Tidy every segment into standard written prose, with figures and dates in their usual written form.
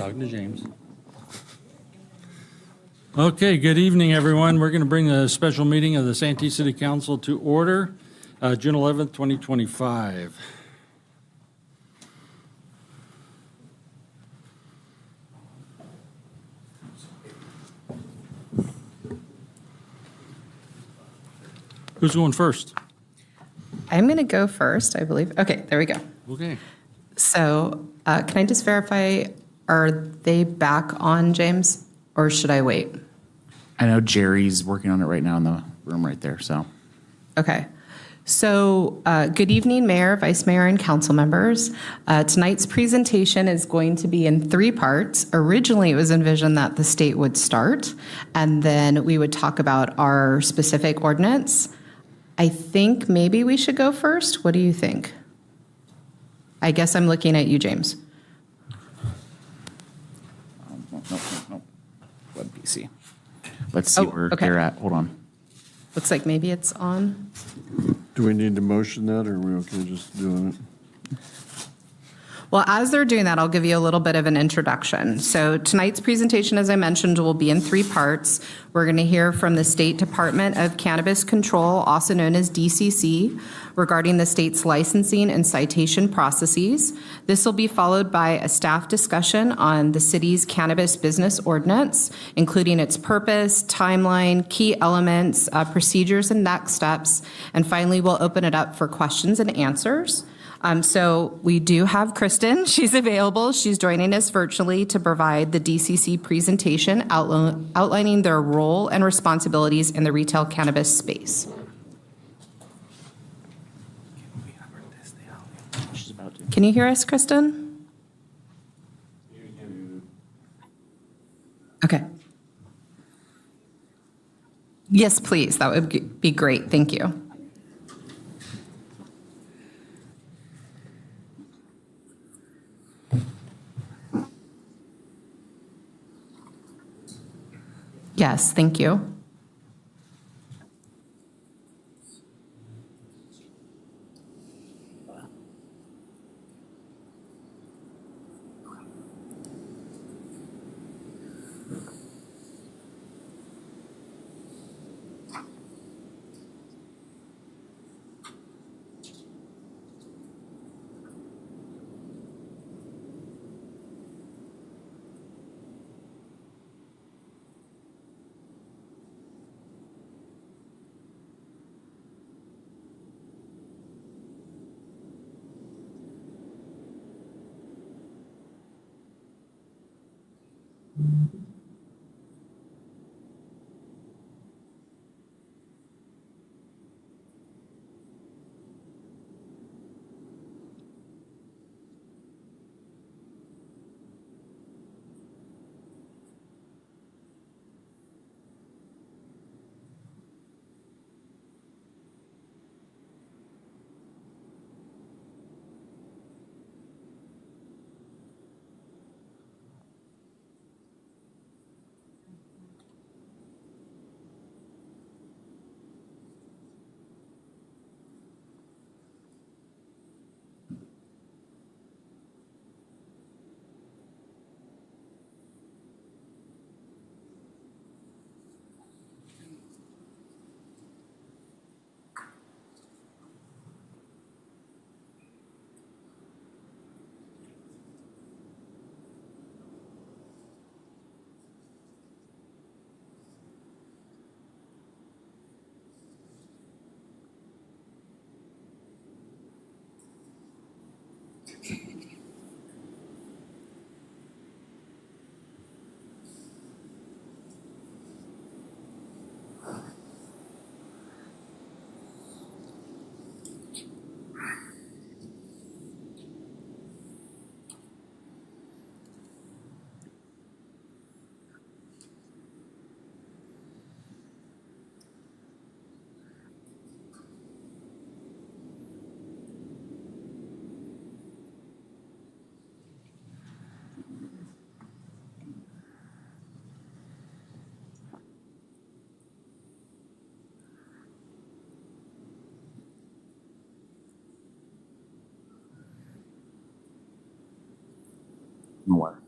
Talking to James. Okay, good evening, everyone. We're going to bring the special meeting of the Santee City Council to order, June 11th, 2025. Who's going first? I'm going to go first, I believe. Okay, there we go. Okay. So can I just verify, are they back on, James, or should I wait? I know Jerry's working on it right now in the room right there, so. Okay. So good evening, Mayor, Vice Mayor, and council members. Tonight's presentation is going to be in three parts. Originally, it was envisioned that the state would start, and then we would talk about our specific ordinance. I think maybe we should go first. What do you think? I guess I'm looking at you, James. Nope. Web PC. Let's see where okay. they're at. Hold on. Looks like maybe it's on. Do we need to motion that, or are we okay just doing it? Well, as they're doing that, I'll give you a little bit of an introduction. So tonight's presentation, as I mentioned, will be in three parts. We're going to hear from the State Department of Cannabis Control, also known as DCC, regarding the state's licensing and citation processes. This will be followed by a staff discussion on the city's cannabis business ordinance, including its purpose, timeline, key elements, procedures, and next steps. And finally, we'll open it up for questions and answers. So we do have Kristen. She's available. She's joining us virtually to provide the DCC presentation outlining their role and responsibilities in the retail cannabis space. She's about to. Can you hear us, Kristen? Okay. Yes, please. That would be great. Thank you. Yes, thank you. More.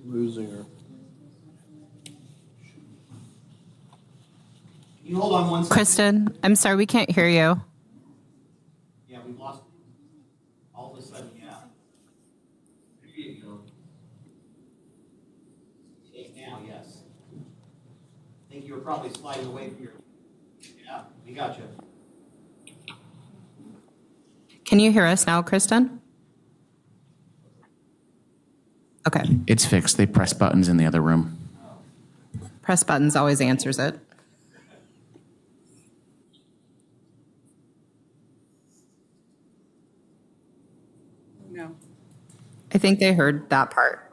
Losing her. Can you hold on one second? Kristen, I'm sorry, we can't hear you. Yeah, we've lost, all of a sudden, yeah. There you go. Now, yes. I think you were probably sliding away from your, yeah, we got you. Can you hear us now, Kristen? Okay. It's fixed. They press buttons in the other room. Press buttons always answers it. No. I think they heard that part.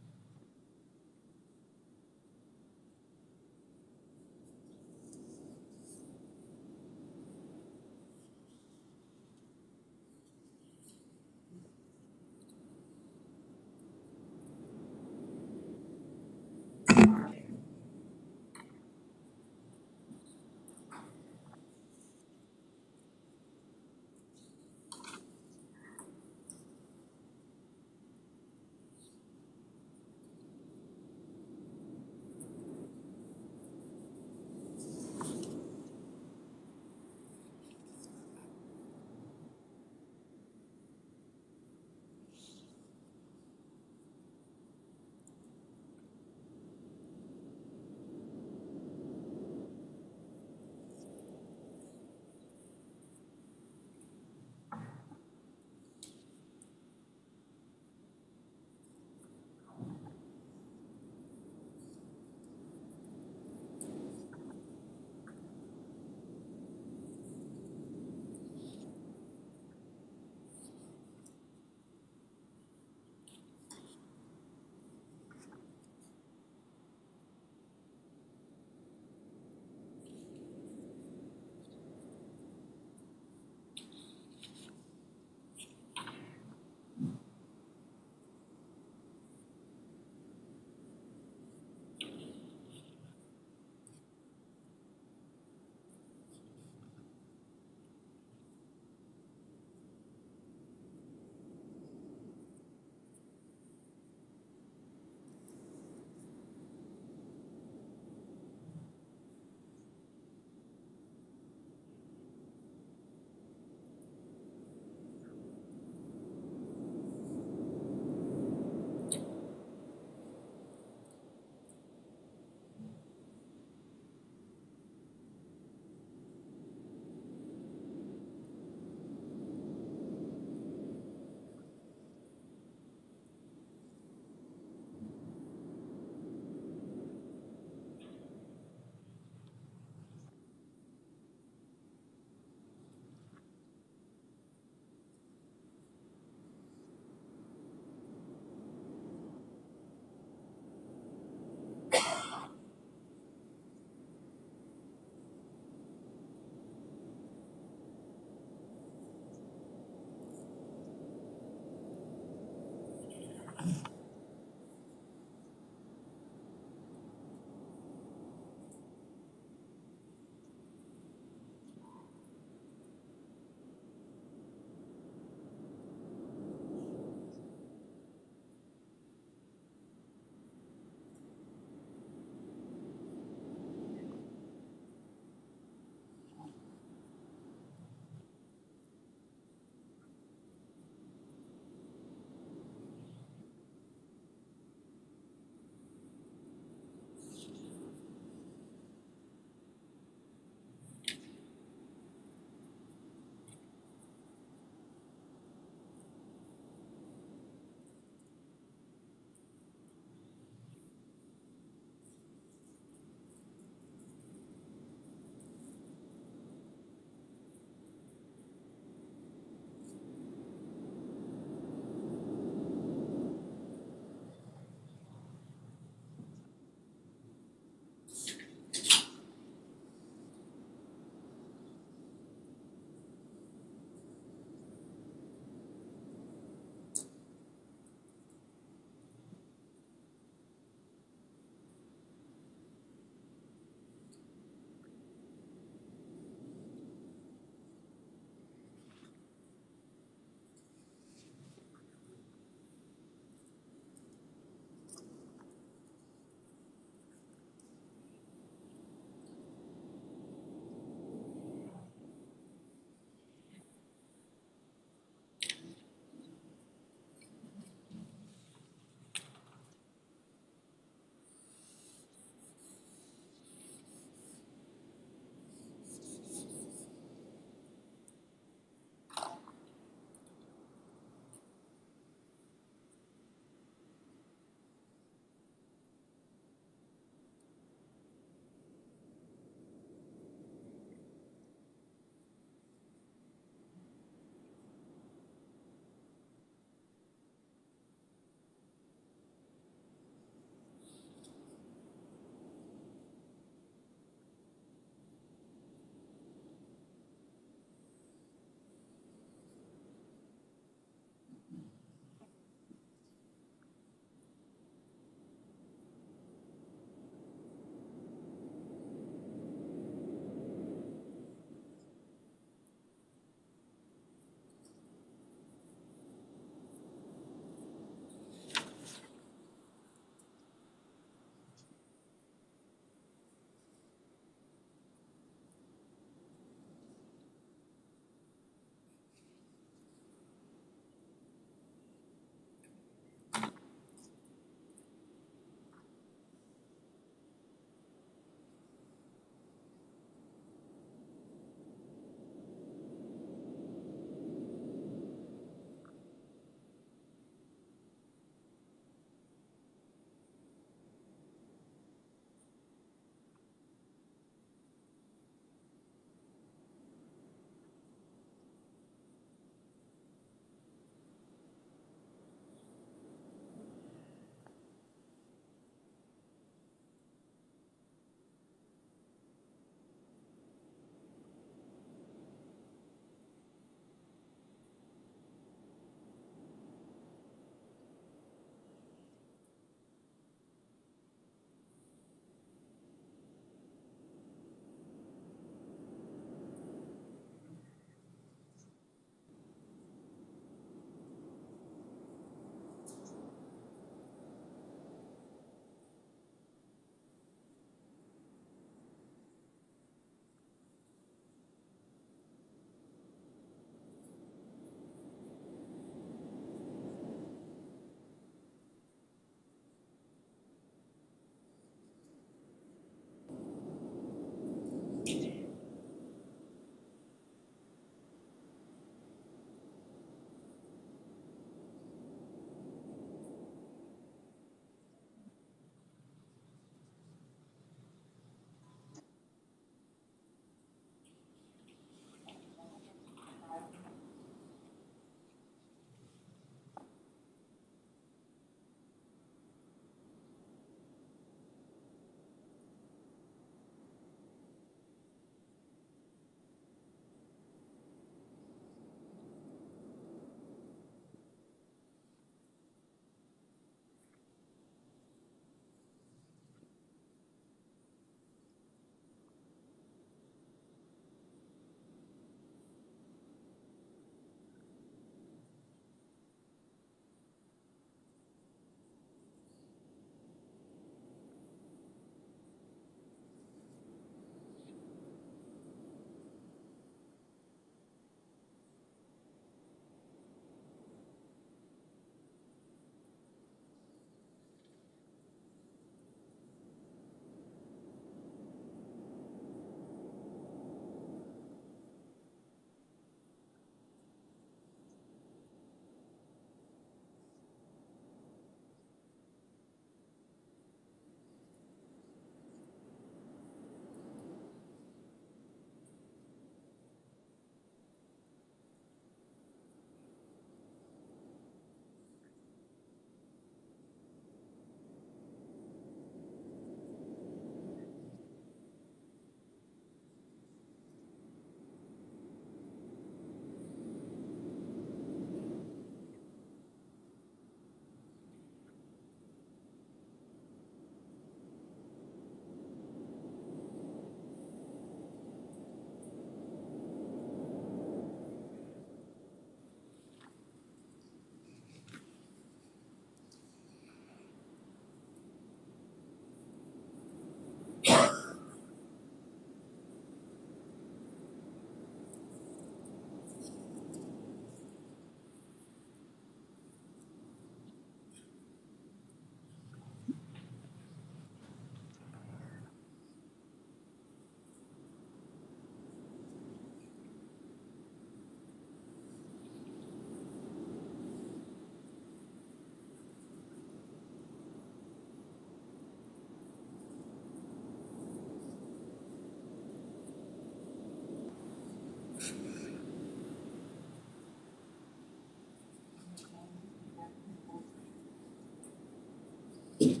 Do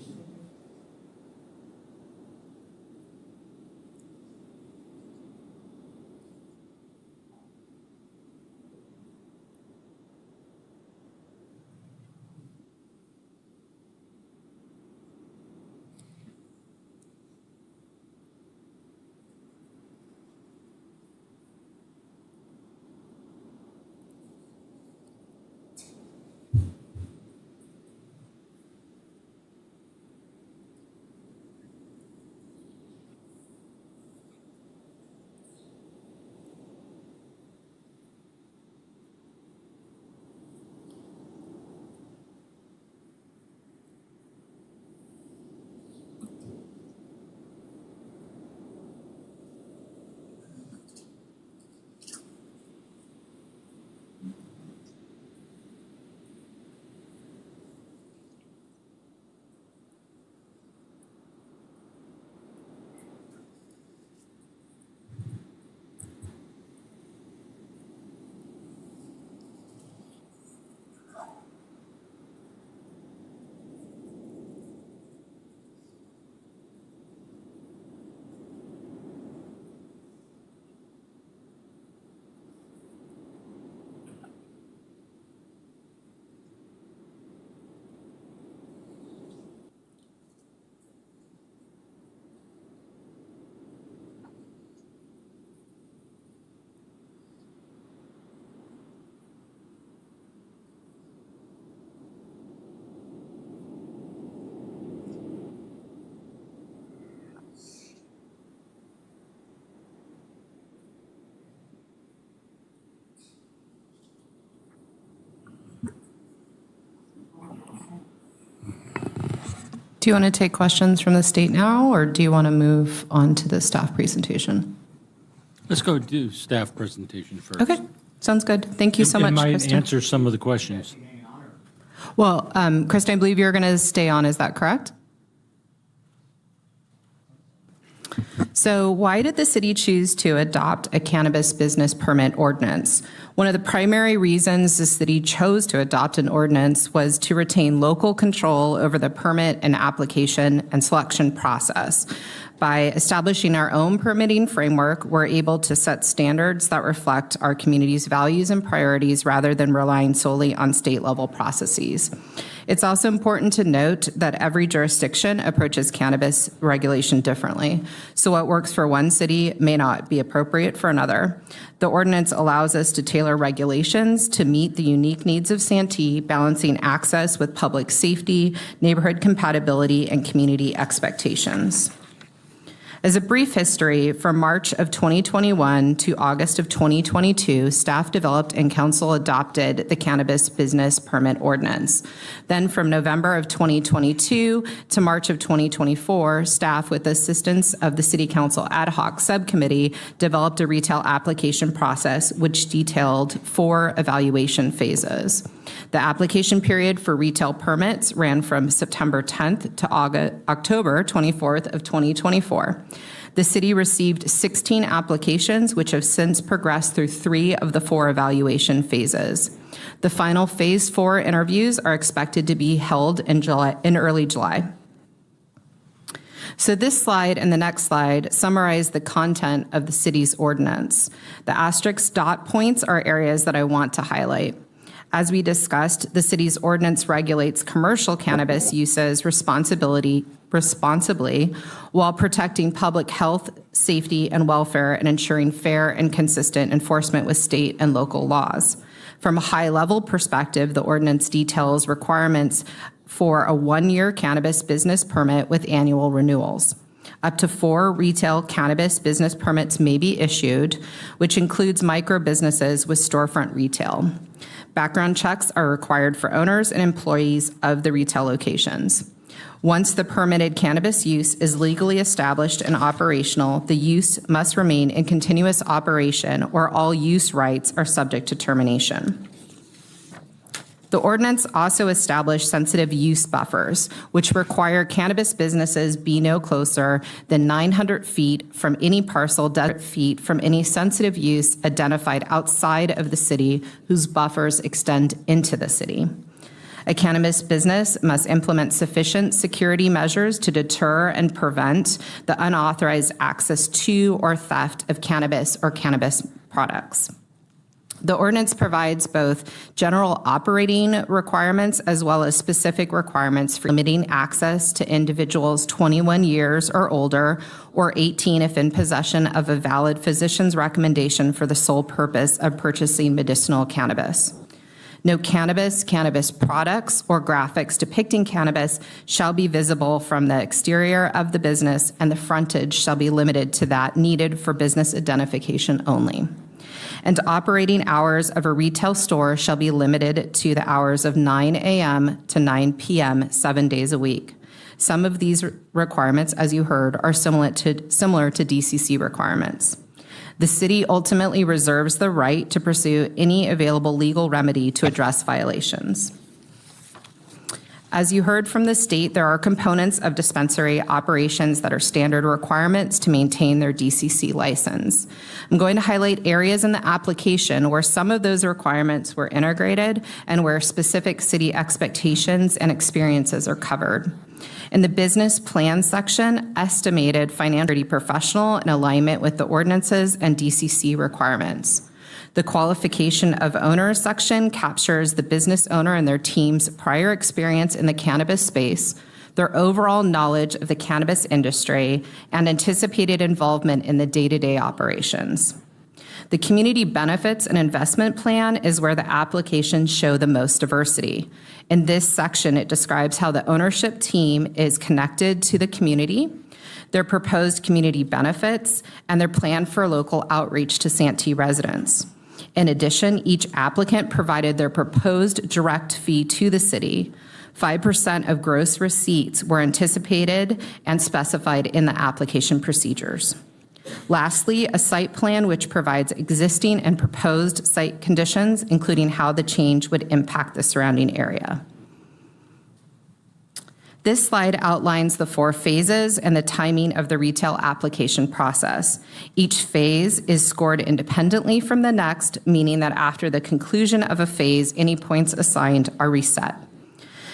you want to take questions from the state now, or do you want to move on to the staff presentation? Let's go do staff presentation first. Okay, sounds good. Thank you so much, It might Kristen. answer some of the questions. Well, Kristen, I believe you're going to stay on, is that correct? So why did the city choose to adopt a cannabis business permit ordinance? One of the primary reasons the city chose to adopt an ordinance was to retain local control over the permit and application and selection process. By establishing our own permitting framework, we're able to set standards that reflect our community's values and priorities rather than relying solely on state-level processes. It's also important to note that every jurisdiction approaches cannabis regulation differently. So what works for one city may not be appropriate for another. The ordinance allows us to tailor regulations to meet the unique needs of Santee, balancing access with public safety, neighborhood compatibility, and community expectations. As a brief history, from March of 2021 to August of 2022, staff developed and council adopted the Cannabis Business Permit Ordinance. Then from November of 2022 to March of 2024, staff, with assistance of the City Council Ad Hoc Subcommittee, developed a retail application process which detailed 4 evaluation phases. The application period for retail permits ran from September 10th to October 24th of 2024. The city received 16 applications, which have since progressed through 3 of the 4 evaluation phases. The final Phase 4 interviews are expected to be held in early July. So this slide and the next slide summarize the content of the city's ordinance. The asterisk dot points are areas that I want to highlight. As we discussed, the city's ordinance regulates commercial cannabis uses responsibly while protecting public health, safety, and welfare and ensuring fair and consistent enforcement with state and local laws. From a high-level perspective, the ordinance details requirements for a 1-year cannabis business permit with annual renewals. Up to 4 retail cannabis business permits may be issued, which includes micro businesses with storefront retail. Background checks are required for owners and employees of the retail locations. Once the permitted cannabis use is legally established and operational, the use must remain in continuous operation or all use rights are subject to termination. The ordinance also established sensitive use buffers, which require cannabis businesses be no closer than 900 feet from any parcel, feet from any sensitive use identified outside of the city whose buffers extend into the city. A cannabis business must implement sufficient security measures to deter and prevent the unauthorized access to or theft of cannabis or cannabis products. The ordinance provides both general operating requirements as well as specific requirements for limiting access to individuals 21 years or older or 18 if in possession of a valid physician's recommendation for the sole purpose of purchasing medicinal cannabis. No cannabis, cannabis products, or graphics depicting cannabis shall be visible from the exterior of the business, and the frontage shall be limited to that needed for business identification only. And operating hours of a retail store shall be limited to the hours of 9 a.m. to 9 p.m. 7 days a week. Some of these requirements, as you heard, are similar to DCC requirements. The city ultimately reserves the right to pursue any available legal remedy to address violations. As you heard from the state, there are components of dispensary operations that are standard requirements to maintain their DCC license. I'm going to highlight areas in the application where some of those requirements were integrated and where specific city expectations and experiences are covered. In the business plan section, estimated financial professional in alignment with the ordinances and DCC requirements. The qualification of owner section captures the business owner and their team's prior experience in the cannabis space, their overall knowledge of the cannabis industry, and anticipated involvement in the day-to-day operations. The community benefits and investment plan is where the applications show the most diversity. In this section, it describes how the ownership team is connected to the community, their proposed community benefits, and their plan for local outreach to Santee residents. In addition, each applicant provided their proposed direct fee to the city. 5% of gross receipts were anticipated and specified in the application procedures. Lastly, a site plan which provides existing and proposed site conditions, including how the change would impact the surrounding area. This slide outlines the 4 phases and the timing of the retail application process. Each phase is scored independently from the next, meaning that after the conclusion of a phase, any points assigned are reset.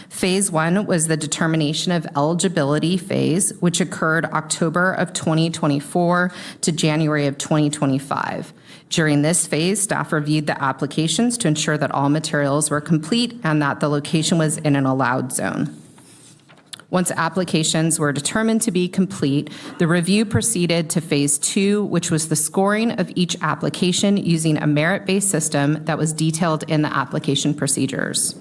Phase 1 was the determination of eligibility phase, which occurred October of 2024 to January of 2025. During this phase, staff reviewed the applications to ensure that all materials were complete and that the location was in an allowed zone. Once applications were determined to be complete, the review proceeded to phase 2, which was the scoring of each application using a merit-based system that was detailed in the application procedures.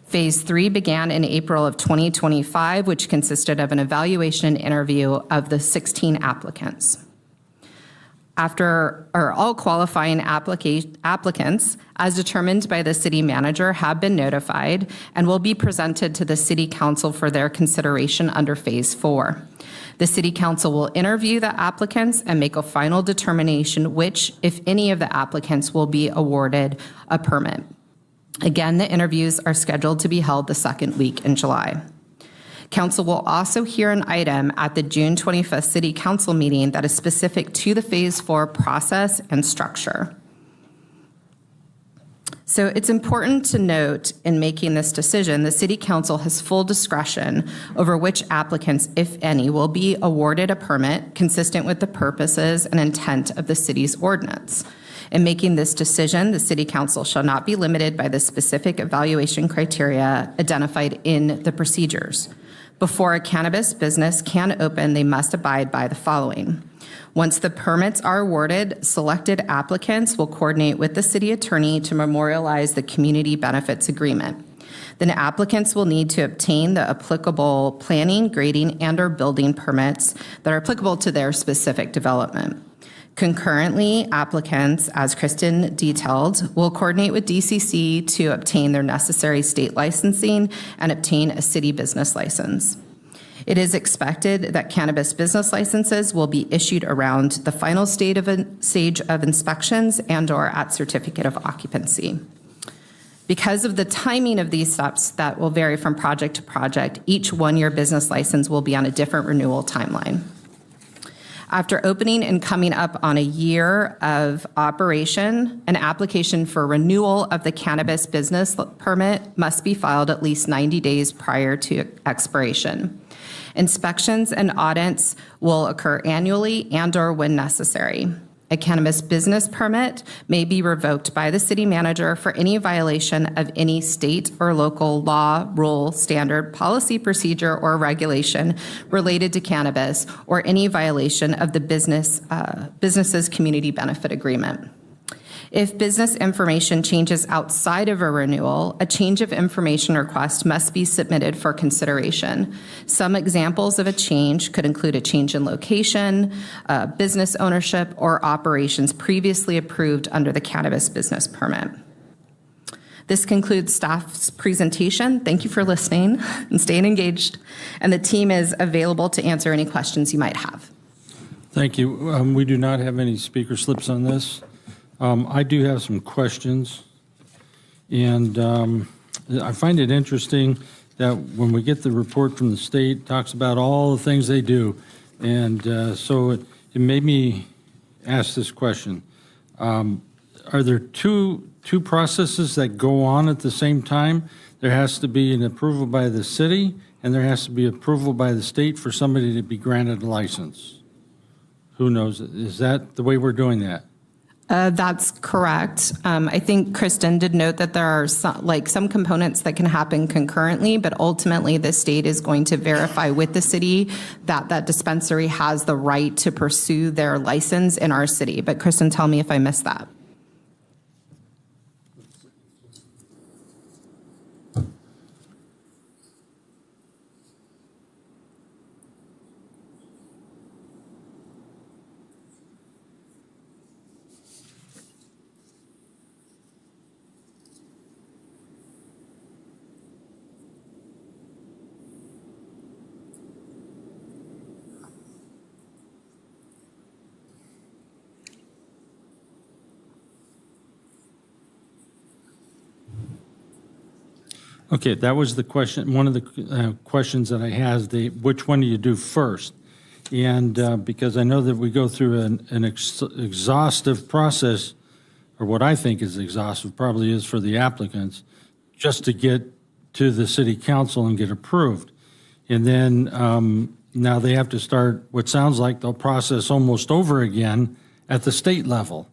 Phase 3 began in April of 2025, which consisted of an evaluation and interview of the 16 applicants. All qualifying applicants, as determined by the city manager, have been notified and will be presented to the city council for their consideration under phase 4. The city council will interview the applicants and make a final determination which, if any of the applicants, will be awarded a permit. Again, the interviews are scheduled to be held the second week in July. Council will also hear an item at the June 25th City Council meeting that is specific to the Phase 4 process and structure. So it's important to note in making this decision, the City Council has full discretion over which applicants, if any, will be awarded a permit consistent with the purposes and intent of the city's ordinance. In making this decision, the City Council shall not be limited by the specific evaluation criteria identified in the procedures. Before a cannabis business can open, they must abide by the following. Once the permits are awarded, selected applicants will coordinate with the city attorney to memorialize the community benefits agreement. Then applicants will need to obtain the applicable planning, grading, and/or building permits that are applicable to their specific development. Concurrently, applicants, as Kristen detailed, will coordinate with DCC to obtain their necessary state licensing and obtain a city business license. It is expected that cannabis business licenses will be issued around the final stage of inspections and/or at certificate of occupancy. Because of the timing of these steps that will vary from project to project, each one-year business license will be on a different renewal timeline. After opening and coming up on a year of operation, an application for renewal of the cannabis business permit must be filed at least 90 days prior to expiration. Inspections and audits will occur annually and/or when necessary. A cannabis business permit may be revoked by the city manager for any violation of any state or local law, rule, standard, policy, procedure, or regulation related to cannabis, or any violation of the business's community benefit agreement. If business information changes outside of a renewal, a change of information request must be submitted for consideration. Some examples of a change could include a change in location, business ownership, or operations previously approved under the cannabis business permit. This concludes staff's presentation. Thank you for listening and staying engaged, and the team is available to answer any questions you might have. Thank you. We do not have any speaker slips on this. I do have some questions, and I find it interesting that when we get the report from the state, it talks about all the things they do, and so it made me ask this question. Are there two processes that go on at the same time? There has to be an approval by the city, and there has to be approval by the state for somebody to be granted a license. Who knows? Is that the way we're doing that? That's correct. I think Kristen did note that there are some components that can happen concurrently, but ultimately the state is going to verify with the city that that dispensary has the right to pursue their license in our city. But Kristen, tell me if I missed that. Okay, that was the question. One of the questions that I had is which one do you do first? And because I know that we go through an exhaustive process, or what I think is exhaustive, probably is for the applicants, just to get to the city council and get approved. And then now they have to start what sounds like they'll process almost over again at the state level.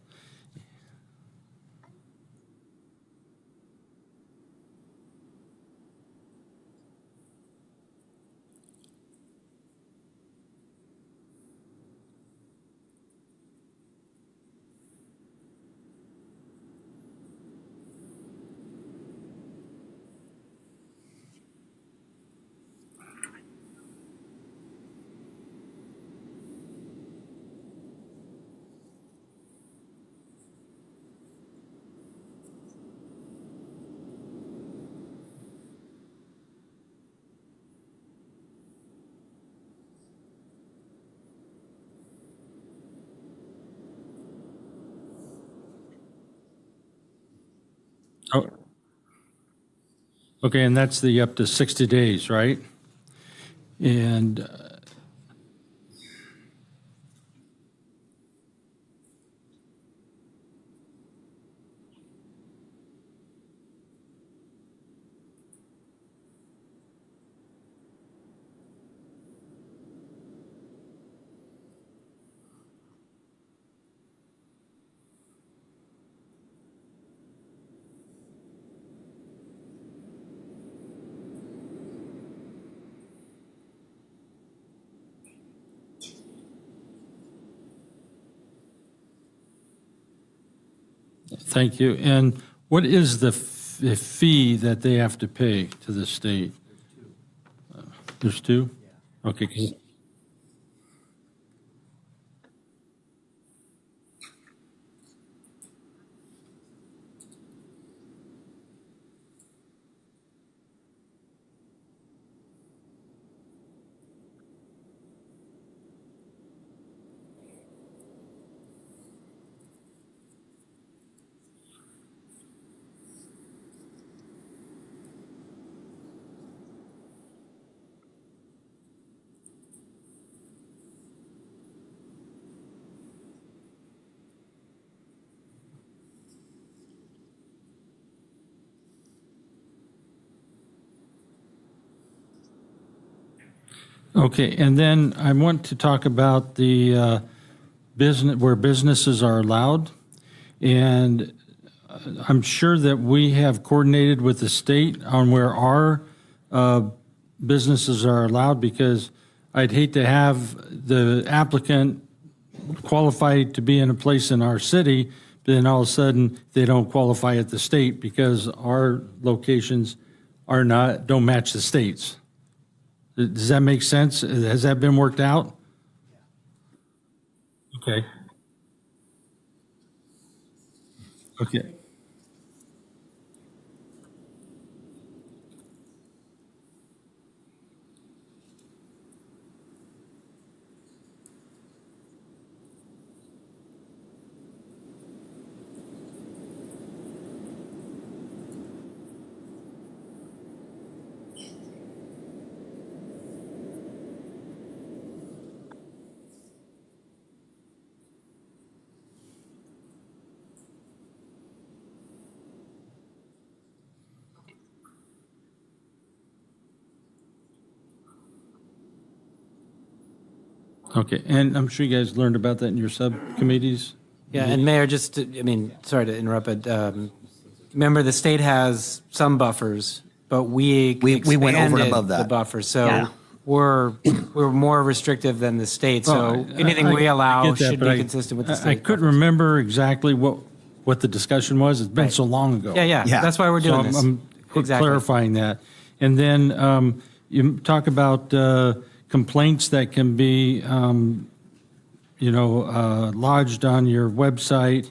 Oh, okay, and that's the up to 60 days, right? And thank you. And what is the fee that they have to pay to the state? There's two? Okay. Okay, and then I want to talk about the business, where businesses are allowed. And I'm sure that we have coordinated with the state on where our businesses are allowed, because I'd hate to have the applicant qualified to be in a place in our city, but then all of a sudden they don't qualify at the state because our locations don't match the state's. Does that make sense? Has that been worked out? Okay. Okay. Okay, and I'm sure you guys learned about that in your subcommittees? Yeah, and Mayor, sorry to interrupt, but remember the state has some buffers, but we We went over and expanded above that. the buffers, so Yeah. we're more restrictive than the state. So anything we I allow get that, should but be consistent with the state. I couldn't remember exactly what the discussion was. It's been so long ago. Yeah, Yeah. that's why we're So doing this. I'm Exactly. clarifying that. And then you talk about complaints that can be, lodged on your website,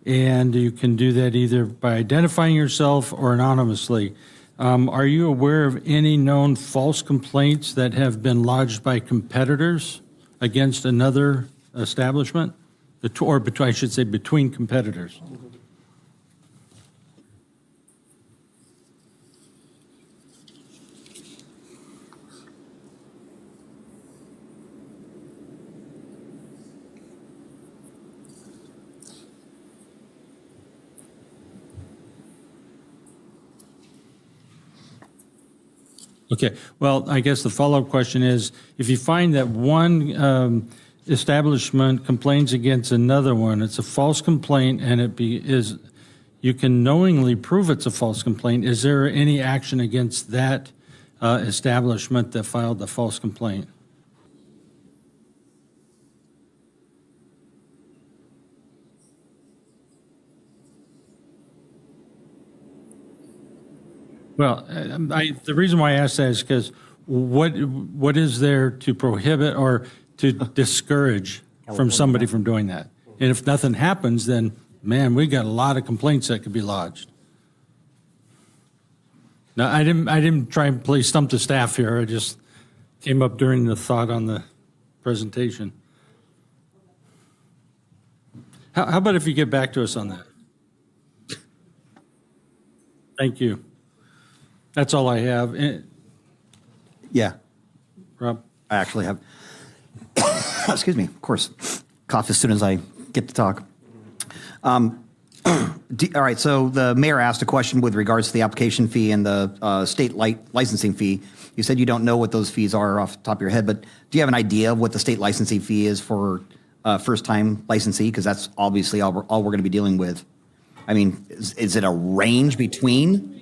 and you can do that either by identifying yourself or anonymously. Are you aware of any known false complaints that have been lodged by competitors against another establishment? I should say between competitors? Okay, well, I guess the follow-up question is, if you find that one establishment complains against another one, it's a false complaint, and you can knowingly prove it's a false complaint, is there any action against that establishment that filed the false complaint? Well, the reason why I ask that is because what is there to prohibit or to discourage from somebody from doing that? And if nothing happens, then, man, we got a lot of complaints that could be lodged. Now, I didn't try and play stump the staff here. I just came up during the thought on the presentation. How about if you get back to us on that? Thank you. That's all I have. Yeah, Rob? I actually have. Excuse me, of course. Cough as soon as I get to talk. All right, so the mayor asked a question with regards to the application fee and the state licensing fee. You said you don't know what those fees are off the top of your head, but do you have an idea of what the state licensing fee is for first-time licensee? Because that's obviously all we're going to be dealing with. I mean, is it a range between?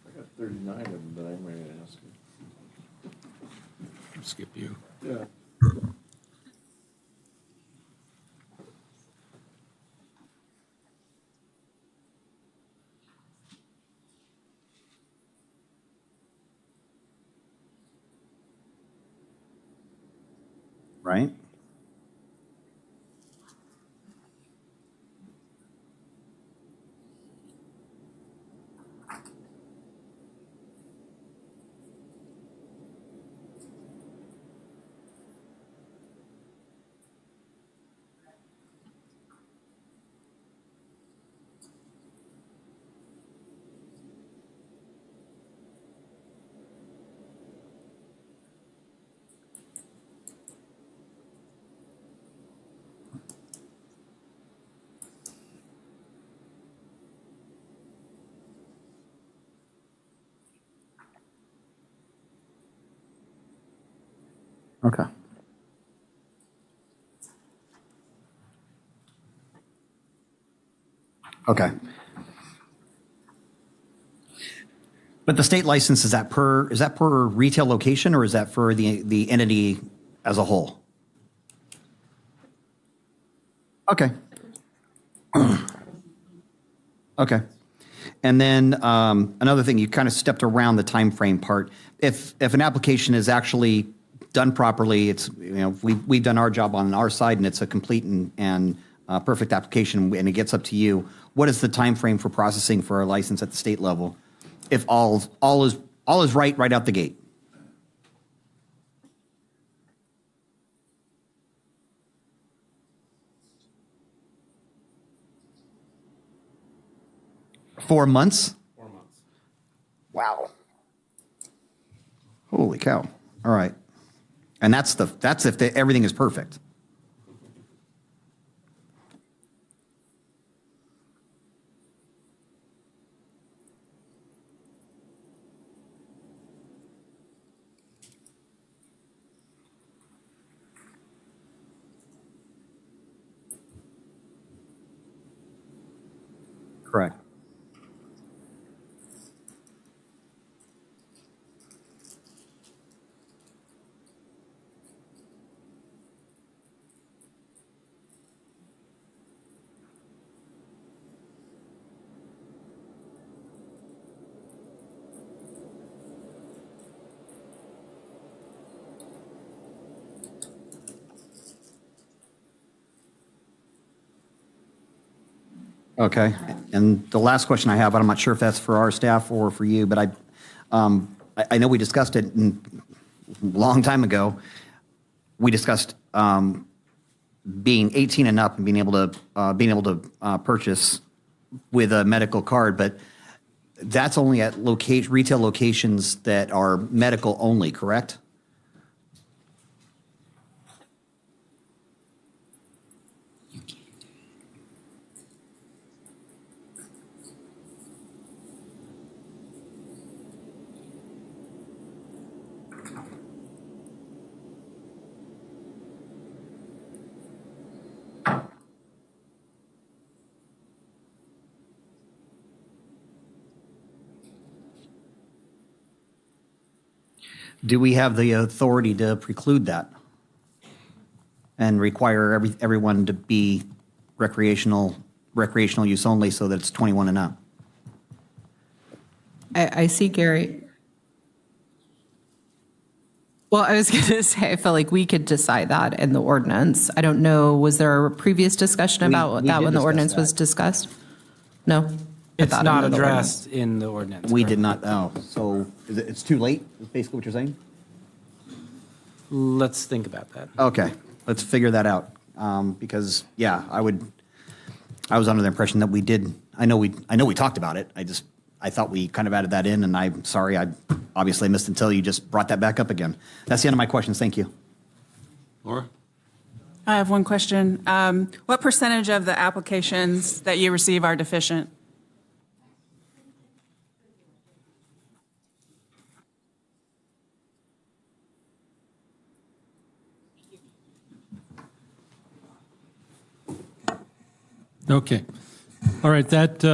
I got 39 of them that I might ask you. Skip you. Yeah. Right? Okay. Okay. But the state license, is that per retail location, or is that for the entity as a whole? Okay. Okay. And then another thing, you kind of stepped around the time frame part. If an application is actually done properly, it's, we've done our job on our side, and it's a complete and perfect application, and it gets up to you. What is the time frame for processing for a license at the state level? If all is right out the gate. Four months? 4 months. Wow. Holy cow. All right. And that's if everything is perfect. Correct. Okay. And the last question I have, I'm not sure if that's for our staff or for you, but I know we discussed it a long time ago. We discussed being 18 and up and being able to purchase with a medical card, but that's only at retail locations that are medical only, correct? Do we have the authority to preclude that and require everyone to be recreational use only, so that it's 21 and up? I see Gary. Well, I was going to say, I feel like we could decide that in the ordinance. I don't know, was there a previous discussion about we that did when the discuss ordinance that. was discussed? No? I It's thought not under the addressed in the ordinance. We correct. did not, so it's too late, is basically what you're saying? Let's think about that. Okay, let's figure that out, because, yeah, I was under the impression that we did, I know we talked about it, I thought we kind of added that in, and I'm sorry, I obviously missed until you just brought that back up again. That's the end of my questions, thank you. Laura? I have one question. What percentage of the applications that you receive are deficient? Okay. All right, that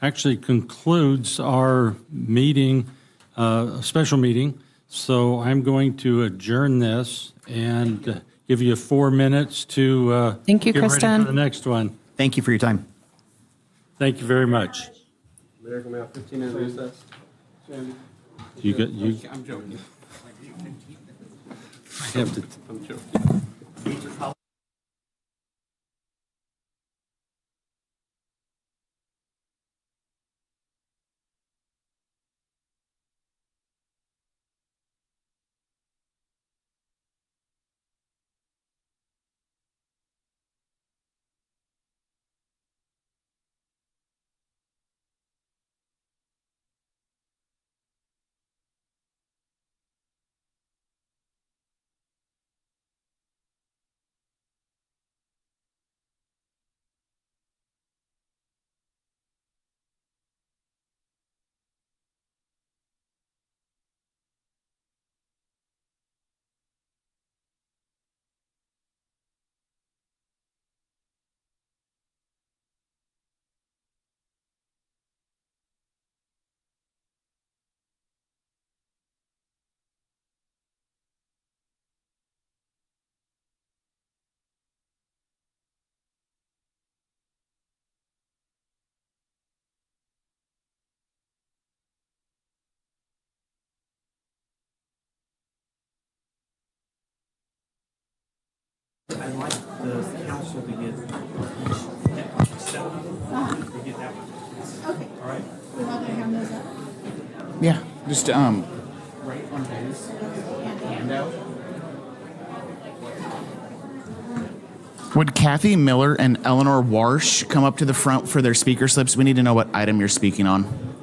actually concludes our meeting, special meeting. So I'm going to adjourn this and give you 4 minutes to Thank you, get ready Kristen. for the next one. Thank you for your time. Thank you very much. Mayor, can we have 15-minute recess? You got, you, I'm joking. I have to. I'm joking. I'd like the council to get Okay. All right. We want to hand those up. Yeah, just right on his handout. Would Kathy Miller and Eleanor Warsh come up to the front for their speaker slips? We need to know what item you're speaking on.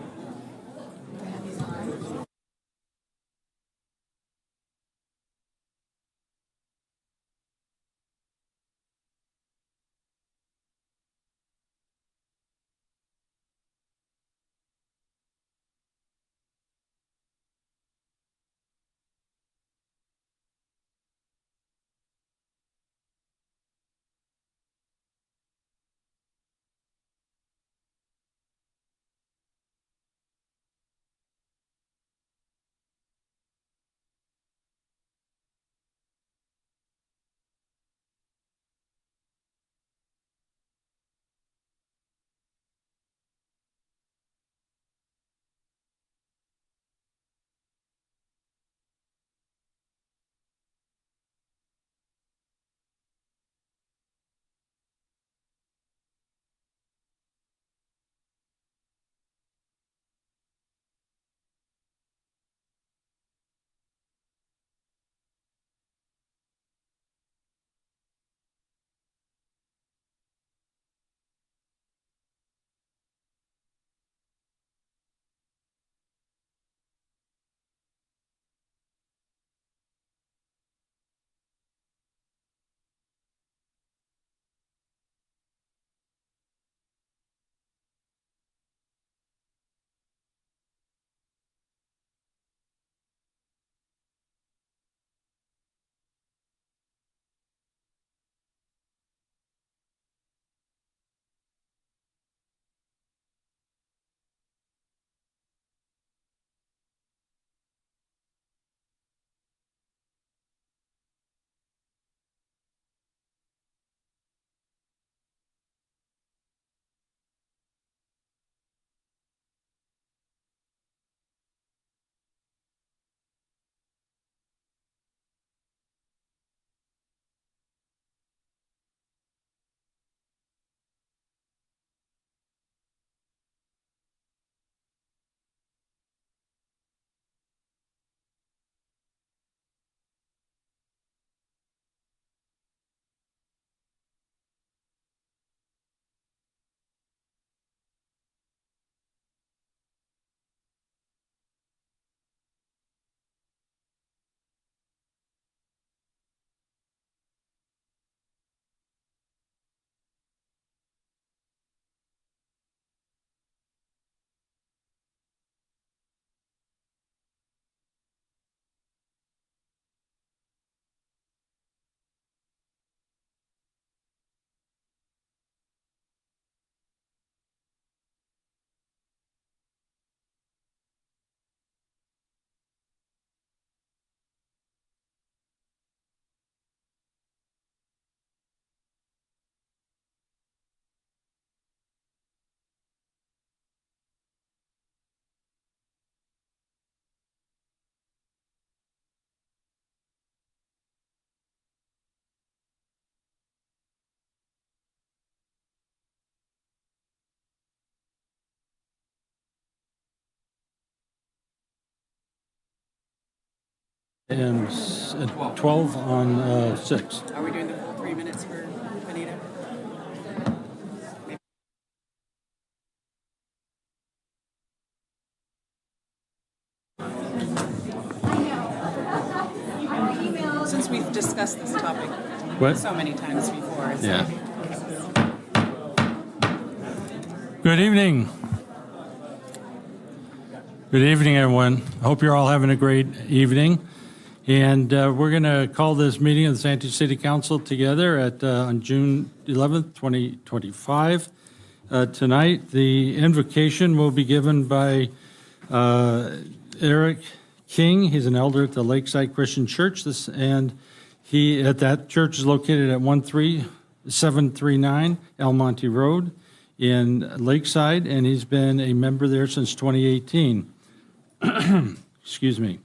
And 12 on 6. Are we doing the full 3 minutes for Fanita? Since we've discussed this topic What? so many times before. It's Yeah. Good evening. Good evening, everyone. I hope you're all having a great evening. And we're going to call this meeting of the Santee City Council together on June 11th, 2025. Tonight, the invocation will be given by Eric King. He's an elder at the Lakeside Christian Church, and he at that church is located at 13739 El Monte Road in Lakeside, and he's been a member there since 2018. Excuse me.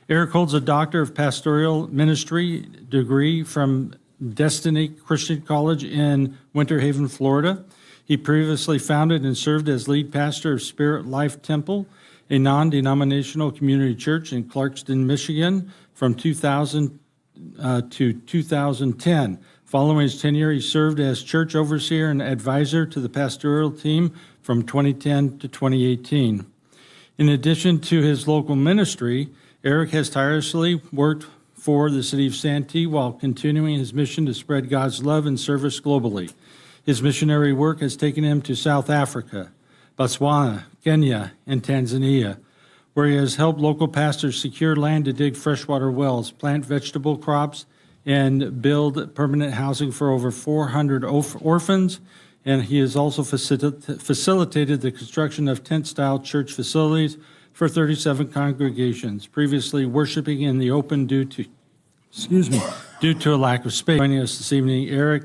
Eric holds a Doctor of Pastoral Ministry degree from Destiny Christian College in Winter Haven, Florida. He previously founded and served as lead pastor of Spirit Life Temple, a non-denominational community church in Clarkston, Michigan, from 2000 to 2010. Following his tenure, he served as church overseer and advisor to the pastoral team from 2010 to 2018. In addition to his local ministry, Eric has tirelessly worked for the city of Santee while continuing his mission to spread God's love and service globally. His missionary work has taken him to South Africa, Botswana, Kenya, and Tanzania, where he has helped local pastors secure land to dig freshwater wells, plant vegetable crops, and build permanent housing for over 400 orphans. And he has also facilitated the construction of tent-style church facilities for 37 congregations, previously worshiping in the open due to a lack of space. Joining us this evening, Eric,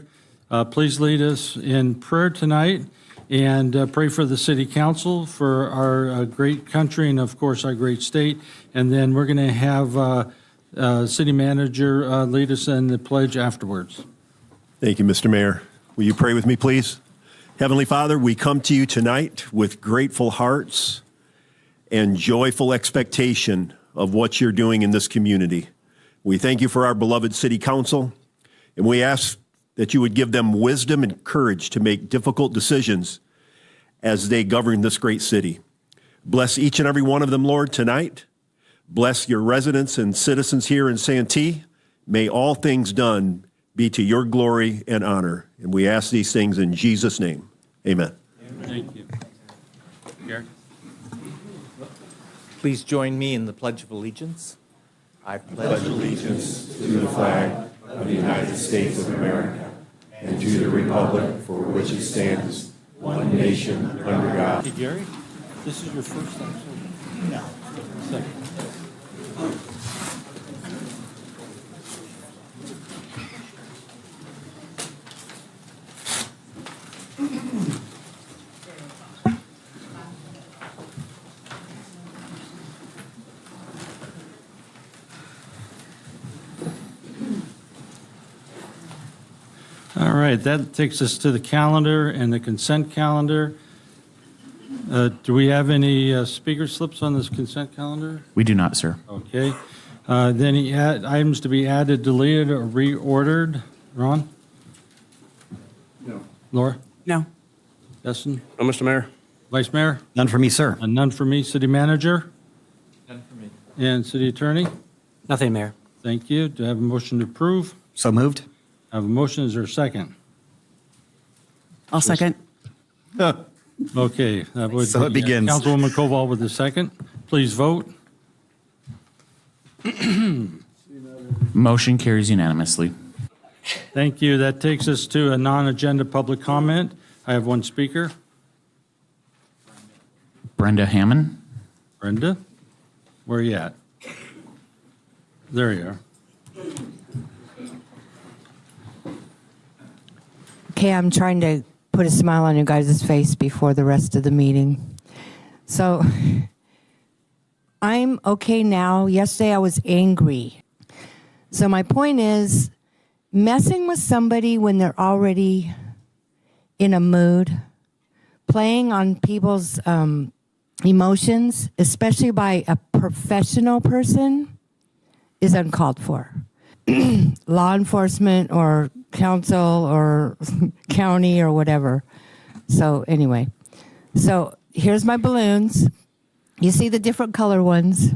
please lead us in prayer tonight and pray for the city council, for our great country, and of course our great state. And then we're going to have city manager lead us in the pledge afterwards. Thank you, Mr. Mayor. Will you pray with me, please? Heavenly Father, we come to you tonight with grateful hearts and joyful expectation of what you're doing in this community. We thank you for our beloved city council, and we ask that you would give them wisdom and courage to make difficult decisions as they govern this great city. Bless each and every one of them, Lord, tonight. Bless your residents and citizens here in Santee. May all things done be to your glory and honor. And we ask these things in Jesus' name. Amen. Thank you. Gary? Please join me in the Pledge of Allegiance. I Pledge allegiance to the flag of the United States of America and to the republic for which it stands, one nation, under God. Hey, Gary, this is your first episode? No. Second. All right, that takes us to the calendar and the consent calendar. Do we have any speaker slips on this consent calendar? We do not, sir. Okay. Then he had items to be added, deleted, or reordered. Ron? No. Laura? No. Justin? No, Mr. Mayor. Vice Mayor? None for me, sir. And none for me. City Manager? None for me. And City Attorney? Nothing, Mayor. Thank you. Do I have a motion to approve? So moved. I have a motion. Is there a second? I'll second. Okay. That would So it be, begins. Councilwoman Koval with the second. Please vote. Motion carries unanimously. Thank you. That takes us to a non-agenda public comment. I have one speaker. Brenda Hammond. Brenda, where are you at? There you are. Okay, I'm trying to put a smile on you guys' face before the rest of the meeting. So, I'm okay now. Yesterday I was angry. So my point is, messing with somebody when they're already in a mood, playing on people's emotions, especially by a professional person, is uncalled for. Law enforcement or council or county or whatever. So anyway, so here's my balloons. You see the different color ones.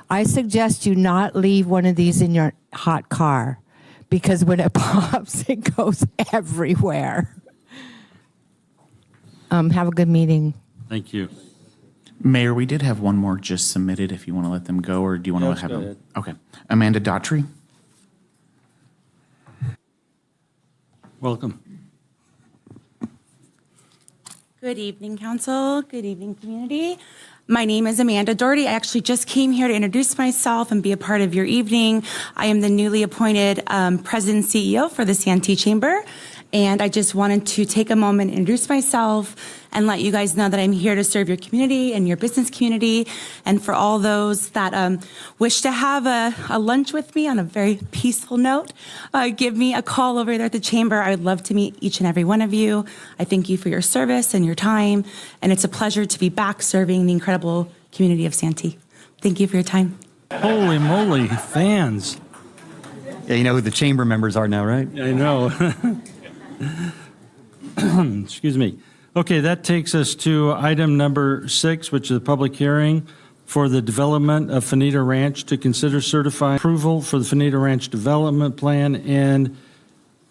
I suggest you not leave one of these in your hot car because when it pops, it goes everywhere. Have a good meeting. Thank you. Mayor, we did have one more just submitted if you want to let them go, or do you want Yes, to have go them? Okay. Amanda Daughtry. Welcome. Good evening, Council. Good evening, community. My name is Amanda Doherty. I actually just came here to introduce myself and be a part of your evening. I am the newly appointed President and CEO for the Santee Chamber. And I just wanted to take a moment and introduce myself and let you guys know that I'm here to serve your community and your business community. And for all those that wish to have a lunch with me on a very peaceful note, give me a call over there at the chamber. I would love to meet each and every one of you. I thank you for your service and your time. And it's a pleasure to be back serving the incredible community of Santee. Thank you for your time. Holy moly, fans. Yeah, you know who the chamber members are now, right? I know. Excuse me. Okay, that takes us to item number 6, which is a public hearing for the development of Fanita Ranch to consider certifying approval for the Fanita Ranch Development Plan and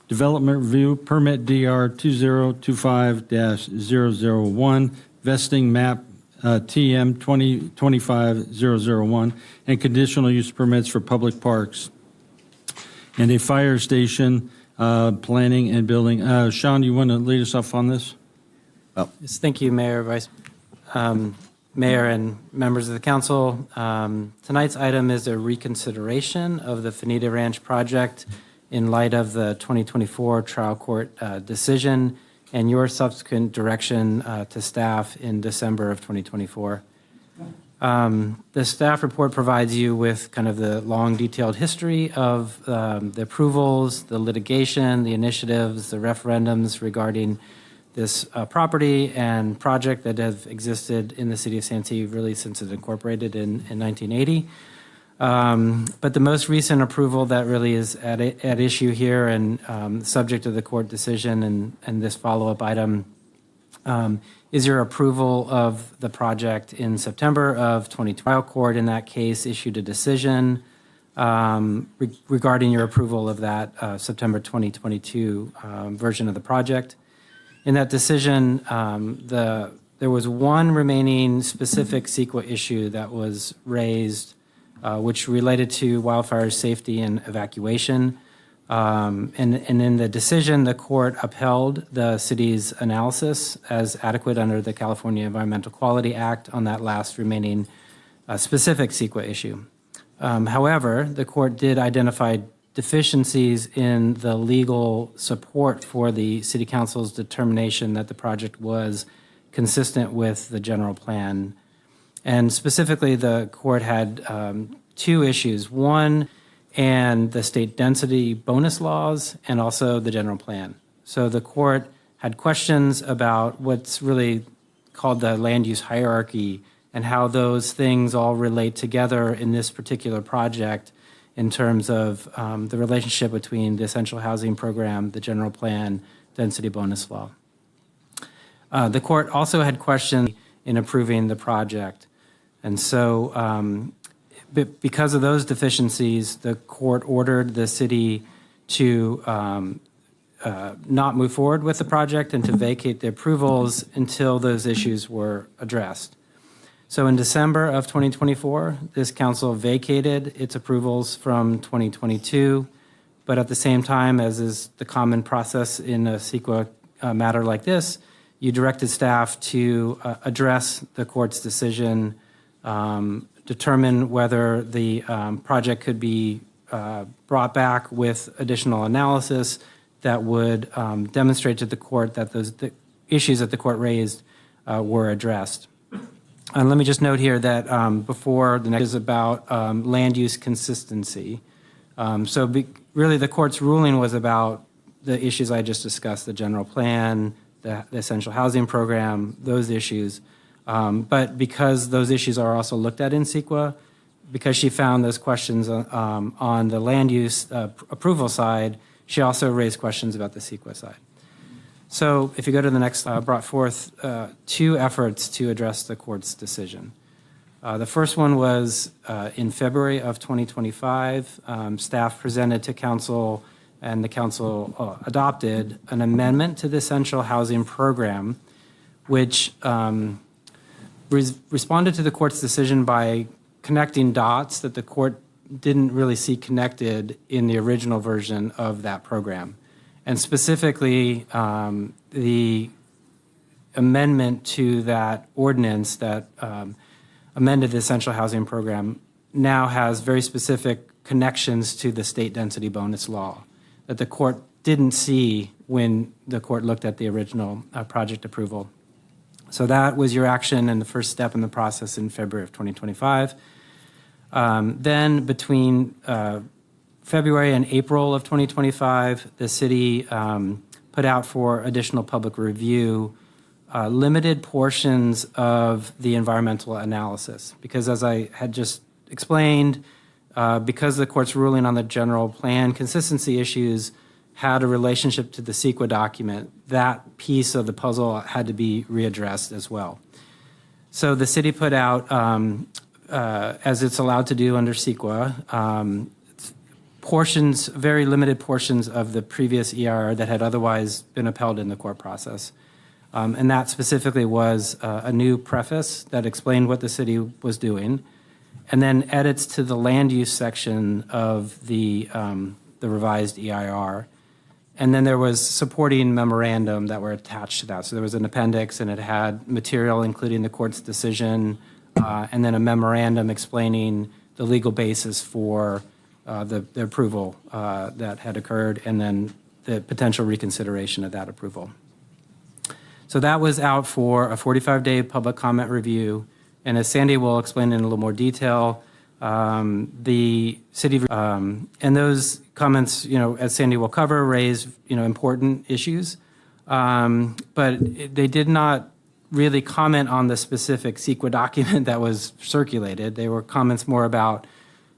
Development Review Permit DR 2025-001, vesting map TM 2025-001, and conditional use permits for public parks and a fire station, planning and building. Sean, you want to lead us off on this? Yes, thank you, Mayor, Mayor, and members of the council. Tonight's item is a reconsideration of the Fanita Ranch project in light of the 2024 trial court decision and your subsequent direction to staff in December of 2024. The staff report provides you with kind of the long, detailed history of the approvals, the litigation, the initiatives, the referendums regarding this property and project that have existed in the city of Santee really since it incorporated in 1980. But the most recent approval that really is at issue here and subject to the court decision and this follow-up item is your approval of the project in September of 2020. Trial court in that case issued a decision regarding your approval of that September 2022 version of the project. In that decision, there was one remaining specific CEQA issue that was raised, which related to wildfire safety and evacuation. And in the decision, the court upheld the city's analysis as adequate under the California Environmental Quality Act on that last remaining specific CEQA issue. However, the court did identify deficiencies in the legal support for the city council's determination that the project was consistent with the general plan. And specifically, the court had 2 issues. One, and the state density bonus laws, and also the general plan. So the court had questions about what's really called the land use hierarchy and how those things all relate together in this particular project in terms of the relationship between the essential housing program, the general plan, density bonus law. The court also had questions in approving the project. And so because of those deficiencies, the court ordered the city to not move forward with the project and to vacate the approvals until those issues were addressed. So in December of 2024, this council vacated its approvals from 2022, but at the same time, as is the common process in a CEQA matter like this, you directed staff to address the court's decision, determine whether the project could be brought back with additional analysis that would demonstrate to the court that the issues that the court raised were addressed. And let me just note here that before the next is about land use consistency. Really the court's ruling was about the issues I just discussed, the general plan, the essential housing program, those issues. But because those issues are also looked at in CEQA, because she found those questions on the land use approval side, she also raised questions about the CEQA side. So if you go to the next, brought forth 2 efforts to address the court's decision. The first one was in February of 2025, staff presented to council and the council adopted an amendment to the essential housing program, which responded to the court's decision by connecting dots that the court didn't really see connected in the original version of that program. And specifically, the amendment to that ordinance that amended the essential housing program now has very specific connections to the state density bonus law that the court didn't see when the court looked at the original project approval. So that was your action and the first step in the process in February of 2025. Then between February and April of 2025, the city put out for additional public review limited portions of the environmental analysis. Because as I had just explained, because the court's ruling on the general plan consistency issues had a relationship to the CEQA document, that piece of the puzzle had to be readdressed as well. So the city put out, as it's allowed to do under CEQA, portions, very limited portions of the previous EIR that had otherwise been upheld in the court process. And that specifically was a new preface that explained what the city was doing, and then edits to the land use section of the revised EIR. And then there was supporting memorandum that were attached to that. So there was an appendix, and it had material including the court's decision, and then a memorandum explaining the legal basis for the approval that had occurred, and then the potential reconsideration of that approval. So that was out for a 45-day public comment review. And as Sandy will explain in a little more detail, the city, and those comments, as Sandy will cover, raise, important issues. But they did not really comment on the specific CEQA document that was circulated. They were comments more about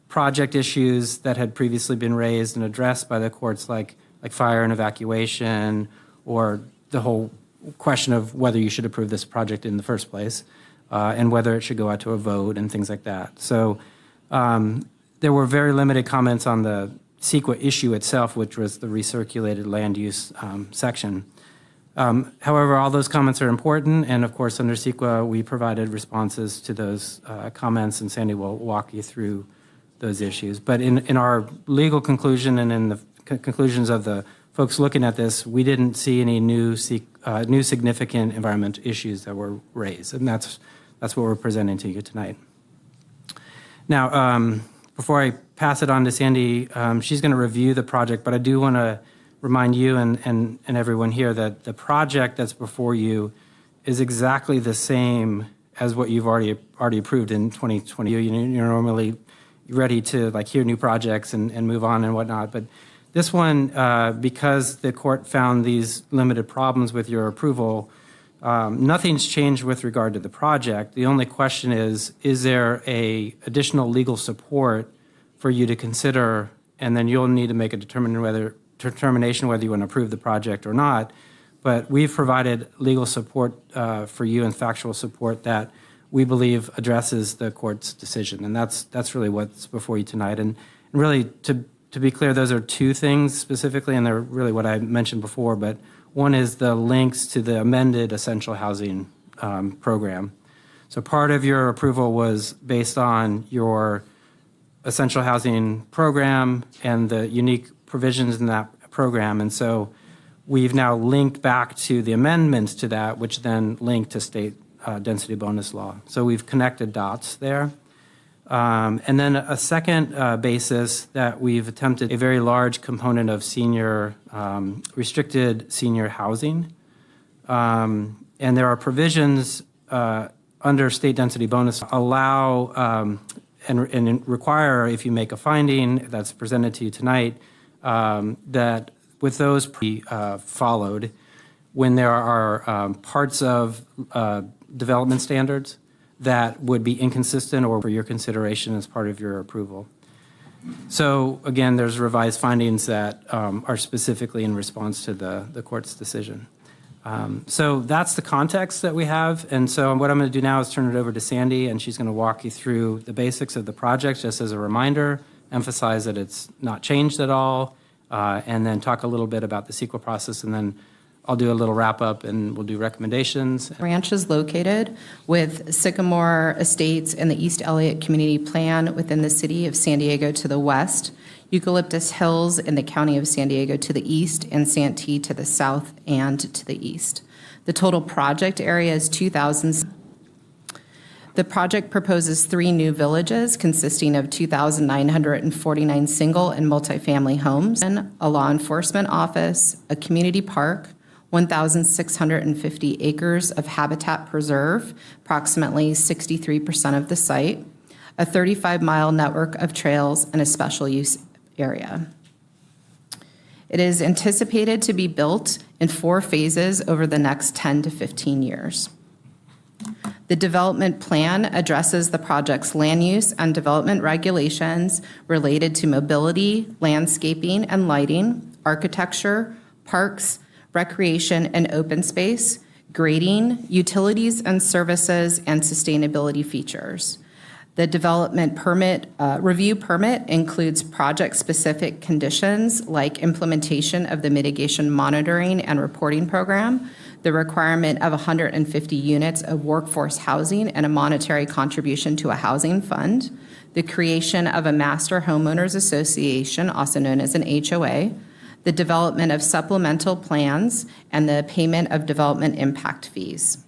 project issues that had previously been raised and addressed by the courts, like fire and evacuation, or the whole question of whether you should approve this project in the first place, and whether it should go out to a vote and things like that. So there were very limited comments on the CEQA issue itself, which was the recirculated land use section. However, all those comments are important, and of course, under CEQA, we provided responses to those comments, and Sandy will walk you through those issues. But in our legal conclusion and in the conclusions of the folks looking at this, we didn't see any new significant environmental issues that were raised, and that's what we're presenting to you tonight. Now, before I pass it on to Sandy, she's going to review the project, but I do want to remind you and everyone here that the project that's before you is exactly the same as what you've already approved in 2020. You're normally ready to hear new projects and move on and whatnot, but this one, because the court found these limited problems with your approval, nothing's changed with regard to the project. The only question is there a additional legal support for you to consider, and then you'll need to make a determination whether you want to approve the project or not. But we've provided legal support for you and factual support that we believe addresses the court's decision, and that's really what's before you tonight. And really, to be clear, those are two things specifically, and they're really what I mentioned before, but one is the links to the amended essential housing program. So part of your approval was based on your essential housing program and the unique provisions in that program. And so we've now linked back to the amendments to that, which then link to state density bonus law. So we've connected dots there. And then a second basis that we've attempted a very large component of senior, restricted senior housing. And there are provisions under state density bonus allow and require, if you make a finding that's presented to you tonight, that with those followed when there are parts of development standards that would be inconsistent or for your consideration as part of your approval. So again, there's revised findings that are specifically in response to the court's decision. So that's the context that we have. And so what I'm going to do now is turn it over to Sandy, and she's going to walk you through the basics of the project just as a reminder, emphasize that it's not changed at all, and then talk a little bit about the CEQA process, and then I'll do a little wrap up and we'll do recommendations. Ranch is located with Sycamore Estates and the East Elliott Community Plan within the city of San Diego to the west, Eucalyptus Hills in the county of San Diego to the east, and Santee to the south and to the east. The total project area is 2,000. The project proposes 3 new villages consisting of 2,949 single and multifamily homes, and a law enforcement office, a community park, 1,650 acres of habitat preserve, approximately 63% of the site, a 35-mile network of trails, and a special use area. It is anticipated to be built in 4 phases over the next 10 to 15 years. The development plan addresses the project's land use and development regulations related to mobility, landscaping and lighting, architecture, parks, recreation and open space, grading, utilities and services, and sustainability features. The development permit, review permit includes project-specific conditions like implementation of the mitigation monitoring and reporting program, the requirement of 150 units of workforce housing and a monetary contribution to a housing fund, the creation of a master homeowners association, also known as an HOA, the development of supplemental plans, and the payment of development impact fees.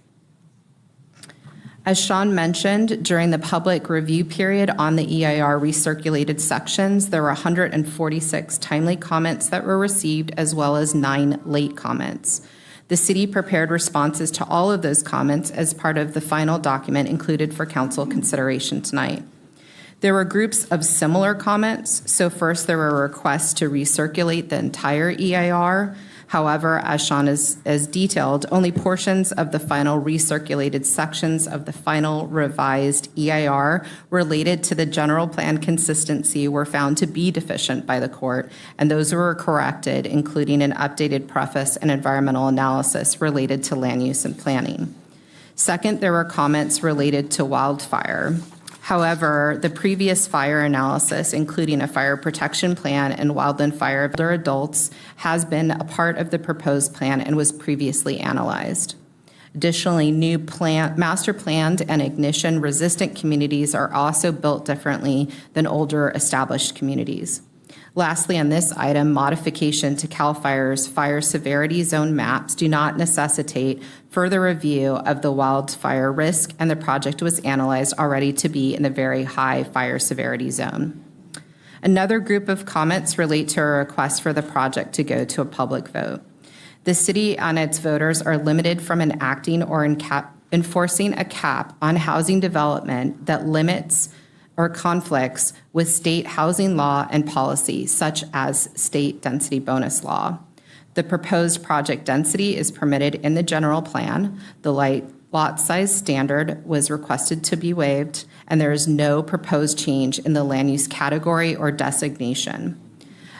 As Sean mentioned, during the public review period on the EIR recirculated sections, there were 146 timely comments that were received, as well as 9 late comments. The city prepared responses to all of those comments as part of the final document included for council consideration tonight. There were groups of similar comments. So first, there were requests to recirculate the entire EIR. However, as Sean has detailed, only portions of the final recirculated sections of the final revised EIR related to the general plan consistency were found to be deficient by the court, and those were corrected, including an updated preface and environmental analysis related to land use and planning. Second, there were comments related to wildfire. However, the previous fire analysis, including a fire protection plan and wildland fire of older adults, has been a part of the proposed plan and was previously analyzed. Additionally, new master planned and ignition-resistant communities are also built differently than older established communities. Lastly, on this item, modification to CAL FIRE's fire severity zone maps do not necessitate further review of the wildfire risk, and the project was analyzed already to be in the very high fire severity zone. Another group of comments relate to a request for the project to go to a public vote. The city and its voters are limited from enacting or enforcing a cap on housing development that limits or conflicts with state housing law and policy, such as state density bonus law. The proposed project density is permitted in the general plan. The lot size standard was requested to be waived, and there is no proposed change in the land use category or designation.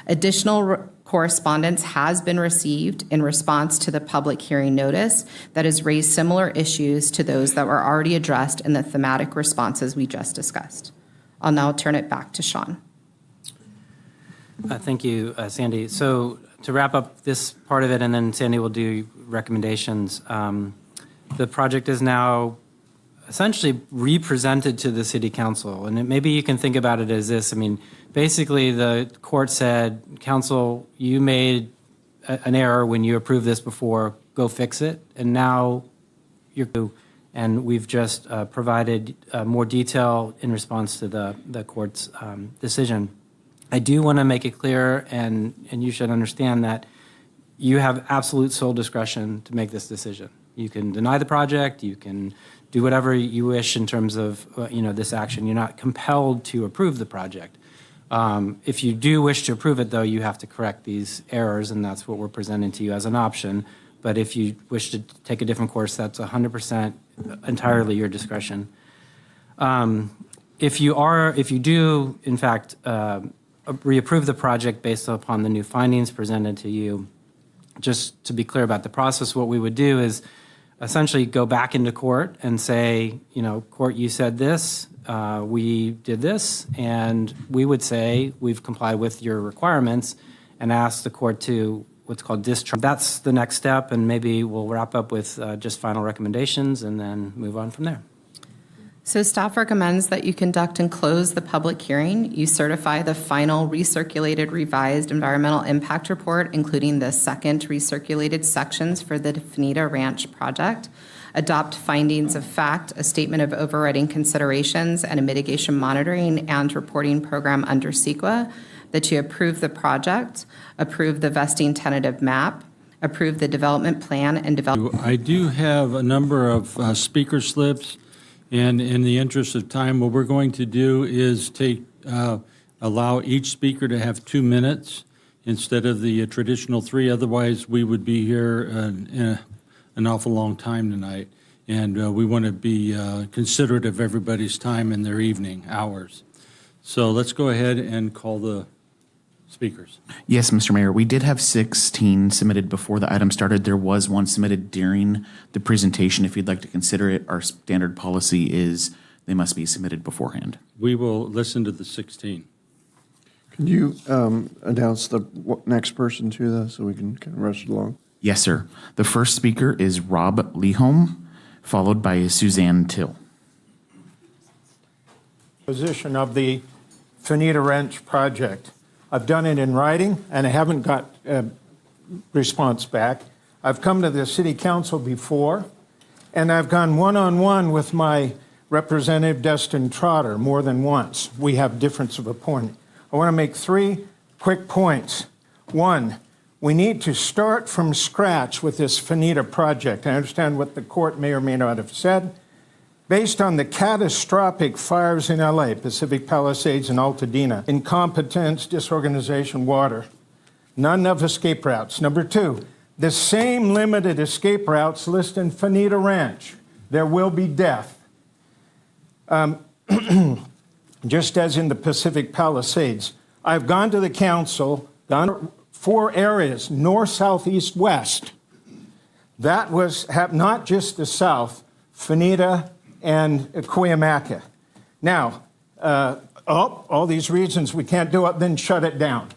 Additional correspondence has been received in response to the public hearing notice that has raised similar issues to those that were already addressed in the thematic responses we just discussed. I'll now turn it back to Sean. Thank you, Sandy. So to wrap up this part of it, and then Sandy will do recommendations, the project is now essentially represented to the city council. And maybe you can think about it as this. I mean, basically the court said, council, you made an error when you approved this before, go fix it. And now and we've just provided more detail in response to the court's decision. I do want to make it clear, and you should understand that you have absolute sole discretion to make this decision. You can deny the project, you can do whatever you wish in terms of this action. You're not compelled to approve the project. If you do wish to approve it, though, you have to correct these errors, and that's what we're presenting to you as an option. But if you wish to take a different course, that's 100% entirely your discretion. If you do, in fact, reapprove the project based upon the new findings presented to you, just to be clear about the process, what we would do is essentially go back into court and say, court, you said this, we did this, and we would say we've complied with your requirements and ask the court to what's called discharge. That's the next step, and maybe we'll wrap up with just final recommendations and then move on from there. So staff recommends that you conduct and close the public hearing. You certify the final recirculated revised environmental impact report, including the second recirculated sections for the Fanita Ranch project. adopt findings of fact, a statement of overriding considerations, and a mitigation monitoring and reporting program under CEQA, that you approve the project, approve the vesting tentative map, approve the development plan, and develop. I do have a number of speaker slips, and in the interest of time, what we're going to do is allow each speaker to have 2 minutes instead of the traditional 3. Otherwise, we would be here an awful long time tonight, and we want to be considerate of everybody's time in their evening hours. So let's go ahead and call the speakers. Yes, Mr. Mayor, we did have 16 submitted before the item started. There was one submitted during the presentation. If you'd like to consider it, our standard policy is they must be submitted beforehand. We will listen to the 16. Can you announce the next person to that so we can kind of rush it along? Yes, sir. The first speaker is Rob Lehome, followed by Suzanne Till. Position of the Fanita Ranch project. I've done it in writing, and I haven't got a response back. I've come to the city council before, and I've gone one-on-one with my representative, Destin Trotter, more than once. We have difference of opinion. I want to make 3 quick points. 1, we need to start from scratch with this Fanita project. I understand what the court may or may not have said. Based on the catastrophic fires in LA, Pacific Palisades and Altadena, incompetence, disorganization, water, none of escape routes. Number 2, the same limited escape routes listed in Fanita Ranch. There will be death. Just as in the Pacific Palisades. I've gone to the council, gone 4 areas, north, south, east, west. That was not just the south, Fanita and Cuyamaca. Now, all these reasons we can't do it, then shut it down.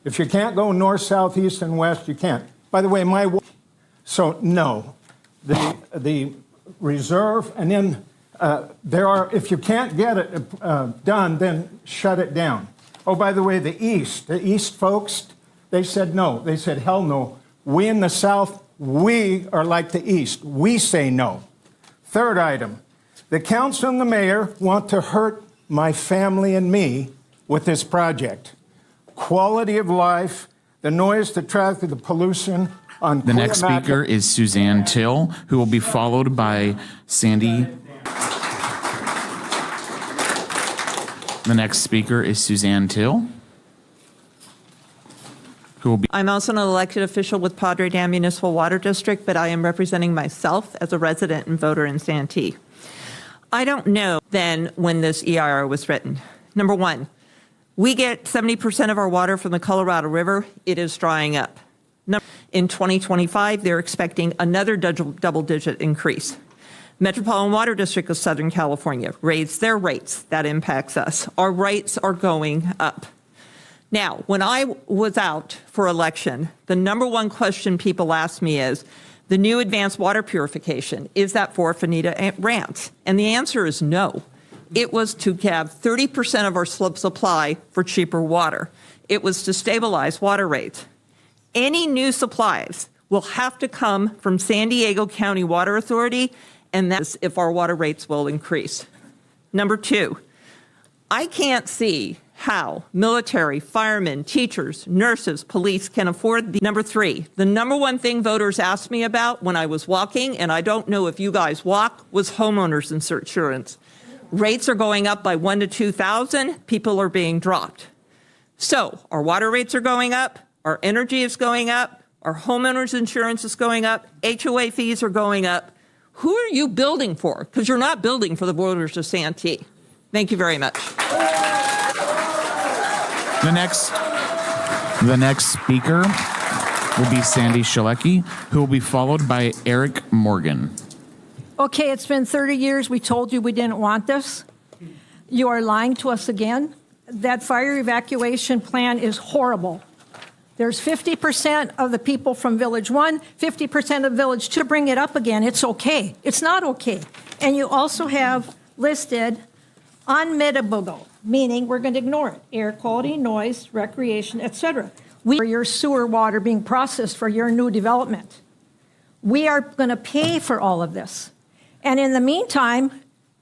If you can't go north, south, east, and west, you can't. By the way, so no, the reserve, and then if you can't get it done, then shut it down. Oh, by the way, the east folks, they said no. They said, hell no. We in the south, we are like the east. We say no. Third item, the council and the mayor want to hurt my family and me with this project. Quality of life, the noise, the traffic, the pollution on The next speaker is Suzanne Till, who will be followed by Sandy. The next speaker is Suzanne Till, who will be. I'm also an elected official with Padre Dam Municipal Water District, but I am representing myself as a resident and voter in Santee. I don't know then when this EIR was written. Number 1, we get 70% of our water from the Colorado River. It is drying up. In 2025, they're expecting another double-digit increase. Metropolitan Water District of Southern California raised their rates. That impacts us. Our rates are going up. Now, when I was out for election, the number 1 question people asked me is, the new advanced water purification, is that for Fanita Ranch? And the answer is no. It was to have 30% of our supply for cheaper water. It was to stabilize water rates. Any new supplies will have to come from San Diego County Water Authority, and that's if our water rates will increase. Number 2, I can't see how military, firemen, teachers, nurses, police can afford the. Number 3, the number 1 thing voters asked me about when I was walking, and I don't know if you guys walk, was homeowners insurance. Rates are going up by $1,000 to $2,000. People are being dropped. So our water rates are going up, our energy is going up, our homeowners insurance is going up, HOA fees are going up. Who are you building for? Because you're not building for the voters of Santee. Thank you very much. The next speaker will be Sandy Shalecki, who will be followed by Eric Morgan. Okay, it's been 30 years. We told you we didn't want this. You are lying to us again. That fire evacuation plan is horrible. There's 50% of the people from Village 1, 50% of Village 2. To bring it up again, it's okay. It's not okay. And you also have listed unmitigable, meaning we're going to ignore it. Air quality, noise, recreation, etc. For your sewer water being processed for your new development. We are going to pay for all of this. And in the meantime,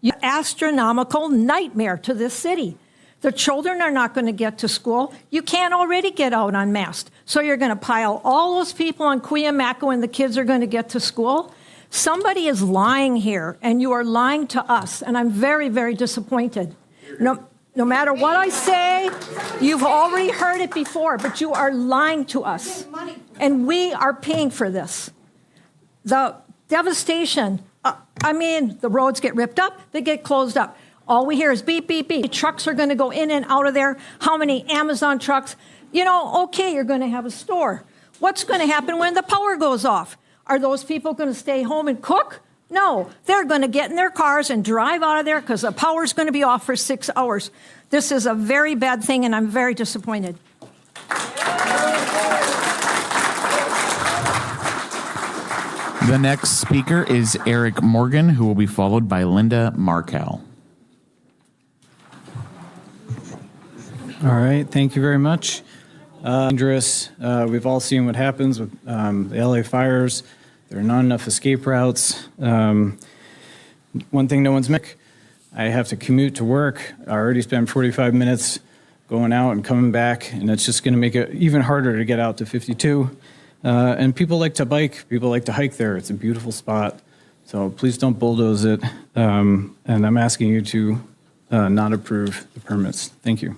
you astronomical nightmare to this city. The children are not going to get to school. You can't already get out unmasked. So you're going to pile all those people on Cuyamaca and the kids are going to get to school. Somebody is lying here, and you are lying to us, and I'm very, very disappointed. No matter what I say, you've already heard it before, but you are lying to us, and we are paying for this. The devastation, the roads get ripped up, they get closed up. All we hear is beep, beep, beep. Trucks are going to go in and out of there. How many Amazon trucks? Okay, you're going to have a store. What's going to happen when the power goes off? Are those people going to stay home and cook? No, they're going to get in their cars and drive out of there because the power's going to be off for 6 hours. This is a very bad thing, and I'm very disappointed. The next speaker is Eric Morgan, who will be followed by Linda Markel. All right, thank you very much. Dangerous. We've all seen what happens with the LA fires. There are not enough escape routes. One thing no one's mentioned, I have to commute to work. I already spent 45 minutes going out and coming back, and it's just going to make it even harder to get out to 52. And people like to bike, people like to hike there. It's a beautiful spot. So please don't bulldoze it. And I'm asking you to not approve the permits. Thank you.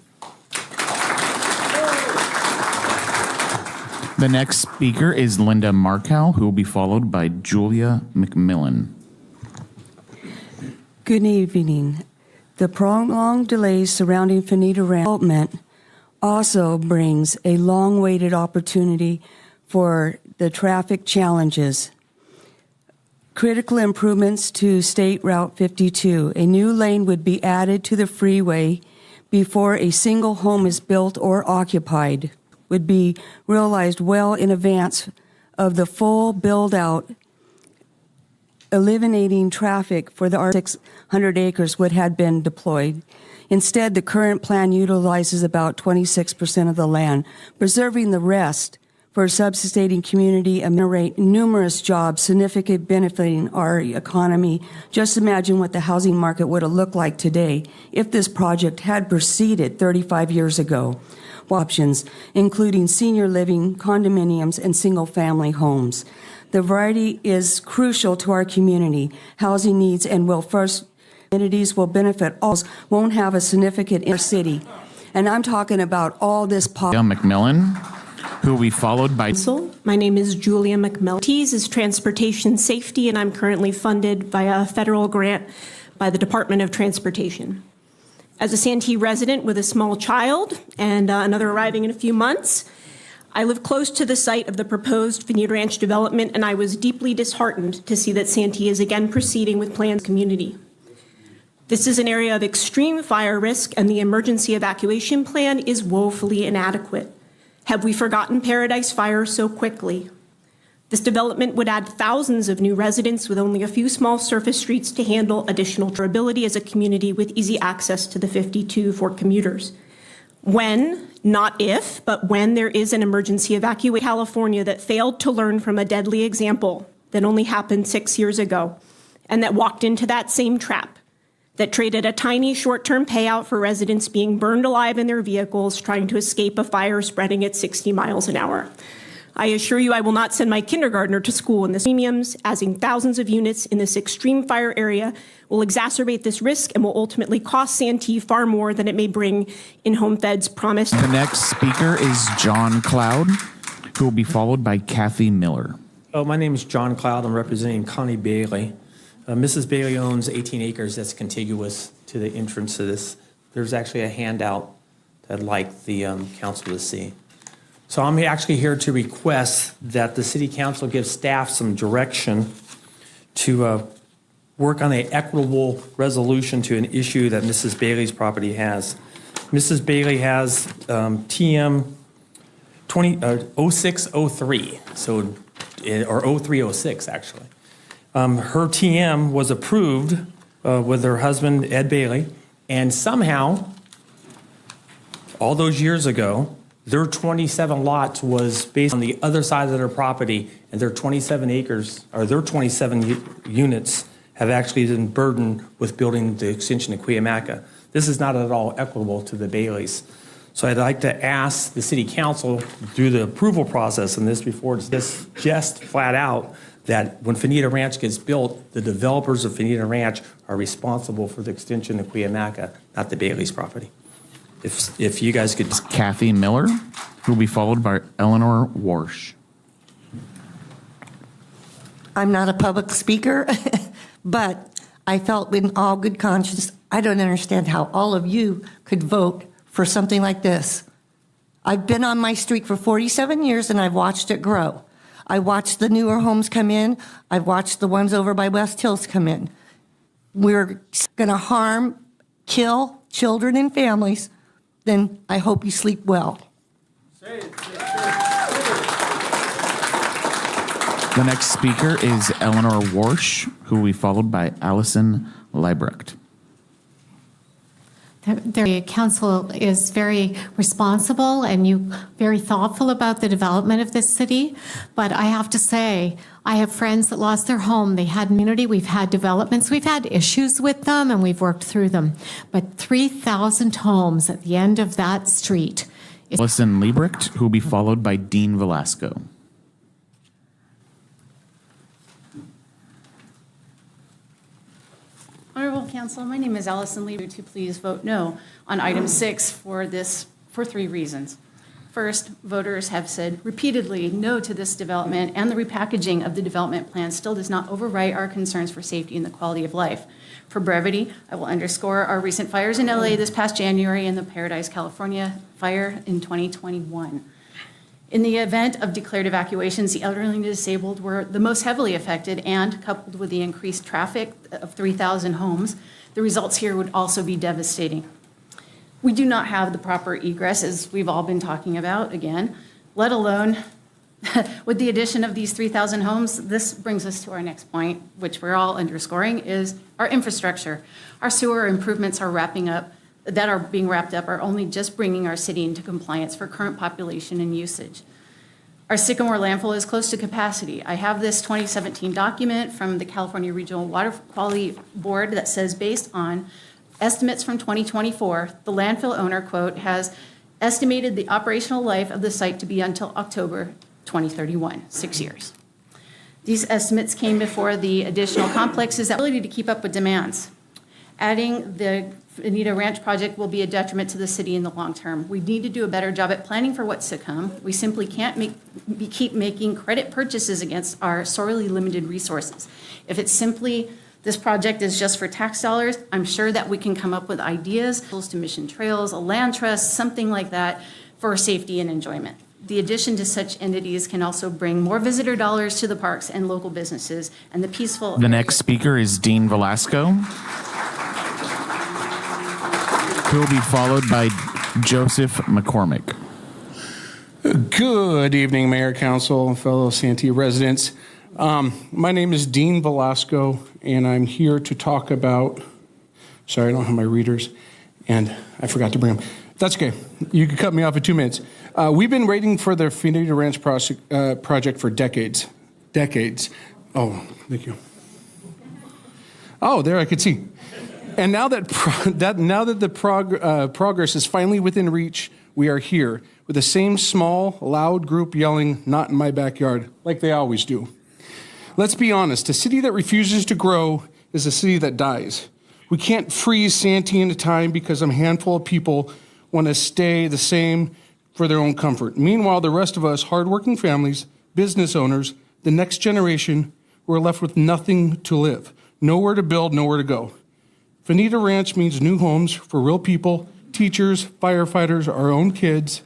The next speaker is Linda Markel, who will be followed by Julia McMillan. Good evening. The prolonged delays surrounding Fanita Ranch development also brings a long-awaited opportunity for the traffic challenges. Critical improvements to State Route 52. A new lane would be added to the freeway before a single home is built or occupied, would be realized well in advance of the full build-out, eliminating traffic for the 600 acres would have been deployed. Instead, the current plan utilizes about 26% of the land, preserving the rest for a subsistting community and generate numerous jobs, significantly benefiting our economy. Just imagine what the housing market would have looked like today if this project had proceeded 35 years ago. Options, including senior living, condominiums, and single-family homes. The variety is crucial to our community, housing needs, and communities will benefit. All won't have a significant inner city. And I'm talking about all this. McMillan, who will be followed by. My name is Julia McMillan. T's is transportation safety, and I'm currently funded via a federal grant by the Department of Transportation. As a Santee resident with a small child and another arriving in a few months, I live close to the site of the proposed Fanita Ranch development, and I was deeply disheartened to see that Santee is again proceeding with plans community. This is an area of extreme fire risk, and the emergency evacuation plan is woefully inadequate. Have we forgotten Paradise Fire so quickly? This development would add thousands of new residents with only a few small surface streets to handle additional durability as a community with easy access to the 52 for commuters. When, not if, but when there is an emergency evacuation in California that failed to learn from a deadly example that only happened 6 years ago, and that walked into that same trap, that traded a tiny short-term payout for residents being burned alive in their vehicles trying to escape a fire spreading at 60 miles an hour. I assure you I will not send my kindergartner to school in the premiums, adding thousands of units in this extreme fire area will exacerbate this risk and will ultimately cost Santee far more than it may bring in Home Fed's promise. The next speaker is John Cloud, who will be followed by Kathy Miller. Oh, my name is John Cloud. I'm representing Connie Bailey. Mrs. Bailey owns 18 acres that's contiguous to the entrance to this. There's actually a handout that I'd like the council to see. So I'm actually here to request that the city council give staff some direction to work on an equitable resolution to an issue that Mrs. Bailey's property has. Mrs. Bailey has TM 0603, so or 0306 actually. Her TM was approved with her husband Ed Bailey, and somehow, all those years ago, their 27 lots was based on the other side of their property, and their 27 acres, or their 27 units have actually been burdened with building the extension of Cuyamaca. This is not at all equitable to the Baileys. So I'd like to ask the city council through the approval process in this before it's just flat out that when Fanita Ranch gets built, the developers of Fanita Ranch are responsible for the extension of Cuyamaca, not the Bailey's property. If you guys could. Kathy Miller, who will be followed by Eleanor Warsh. I'm not a public speaker, but I felt in all good conscience, I don't understand how all of you could vote for something like this. I've been on my street for 47 years and I've watched it grow. I watched the newer homes come in. I've watched the ones over by West Hills come in. We're going to harm, kill children and families. Then I hope you sleep well. The next speaker is Eleanor Warsh, who will be followed by Allison Leibrecht. The council is very responsible and very thoughtful about the development of this city. But I have to say, I have friends that lost their home. They had immunity. We've had developments. We've had issues with them and we've worked through them. But 3,000 homes at the end of that street. Allison Leibrecht, who will be followed by Dean Velasco. Honorable Council, my name is Allison Lee. To please vote no on item 6 for 3 reasons. First, voters have said repeatedly no to this development, and the repackaging of the development plan still does not overwrite our concerns for safety and the quality of life. For brevity, I will underscore our recent fires in LA this past January and the Paradise, California fire in 2021. In the event of declared evacuations, the elderly and disabled were the most heavily affected, and coupled with the increased traffic of 3,000 homes, the results here would also be devastating. We do not have the proper egress, as we've all been talking about again, let alone with the addition of these 3,000 homes. This brings us to our next point, which we're all underscoring, is our infrastructure. Our sewer improvements are being wrapped up are only just bringing our city into compliance for current population and usage. Our Sycamore landfill is close to capacity. I have this 2017 document from the California Regional Water Quality Board that says, based on estimates from 2024, the landfill owner, quote, has estimated the operational life of the site to be until October 2031, 6 years. These estimates came before the additional complex's ability to keep up with demands. Adding the Fanita Ranch project will be a detriment to the city in the long term. We need to do a better job at planning for what's to come. We simply can't keep making credit purchases against our sorely limited resources. If it's simply this project is just for tax dollars, I'm sure that we can come up with ideas, to mission trails, a land trust, something like that for safety and enjoyment. The addition to such entities can also bring more visitor dollars to the parks and local businesses and the peaceful. The next speaker is Dean Velasco, who will be followed by Joseph McCormick. Good evening, Mayor, Council, fellow Santee residents. My name is Dean Velasco, and I'm here to talk about, sorry, I don't have my readers, and I forgot to bring them. That's okay. You can cut me off in 2 minutes. We've been waiting for the Fanita Ranch project for decades. Decades. Oh, thank you. Oh, there I could see. And now that the progress is finally within reach, we are here with the same small, loud group yelling, "Not in my backyard," like they always do. Let's be honest, a city that refuses to grow is a city that dies. We can't freeze Santee into time because a handful of people want to stay the same for their own comfort. Meanwhile, the rest of us, hardworking families, business owners, the next generation, we're left with nothing to live, nowhere to build, nowhere to go. Fanita Ranch means new homes for real people, teachers, firefighters, our own kids,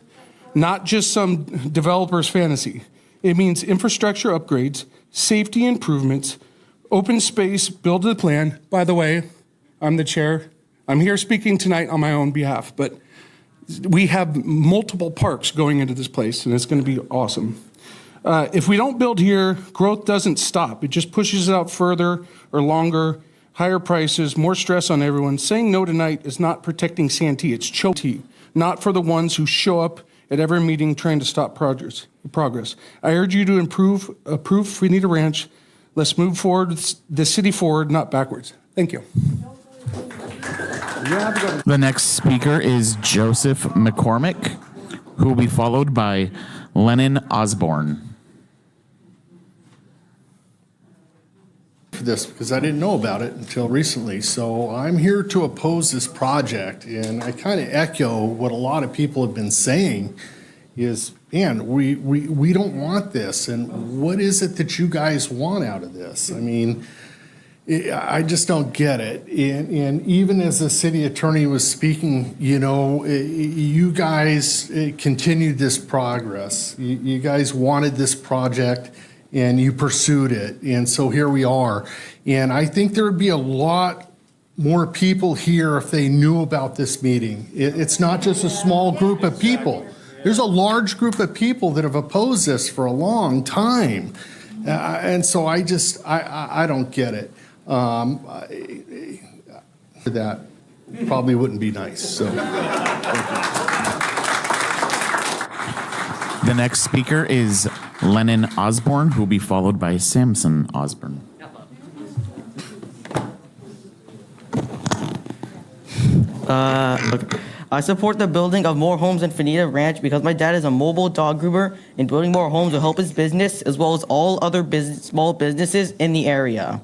not just some developer's fantasy. It means infrastructure upgrades, safety improvements, open space, build to the plan. By the way, I'm the chair. I'm here speaking tonight on my own behalf, but we have multiple parks going into this place, and it's going to be awesome. If we don't build here, growth doesn't stop. It just pushes it out further or longer. Higher prices, more stress on everyone. Saying no tonight is not protecting Santee, it's choking, not for the ones who show up at every meeting trying to stop progress. I urge you to approve Fanita Ranch. Let's move forward, the city forward, not backwards. Thank you. The next speaker is Joseph McCormick, who will be followed by Lennon Osborne. For this because I didn't know about it until recently. So I'm here to oppose this project, and I kind of echo what a lot of people have been saying is, man, we don't want this. And what is it that you guys want out of this? I mean, I just don't get it. And even as the city attorney was speaking, you know, you guys continued this progress. You guys wanted this project and you pursued it. And so here we are. And I think there would be a lot more people here if they knew about this meeting. It's not just a small group of people. There's a large group of people that have opposed this for a long time. And so I don't get it. That probably wouldn't be nice. So, The next speaker is Lennon Osborne, who will be followed by Samson Osborne. Okay. I support the building of more homes in Fanita Ranch because my dad is a mobile dog groomer, and building more homes will help his business as well as all other small businesses in the area.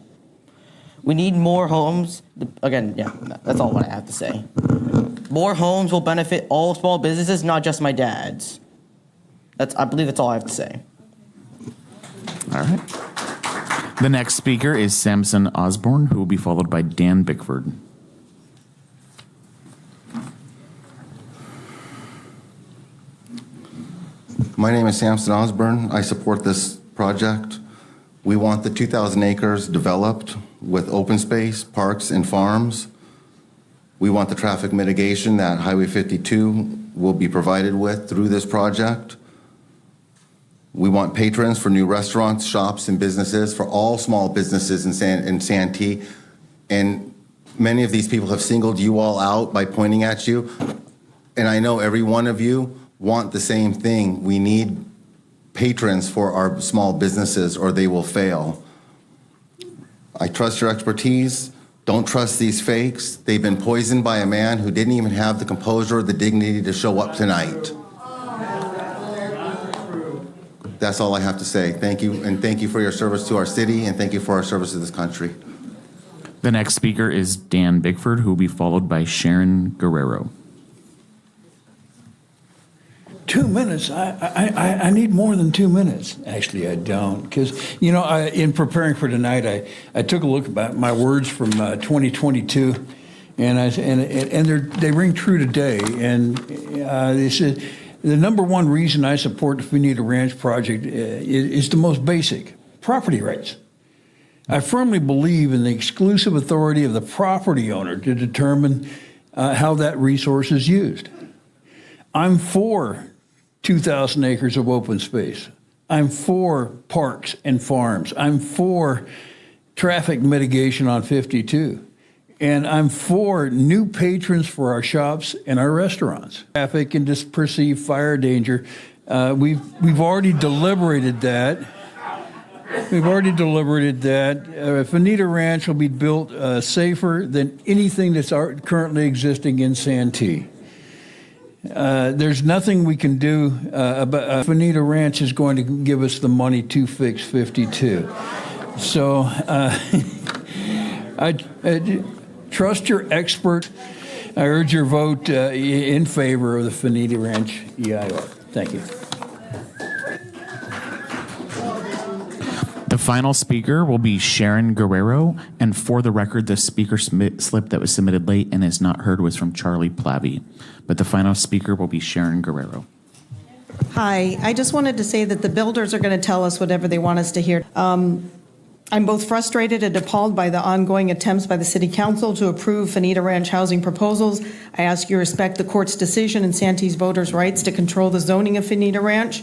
We need more homes. Again, yeah, that's all what I have to say. More homes will benefit all small businesses, not just my dad's. I believe that's all I have to say. All right. The next speaker is Samson Osborne, who will be followed by Dan Bickford. My name is Samson Osborne. I support this project. We want the 2,000 acres developed with open space, parks, and farms. We want the traffic mitigation that Highway 52 will be provided with through this project. We want patrons for new restaurants, shops, and businesses, for all small businesses in Santee. And many of these people have singled you all out by pointing at you. And I know every one of you want the same thing. We need patrons for our small businesses or they will fail. I trust your expertise. Don't trust these fakes. They've been poisoned by a man who didn't even have the composure or the dignity to show up tonight. That's all I have to say. Thank you, and thank you for your service to our city, and thank you for our service to this country. The next speaker is Dan Bickford, who will be followed by Sharon Guerrero. 2 minutes. I need more than 2 minutes. Actually, I don't, because in preparing for tonight, I took a look at my words from 2022, and they ring true today. And they said the number one reason I support the Fanita Ranch project is the most basic: property rights. I firmly believe in the exclusive authority of the property owner to determine how that resource is used. I'm for 2,000 acres of open space. I'm for parks and farms. I'm for traffic mitigation on 52. And I'm for new patrons for our shops and our restaurants. Traffic and just perceived fire danger. We've already deliberated that. Fanita Ranch will be built safer than anything that's currently existing in Santee. There's nothing we can do about Fanita Ranch is going to give us the money to fix 52. So I trust your expert. I urge your vote in favor of the Fanita Ranch EIR. Thank you. The final speaker will be Sharon Guerrero, and for the record, the speaker slip that was submitted late and is not heard was from Charlie Plavy. But the final speaker will be Sharon Guerrero. Hi, I just wanted to say that the builders are going to tell us whatever they want us to hear. I'm both frustrated and appalled by the ongoing attempts by the City Council to approve Fanita Ranch housing proposals. I ask you to respect the court's decision and Santee's voters' rights to control the zoning of Fanita Ranch.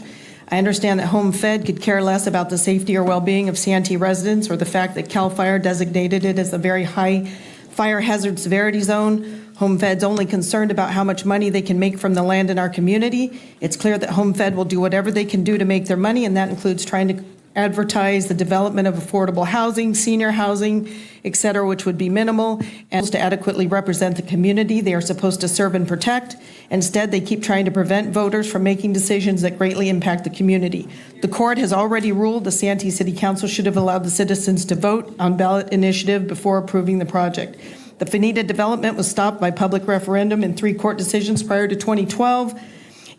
I understand that Home Fed could care less about the safety or well-being of Santee residents or the fact that CAL FIRE designated it as a very high fire hazard severity zone. Home Fed's only concerned about how much money they can make from the land in our community. It's clear that Home Fed will do whatever they can do to make their money, and that includes trying to advertise the development of affordable housing, senior housing, et cetera, which would be minimal, and to adequately represent the community they are supposed to serve and protect. Instead, they keep trying to prevent voters from making decisions that greatly impact the community. The court has already ruled the Santee City Council should have allowed the citizens to vote on ballot initiative before approving the project. The Fanita development was stopped by public referendum and 3 court decisions prior to 2012.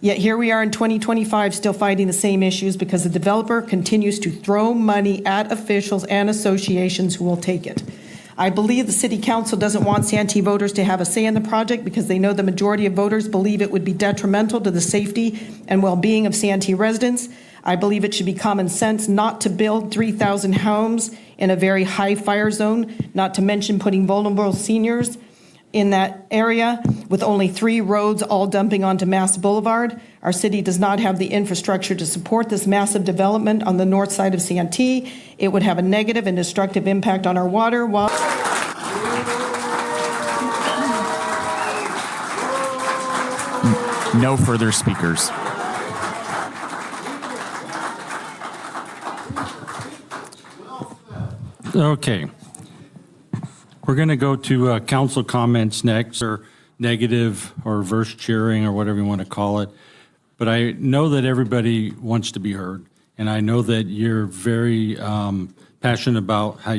Yet here we are in 2025 still fighting the same issues because the developer continues to throw money at officials and associations who will take it. I believe the City Council doesn't want Santee voters to have a say in the project because they know the majority of voters believe it would be detrimental to the safety and well-being of Santee residents. I believe it should be common sense not to build 3,000 homes in a very high fire zone, not to mention putting vulnerable seniors in that area with only 3 roads all dumping onto Mass Boulevard. Our city does not have the infrastructure to support this massive development on the north side of Santee. It would have a negative and destructive impact on our water. No further speakers. Okay. We're going to go to council comments next, or negative or reverse cheering or whatever you want to call it. But I know that everybody wants to be heard, and I know that you're very passionate about how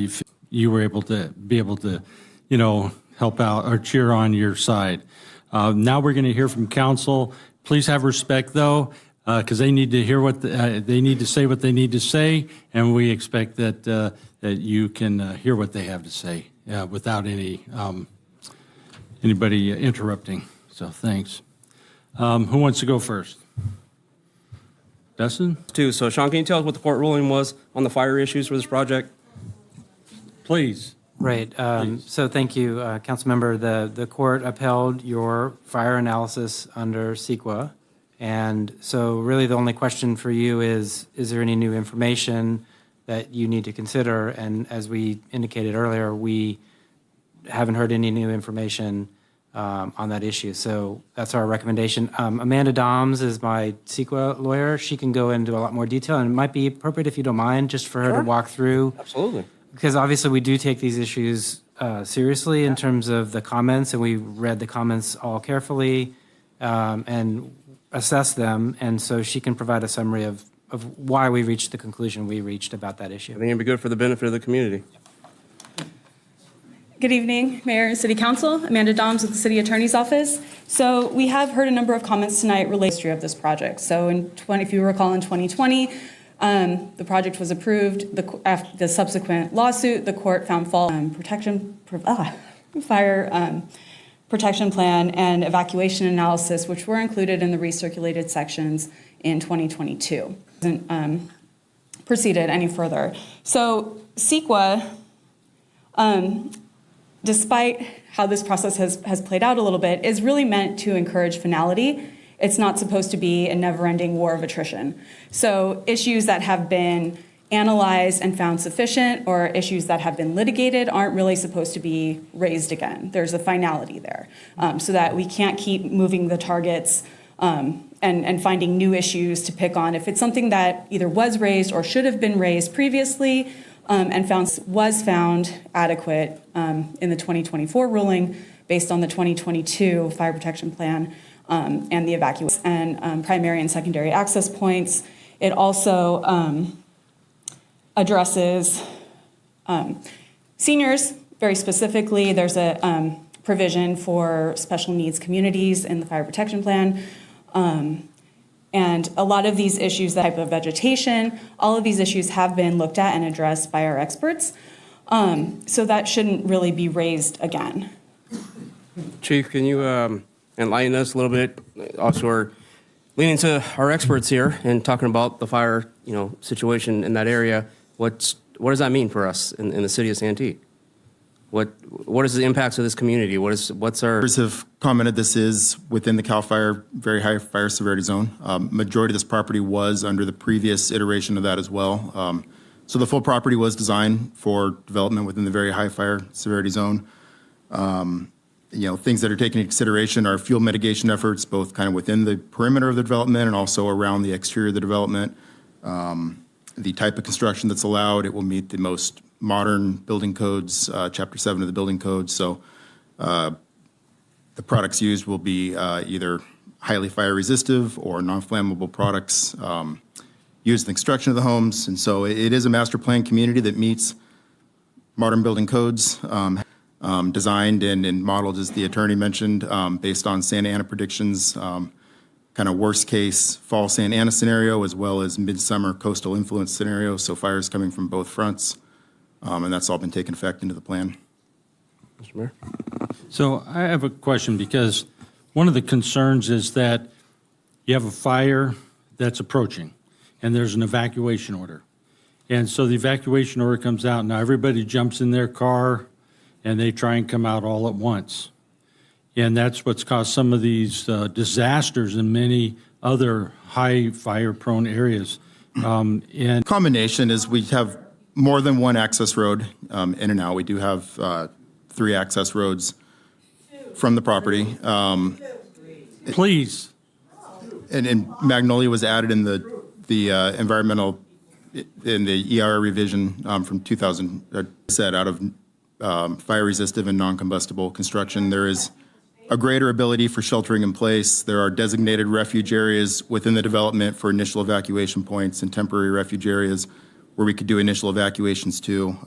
you were able to, help out or cheer on your side. Now we're going to hear from council. Please have respect, though, because they need to hear they need to say what they need to say, and we expect that that you can hear what they have to say without anybody interrupting. So thanks. Who wants to go first? Dustin? So Sean, can you tell us what the court ruling was on the fire issues for this project? Please. Right. So thank you, Councilmember. The court upheld your fire analysis under CEQA. And so really the only question for you is there any new information that you need to consider? And as we indicated earlier, we haven't heard any new information on that issue. So that's our recommendation. Amanda Doms is my CEQA lawyer. She can go into a lot more detail, and it might be appropriate, if you don't mind, just for her to walk through. Absolutely. Because obviously we do take these issues seriously in terms of the comments, and we read the comments all carefully and assess them. And so she can provide a summary of why we reached the conclusion we reached about that issue. I think it'd be good for the benefit of the community. Good evening, Mayor and City Council. Amanda Doms with the City Attorney's Office. So we have heard a number of comments tonight related to the history of this project. So if you recall, in 2020, the project was approved. The subsequent lawsuit, the court found fault fire protection plan and evacuation analysis, which were included in the recirculated sections in 2022. Hasn't proceeded any further. So CEQA, despite how this process has played out a little bit, is really meant to encourage finality. It's not supposed to be a never-ending war of attrition. So issues that have been analyzed and found sufficient, or issues that have been litigated, aren't really supposed to be raised again. There's a finality there, so that we can't keep moving the targets and finding new issues to pick on. If it's something that either was raised or should have been raised previously and was found adequate in the 2024 ruling based on the 2022 fire protection plan and the evacuation and primary and secondary access points. It also addresses seniors very specifically. There's a provision for special needs communities in the fire protection plan. And a lot of these issues, the type of vegetation, all of these issues have been looked at and addressed by our experts. So that shouldn't really be raised again. Chief, can you enlighten us a little bit? Also, we're leaning to our experts here and talking about the fire, situation in that area. What does that mean for us in the city of Santee? What is the impacts of this community? What's our... Others have commented this is within the CAL FIRE very high fire severity zone. Majority of this property was under the previous iteration of that as well. So the full property was designed for development within the very high fire severity zone. Things that are taken into consideration are fuel mitigation efforts, both kind of within the perimeter of the development and also around the exterior of the development. the type of construction that's allowed. It will meet the most modern building codes, Chapter 7 of the building code. So the products used will be either highly fire resistive or non-flammable products used in the construction of the homes. And so it is a master plan community that meets modern building codes, designed and modeled, as the attorney mentioned, based on Santa Ana predictions, kind of worst case fall Santa Ana scenario, as well as midsummer coastal influence scenario. So fires coming from both fronts. And that's all been taken effect into the plan. Mr. Mayor? So I have a question, because one of the concerns is that you have a fire that's approaching and there's an evacuation order. And so the evacuation order comes out. Now everybody jumps in their car and they try and come out all at once. And that's what's caused some of these disasters in many other high fire prone areas. And combination is we have more than one access road in and out. We do have 3 access roads from the property. Please. And Magnolia was added in the environmental, in the ER revision from 2000, said out of fire resistive and non-combustible construction. There is a greater ability for sheltering in place. There are designated refuge areas within the development for initial evacuation points and temporary refuge areas where we could do initial evacuations too.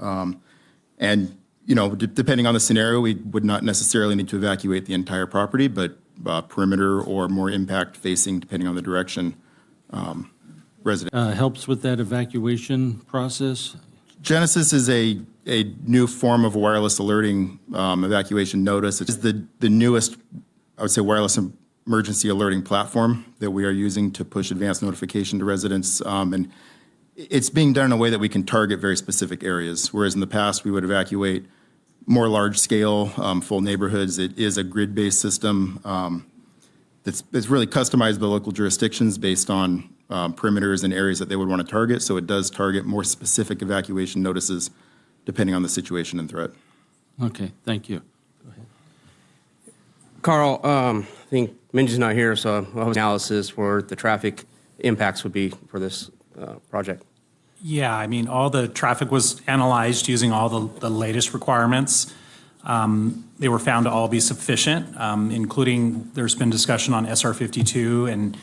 And, you know, depending on the scenario, we would not necessarily need to evacuate the entire property, but perimeter or more impact facing, depending on the direction, resident. Helps with that evacuation process? Genesis is a new form of wireless alerting evacuation notice. It's the newest, I would say, wireless emergency alerting platform that we are using to push advanced notification to residents. And it's being done in a way that we can target very specific areas, whereas in the past we would evacuate more large-scale, full neighborhoods. It is a grid-based system that's really customized by local jurisdictions based on perimeters and areas that they would want to target. So it does target more specific evacuation notices depending on the situation and threat. Okay, thank you. Go ahead. Carl, I think Minji's not here, so I'll have analysis for the traffic impacts would be for this project. Yeah, I mean, all the traffic was analyzed using all the latest requirements. They were found to all be sufficient, including there's been discussion on SR 52, and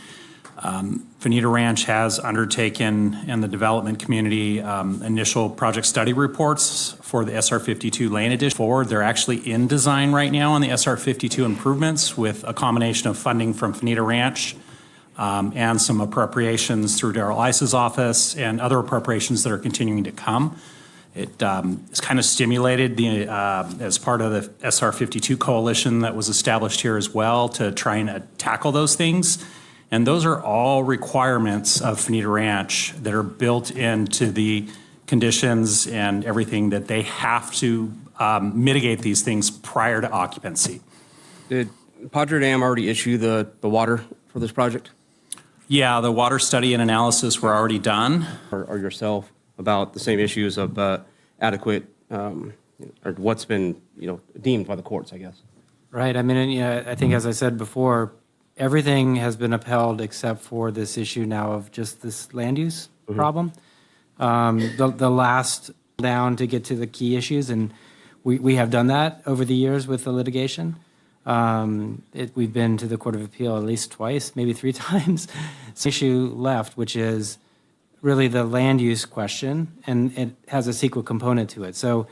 Fanita Ranch has undertaken, and the development community, initial project study reports for the SR 52 lane addition forward. They're actually in design right now on the SR 52 improvements with a combination of funding from Fanita Ranch and some appropriations through Darrell Ice's office and other appropriations that are continuing to come. It is kind of stimulated as part of the SR 52 coalition that was established here as well to try and tackle those things. And those are all requirements of Fanita Ranch that are built into the conditions and everything that they have to mitigate these things prior to occupancy. Did Padre Dam already issue the water for this project? Yeah, the water study and analysis were already done. Or yourself about the same issues of adequate, or what's been, deemed by the courts, I guess. Right. I mean, I think, as I said before, everything has been upheld except for this issue now of just this land use problem. The last down to get to the key issues, and we have done that over the years with the litigation. We've been to the Court of Appeal at least twice, maybe 3 times. It's an issue left, which is really the land use question, and it has a CEQA component to it. So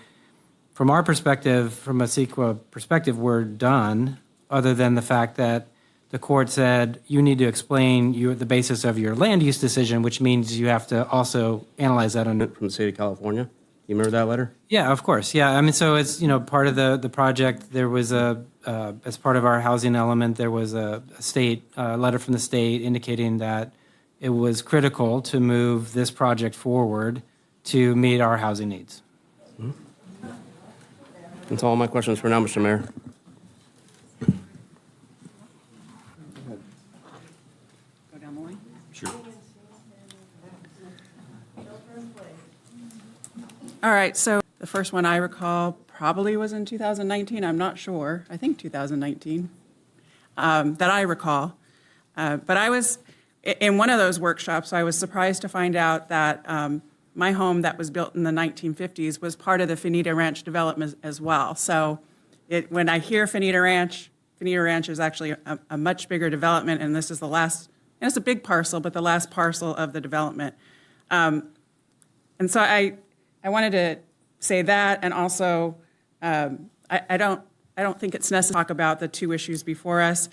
from our perspective, from a CEQA perspective, we're done, other than the fact that the court said you need to explain the basis of your land use decision, which means you have to also analyze that under. From the state of California? You remember that letter? Yeah, of course. Yeah, I mean, so it's, part of the project, there was as part of our housing element, there was a letter from the state indicating that it was critical to move this project forward to meet our housing needs. That's all my questions for now, Mr. Mayor. All right, so the first one I recall probably was in 2019. I'm not sure. I think 2019 that I recall. But I was in one of those workshops, I was surprised to find out that my home that was built in the 1950s was part of the Fanita Ranch development as well. So when I hear Fanita Ranch is actually a much bigger development, and this is the last, and it's a big parcel, but the last parcel of the development. And so I wanted to say that, and also I don't think it's necessary to talk about the two issues before us,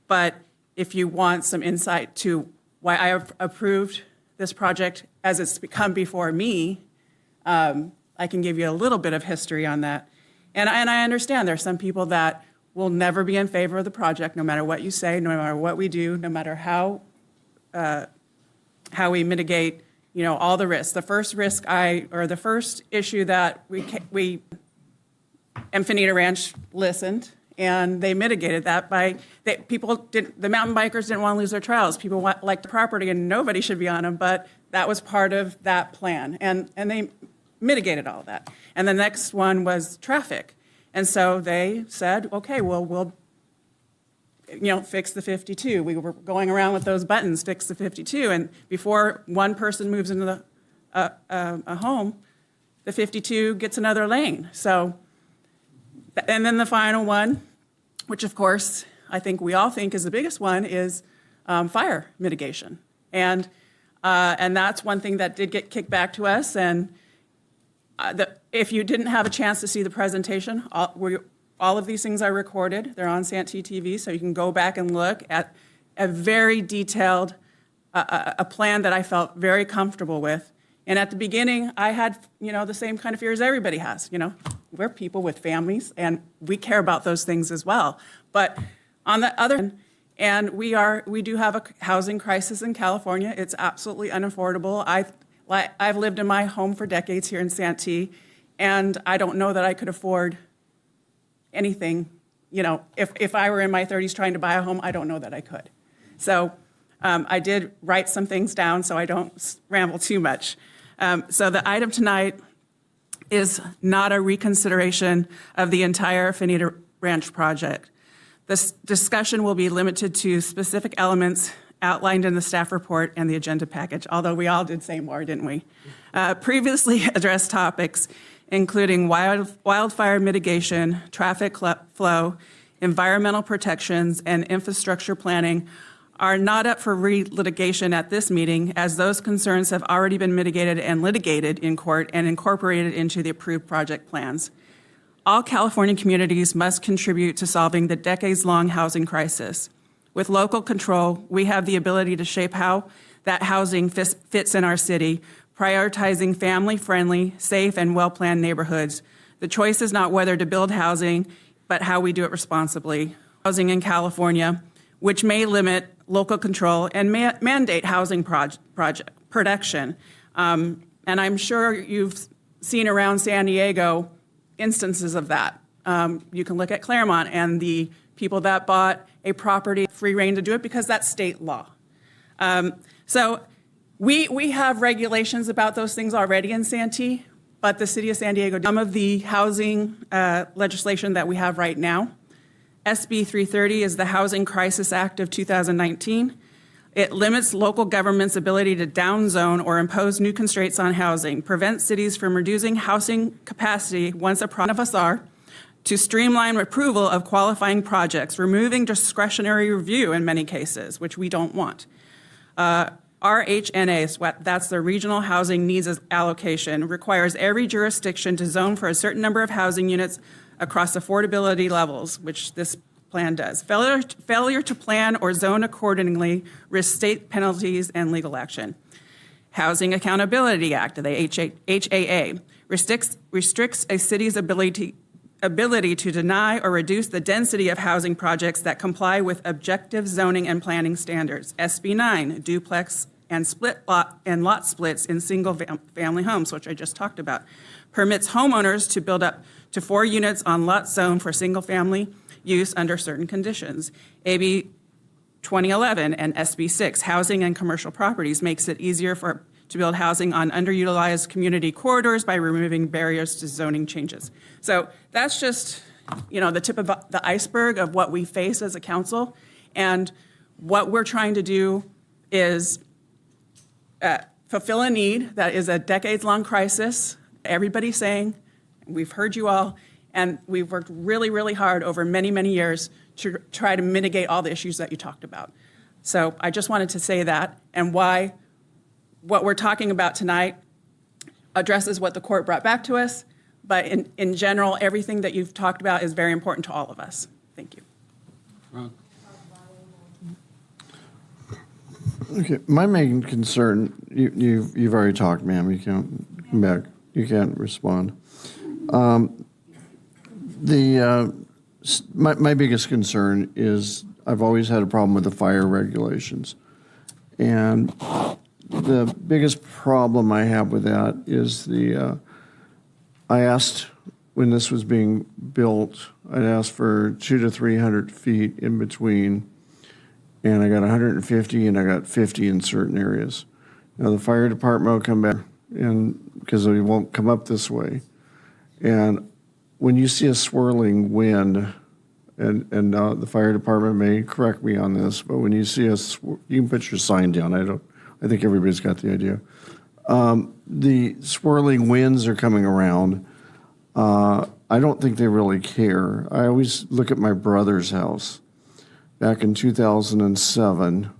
but if you want some insight to why I have approved this project as it's come before me, I can give you a little bit of history on that. And I understand there are some people that will never be in favor of the project, no matter what you say, no matter what we do, no matter how we mitigate, all the risks. The first the first issue that we and Fanita Ranch listened, and they mitigated that by the mountain bikers didn't want to lose their trails. People liked the property, and nobody should be on them, but that was part of that plan, and they mitigated all of that. And the next one was traffic, and so they said, okay, well, we'll fix the 52. We were going around with those buttons, fix the 52, and before one person moves into a home, the 52 gets another lane. So. And then the final one, which of course I think we all think is the biggest one, is fire mitigation. And that's one thing that did get kicked back to us. And if you didn't have a chance to see the presentation, all of these things are recorded. They're on Santee TV, so you can go back and look at a very detailed a plan that I felt very comfortable with. And at the beginning, I had, the same kind of fears everybody has, We're people with families, and we care about those things as well. But on the other hand, and we do have a housing crisis in California. It's absolutely unaffordable. I've lived in my home for decades here in Santee, and I don't know that I could afford anything. If I were in my 30s trying to buy a home, I don't know that I could. So I did write some things down so I don't ramble too much. So the item tonight is not a reconsideration of the entire Fanita Ranch project. This discussion will be limited to specific elements outlined in the staff report and the agenda package, although we all did say more, didn't we? Previously addressed topics, including wildfire mitigation, traffic flow, environmental protections, and infrastructure planning, are not up for re-litigation at this meeting, as those concerns have already been mitigated and litigated in court and incorporated into the approved project plans. All California communities must contribute to solving the decades-long housing crisis. With local control, we have the ability to shape how that housing fits in our city, prioritizing family-friendly, safe, and well-planned neighborhoods. The choice is not whether to build housing, but how we do it responsibly. Housing in California, which may limit local control and mandate housing production. And I'm sure you've seen around San Diego instances of that. You can look at Claremont and the people that bought a property, free reign to do it because that's state law. So we have regulations about those things already in Santee, but the city of San Diego, some of the housing legislation that we have right now. SB 330 is the Housing Crisis Act of 2019. It limits local government's ability to downzone or impose new constraints on housing, prevents cities from reducing housing capacity once a project of us are, to streamline approval of qualifying projects, removing discretionary review in many cases, which we don't want. RHNA, that's the Regional Housing Needs Allocation, requires every jurisdiction to zone for a certain number of housing units across affordability levels, which this plan does. Failure to plan or zone accordingly risks state penalties and legal action. Housing Accountability Act, the HAA, restricts a city's ability to deny or reduce the density of housing projects that comply with objective zoning and planning standards. SB 9, duplex and lot splits in single-family homes, which I just talked about, permits homeowners to build up to 4 units on lot zone for single-family use under certain conditions. AB 2011 and SB 6, Housing and Commercial Properties, makes it easier to build housing on underutilized community corridors by removing barriers to zoning changes. So that's just, the tip of the iceberg of what we face as a council, and what we're trying to do is fulfill a need that is a decades-long crisis. Everybody's saying, we've heard you all, and we've worked really, really hard over many, many years to try to mitigate all the issues that you talked about. So I just wanted to say that, and why what we're talking about tonight addresses what the court brought back to us, but in general, everything that you've talked about is very important to all of us. Thank you. Ron? Okay, my main concern, you've already talked, ma'am. You can't come back. You can't respond. My biggest concern is I've always had a problem with the fire regulations, and the biggest problem I have with that is I asked when this was being built, I'd asked for 200 to 300 feet in between. And I got 150 and I got 50 in certain areas. Now the fire department will come back and because they won't come up this way. And when you see a swirling wind, and the fire department may correct me on this, but when you see you can put your sign down. I think everybody's got the idea. The swirling winds are coming around. I don't think they really care. I always look at my brother's house. Back in 2007,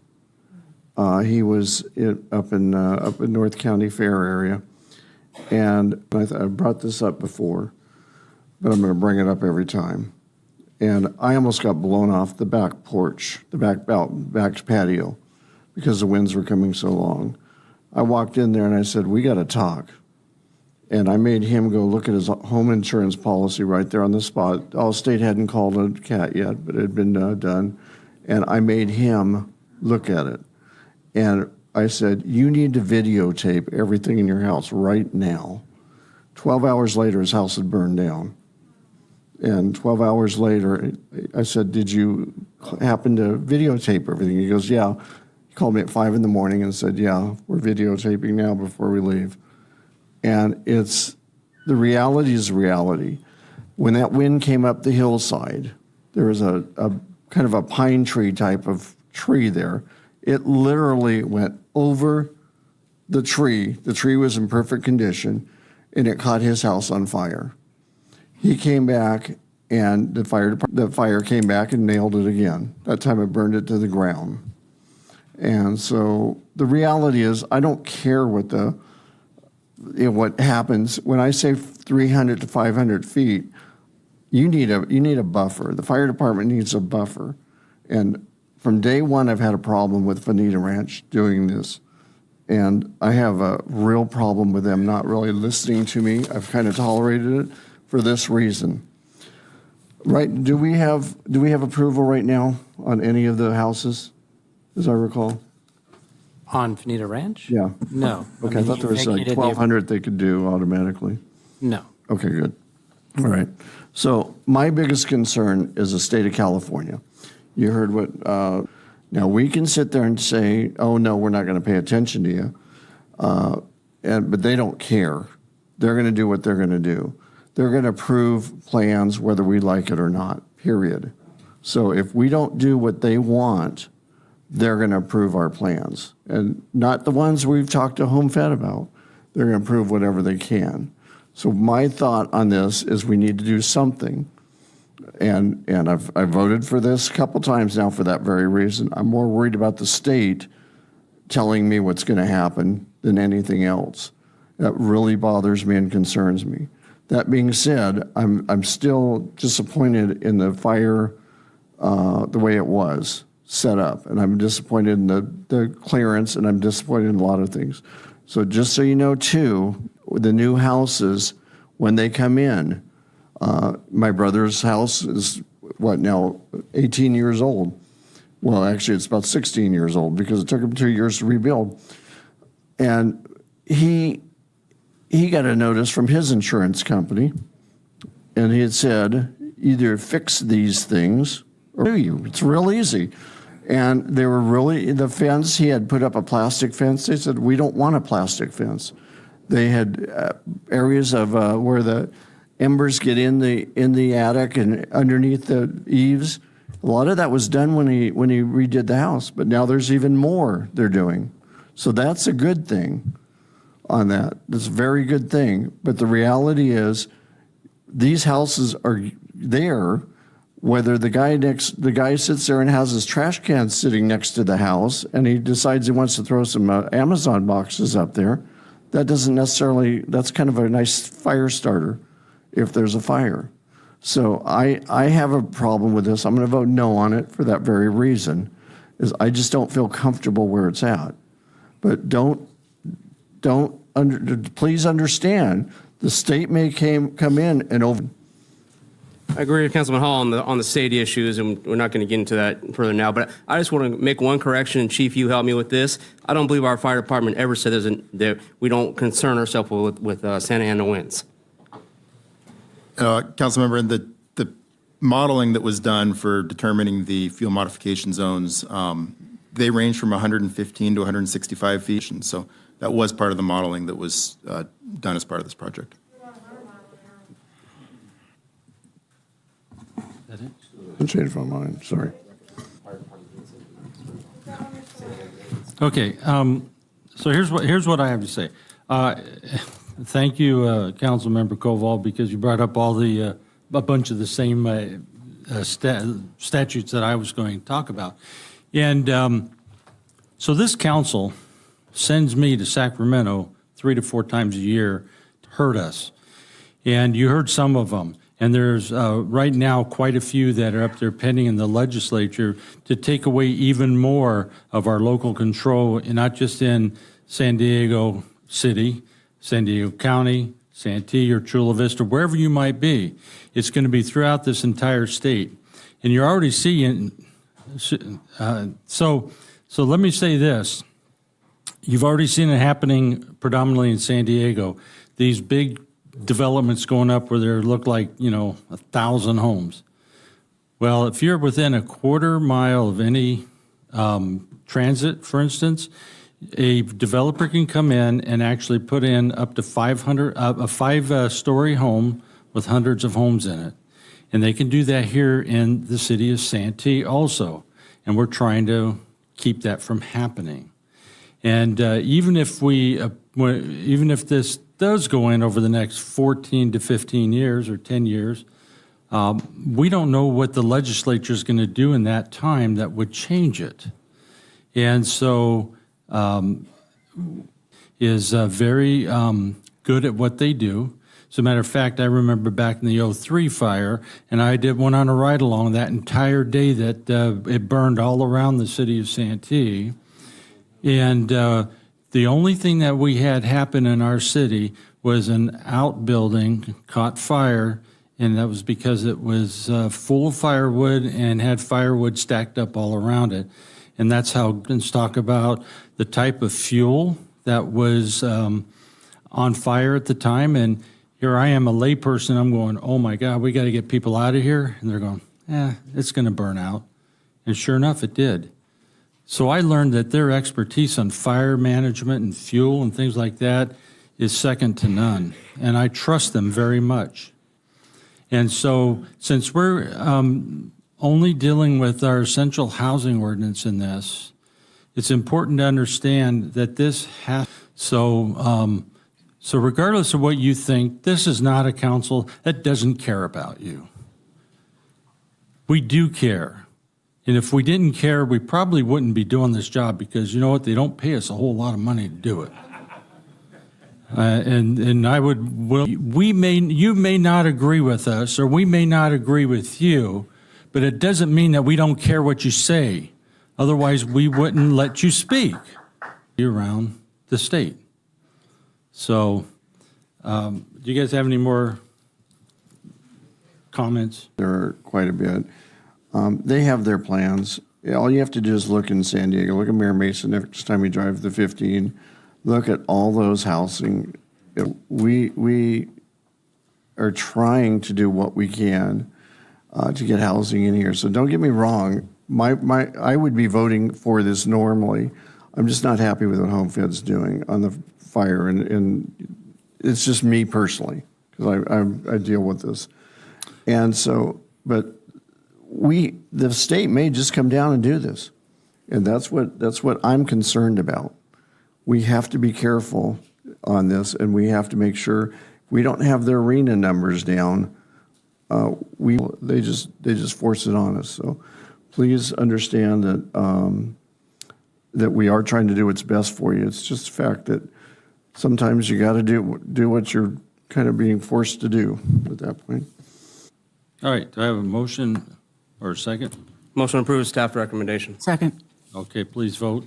he was up in North County Fair area, and I brought this up before, but I'm going to bring it up every time. And I almost got blown off the back porch, the back patio, because the winds were coming so long. I walked in there and I said, "We got to talk." And I made him go look at his home insurance policy right there on the spot. Allstate hadn't called a cat yet, but it had been done. And I made him look at it. And I said, "You need to videotape everything in your house right now." 12 hours later, his house had burned down. And 12 hours later, I said, "Did you happen to videotape everything?" He goes, "Yeah." He called me at 5 in the morning and said, "Yeah, we're videotaping now before we leave." And the reality is reality. When that wind came up the hillside, there was a kind of a pine tree type of tree there. It literally went over the tree. The tree was in perfect condition, and it caught his house on fire. He came back, and the fire came back and nailed it again. That time it burned it to the ground. And so the reality is, I don't care what what happens. When I say 300 to 500 feet, you need a buffer. The fire department needs a buffer. And from day one, I've had a problem with Fanita Ranch doing this. And I have a real problem with them not really listening to me. I've kind of tolerated it for this reason. Right, do we have approval right now on any of the houses, as I recall? On Fanita Ranch? Yeah. No. Okay, I thought there was like 1,200 they could do automatically. No. Okay, good. All right. So my biggest concern is the state of California. You heard what, now we can sit there and say, "Oh, no, we're not going to pay attention to you." But they don't care. They're going to do what they're going to do. They're going to approve plans whether we like it or not, period. So if we don't do what they want, they're going to approve our plans. And not the ones we've talked to Home Fed about. They're going to approve whatever they can. So my thought on this is we need to do something. And I've voted for this a couple times now for that very reason. I'm more worried about the state telling me what's going to happen than anything else. That really bothers me and concerns me. That being said, I'm still disappointed in the fire, the way it was set up. And I'm disappointed in the clearance, and I'm disappointed in a lot of things. So just so you know, too, the new houses, when they come in, my brother's house is, 18 years old. Well, actually, it's about 16 years old because it took him 2 years to rebuild. And he got a notice from his insurance company, and he had said, "Either fix these things or do you." It's real easy. And they were really, the fence, he had put up a plastic fence. They said, "We don't want a plastic fence." They had areas of where the embers get in the attic and underneath the eaves. A lot of that was done when he redid the house, but now there's even more they're doing. So that's a good thing on that. That's a very good thing. But the reality is these houses are there, whether the guy sits there and has his trash can sitting next to the house and he decides he wants to throw some Amazon boxes up there, that doesn't necessarily, that's kind of a nice fire starter if there's a fire. So I have a problem with this. I'm going to vote no on it for that very reason, is I just don't feel comfortable where it's at. But please understand, the state may come in and over. I agree with Councilman Hall on the state issues, and we're not going to get into that further now. But I just want to make one correction, and Chief, you help me with this. I don't believe our fire department ever said that we don't concern ourselves with Santa Ana winds. Councilmember, the modeling that was done for determining the fuel modification zones, they range from 115 to 165 feet. And so that was part of the modeling that was done as part of this project. I changed my mind, sorry. Okay, so here's what I have to say. Thank you, Councilmember Koval, because you brought up all a bunch of the same statutes that I was going to talk about. And so this council sends me to Sacramento 3 to 4 times a year to hurt us. And you heard some of them. And there's right now quite a few that are up there pending in the legislature to take away even more of our local control, and not just in San Diego City, San Diego County, Santee, or Chula Vista, wherever you might be. It's going to be throughout this entire state. And you're already seeing, so let me say this. You've already seen it happening predominantly in San Diego. These big developments going up where there look like, 1,000 homes. Well, if you're within a quarter mile of any transit, for instance, a developer can come in and actually put in up to 500, a 5-story home with hundreds of homes in it. And they can do that here in the city of Santee also. And we're trying to keep that from happening. And even if this does go in over the next 14 to 15 years or 10 years, we don't know what the legislature is going to do in that time that would change it. And so is very good at what they do. As a matter of fact, I remember back in the 2003 fire, and I went on a ride-along that entire day that it burned all around the city of Santee. And the only thing that we had happen in our city was an outbuilding caught fire, and that was because it was full of firewood and had firewood stacked up all around it. And that's how let's talk about the type of fuel that was on fire at the time. And here I am, a layperson, I'm going, oh my God, we got to get people out of here. And they're going, it's going to burn out. And sure enough, it did. So I learned that their expertise on fire management and fuel and things like that is second to none. And I trust them very much. And so since we're only dealing with our essential housing ordinance in this, it's important to understand that this has, so regardless of what you think, this is not a council that doesn't care about you. We do care. And if we didn't care, we probably wouldn't be doing this job, because you know what? They don't pay us a whole lot of money to do it. And I would, you may not agree with us, or we may not agree with you, but it doesn't mean that we don't care what you say. Otherwise, we wouldn't let you speak around the state. So, do you guys have any more comments? There are quite a bit. They have their plans. All you have to do is look in San Diego, look at Mayor Mason next time you drive the 15, look at all those housing. We are trying to do what we can to get housing in here. So don't get me wrong. I would be voting for this normally. I'm just not happy with what HomeFed's doing on the fire, and it's just me personally, because I deal with this. And so, but the state may just come down and do this. And that's what I'm concerned about. We have to be careful on this, and we have to make sure we don't have the arena numbers down. They just force it on us. So please understand that that we are trying to do what's best for you. It's just a fact that sometimes you got to do what you're kind of being forced to do at that point. All right, do I have a motion or a second? Motion approved, staff recommendation. Second. Okay, please vote.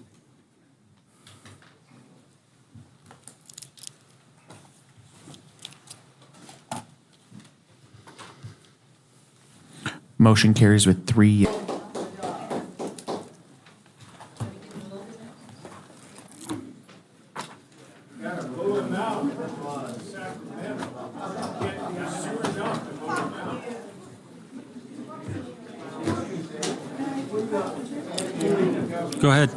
Motion carries with 3. Go ahead.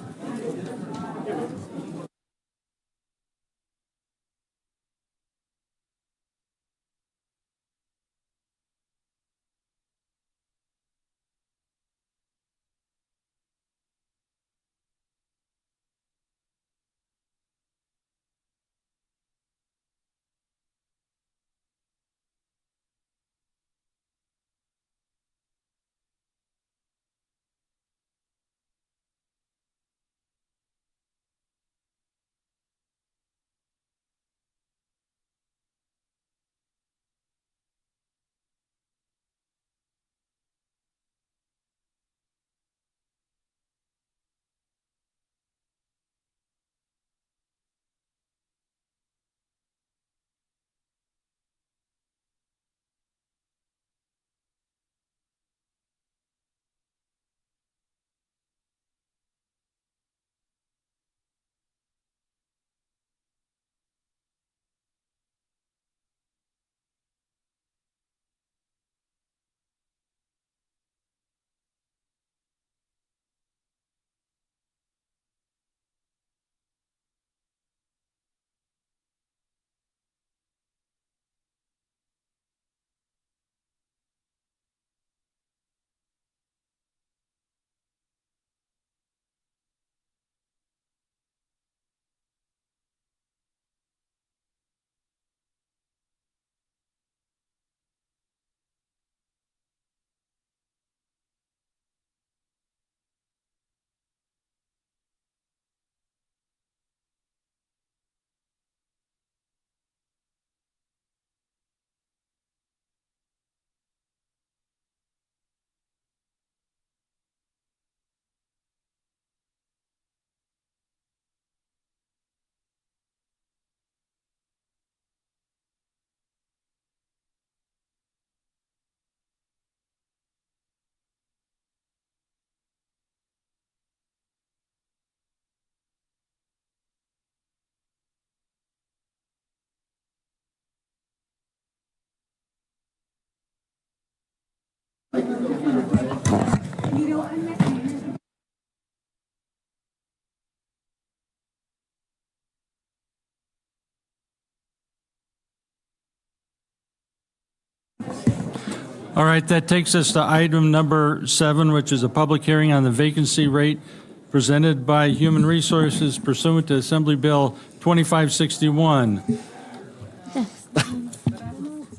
All right, that takes us to item number 7, which is a public hearing on the vacancy rate presented by Human Resources pursuant to Assembly Bill 2561.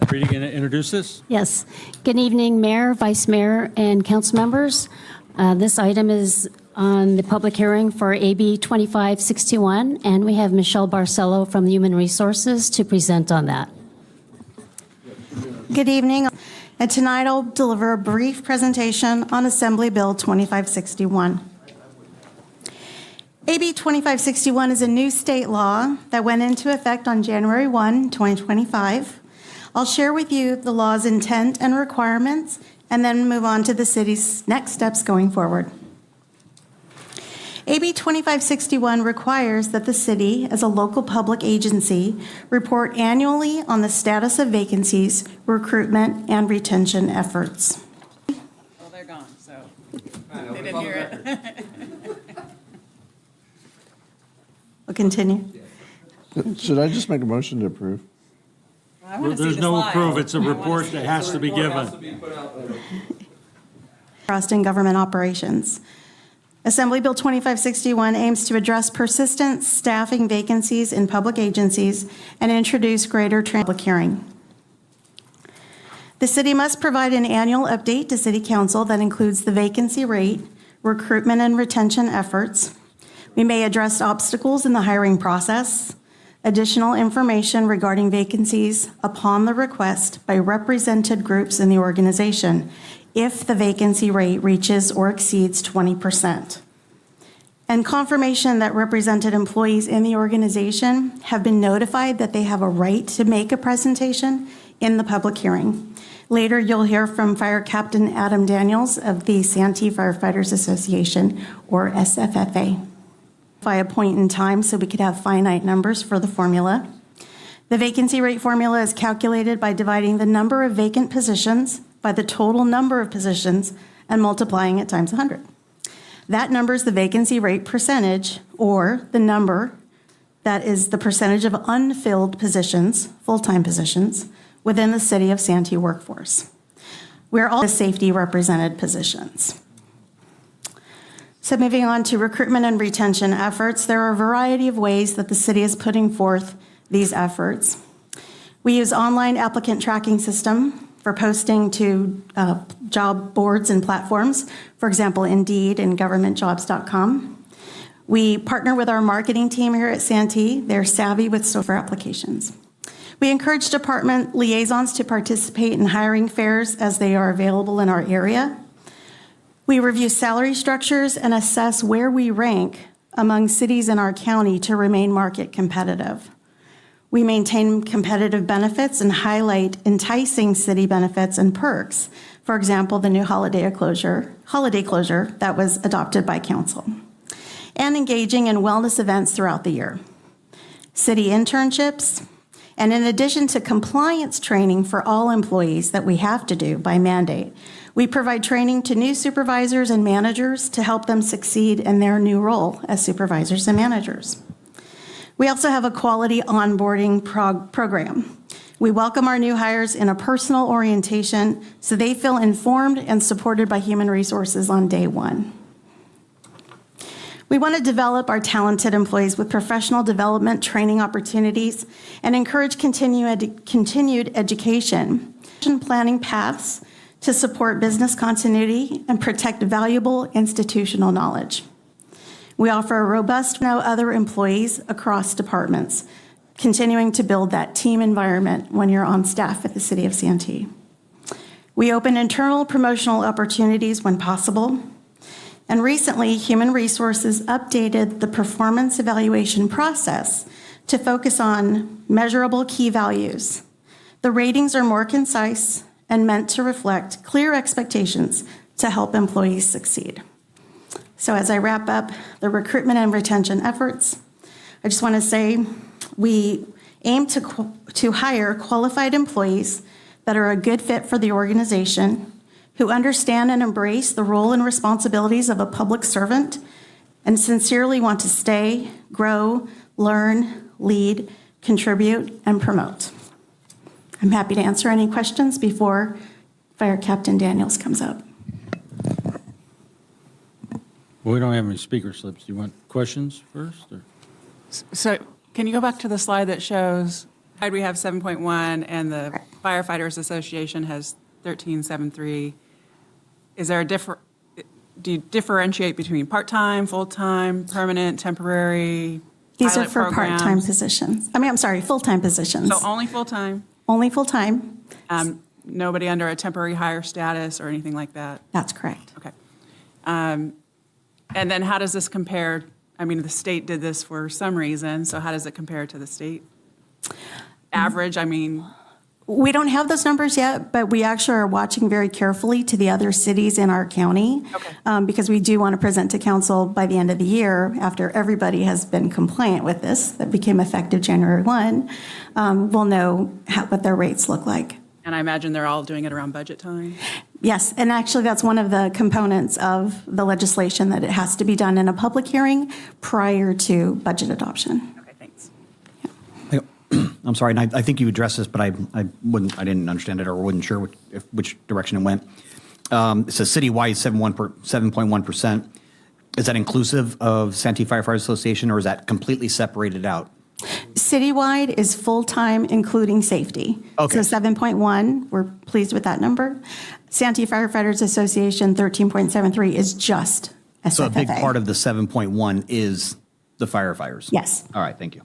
Are you going to introduce this? Yes. Good evening, Mayor, Vice Mayor, and council members. This item is on the public hearing for AB 2561, and we have Michelle Barcelo from Human Resources to present on that. Good evening. And tonight I'll deliver a brief presentation on Assembly Bill 2561. AB 2561 is a new state law that went into effect on January 1, 2025. I'll share with you the law's intent and requirements, and then move on to the city's next steps going forward. AB 2561 requires that the city, as a local public agency, report annually on the status of vacancies, recruitment, and retention efforts. Well, they're gone, so they didn't hear it. We'll continue. Should I just make a motion to approve? I want to see There's the no slide. approve, it's a report that has to be given. trust in government operations. Assembly Bill 2561 aims to address persistent staffing vacancies in public agencies and introduce greater public hearing. The city must provide an annual update to City Council that includes the vacancy rate, recruitment and retention efforts. We may address obstacles in the hiring process, additional information regarding vacancies upon the request by represented groups in the organization if the vacancy rate reaches or exceeds 20%. And confirmation that represented employees in the organization have been notified that they have a right to make a presentation in the public hearing. Later, you'll hear from Fire Captain Adam Daniels of the Santee Firefighters Association, or SFFA. By a point in time so we could have finite numbers for the formula. The vacancy rate formula is calculated by dividing the number of vacant positions by the total number of positions and multiplying it times 100. That number is the vacancy rate percentage, or the number that is the percentage of unfilled positions, full-time positions, within the City of Santee workforce. We're all safety represented positions. So moving on to recruitment and retention efforts, there are a variety of ways that the city is putting forth these efforts. We use online applicant tracking system for posting to job boards and platforms, for example, Indeed and governmentjobs.com. We partner with our marketing team here at Santee. They're savvy with software applications. We encourage department liaisons to participate in hiring fairs as they are available in our area. We review salary structures and assess where we rank among cities in our county to remain market competitive. We maintain competitive benefits and highlight enticing city benefits and perks. For example, the new holiday closure that was adopted by council. And engaging in wellness events throughout the year. City internships, and in addition to compliance training for all employees that we have to do by mandate, we provide training to new supervisors and managers to help them succeed in their new role as supervisors and managers. We also have a quality onboarding program. We welcome our new hires in a personal orientation so they feel informed and supported by human resources on day one. We want to develop our talented employees with professional development training opportunities and encourage continued education, planning paths to support business continuity and protect valuable institutional knowledge. We offer a robust know other employees across departments, continuing to build that team environment when you're on staff at the City of Santee. We open internal promotional opportunities when possible. And recently, Human Resources updated the performance evaluation process to focus on measurable key values. The ratings are more concise and meant to reflect clear expectations to help employees succeed. So as I wrap up the recruitment and retention efforts, I just want to say we aim to hire qualified employees that are a good fit for the organization, who understand and embrace the role and responsibilities of a public servant, and sincerely want to stay, grow, learn, lead, contribute, and promote. I'm happy to answer any questions before Fire Captain Daniels comes up. Well, we don't have any speaker slips. Do you want questions first? Or? So can you go back to the slide that shows, we have 7.1 and the Firefighters Association has 13.73. Is there do you differentiate between part-time, full-time, permanent, temporary? These are pilot for programs? part-time positions. Full-time positions. So only full-time? Only full-time. Nobody under a temporary hire status or anything like that? That's correct. Okay. And then how does this compare? The state did this for some reason, so how does it compare to the state average? We don't have those numbers yet, but we actually are watching very carefully to the other cities in our county, because we do want to present to council by the end of the year, after everybody has been compliant with this, that became effective January 1, we'll know what their rates look like. And I imagine they're all doing it around budget time? Yes, and actually that's one of the components of the legislation, that it has to be done in a public hearing prior to budget adoption. Okay, thanks. I'm sorry, and I think you addressed this, but I didn't understand it or wasn't sure which direction it went. It's a citywide 7.1%. Is that inclusive of Santee Firefighters Association, or is that completely separated out? Citywide is full-time, including safety. Okay. So 7.1, we're pleased with that number. Santee Firefighters Association, 13.73 is just SFFA. So a big part of the 7.1 is the firefighters? Yes. All right, thank you.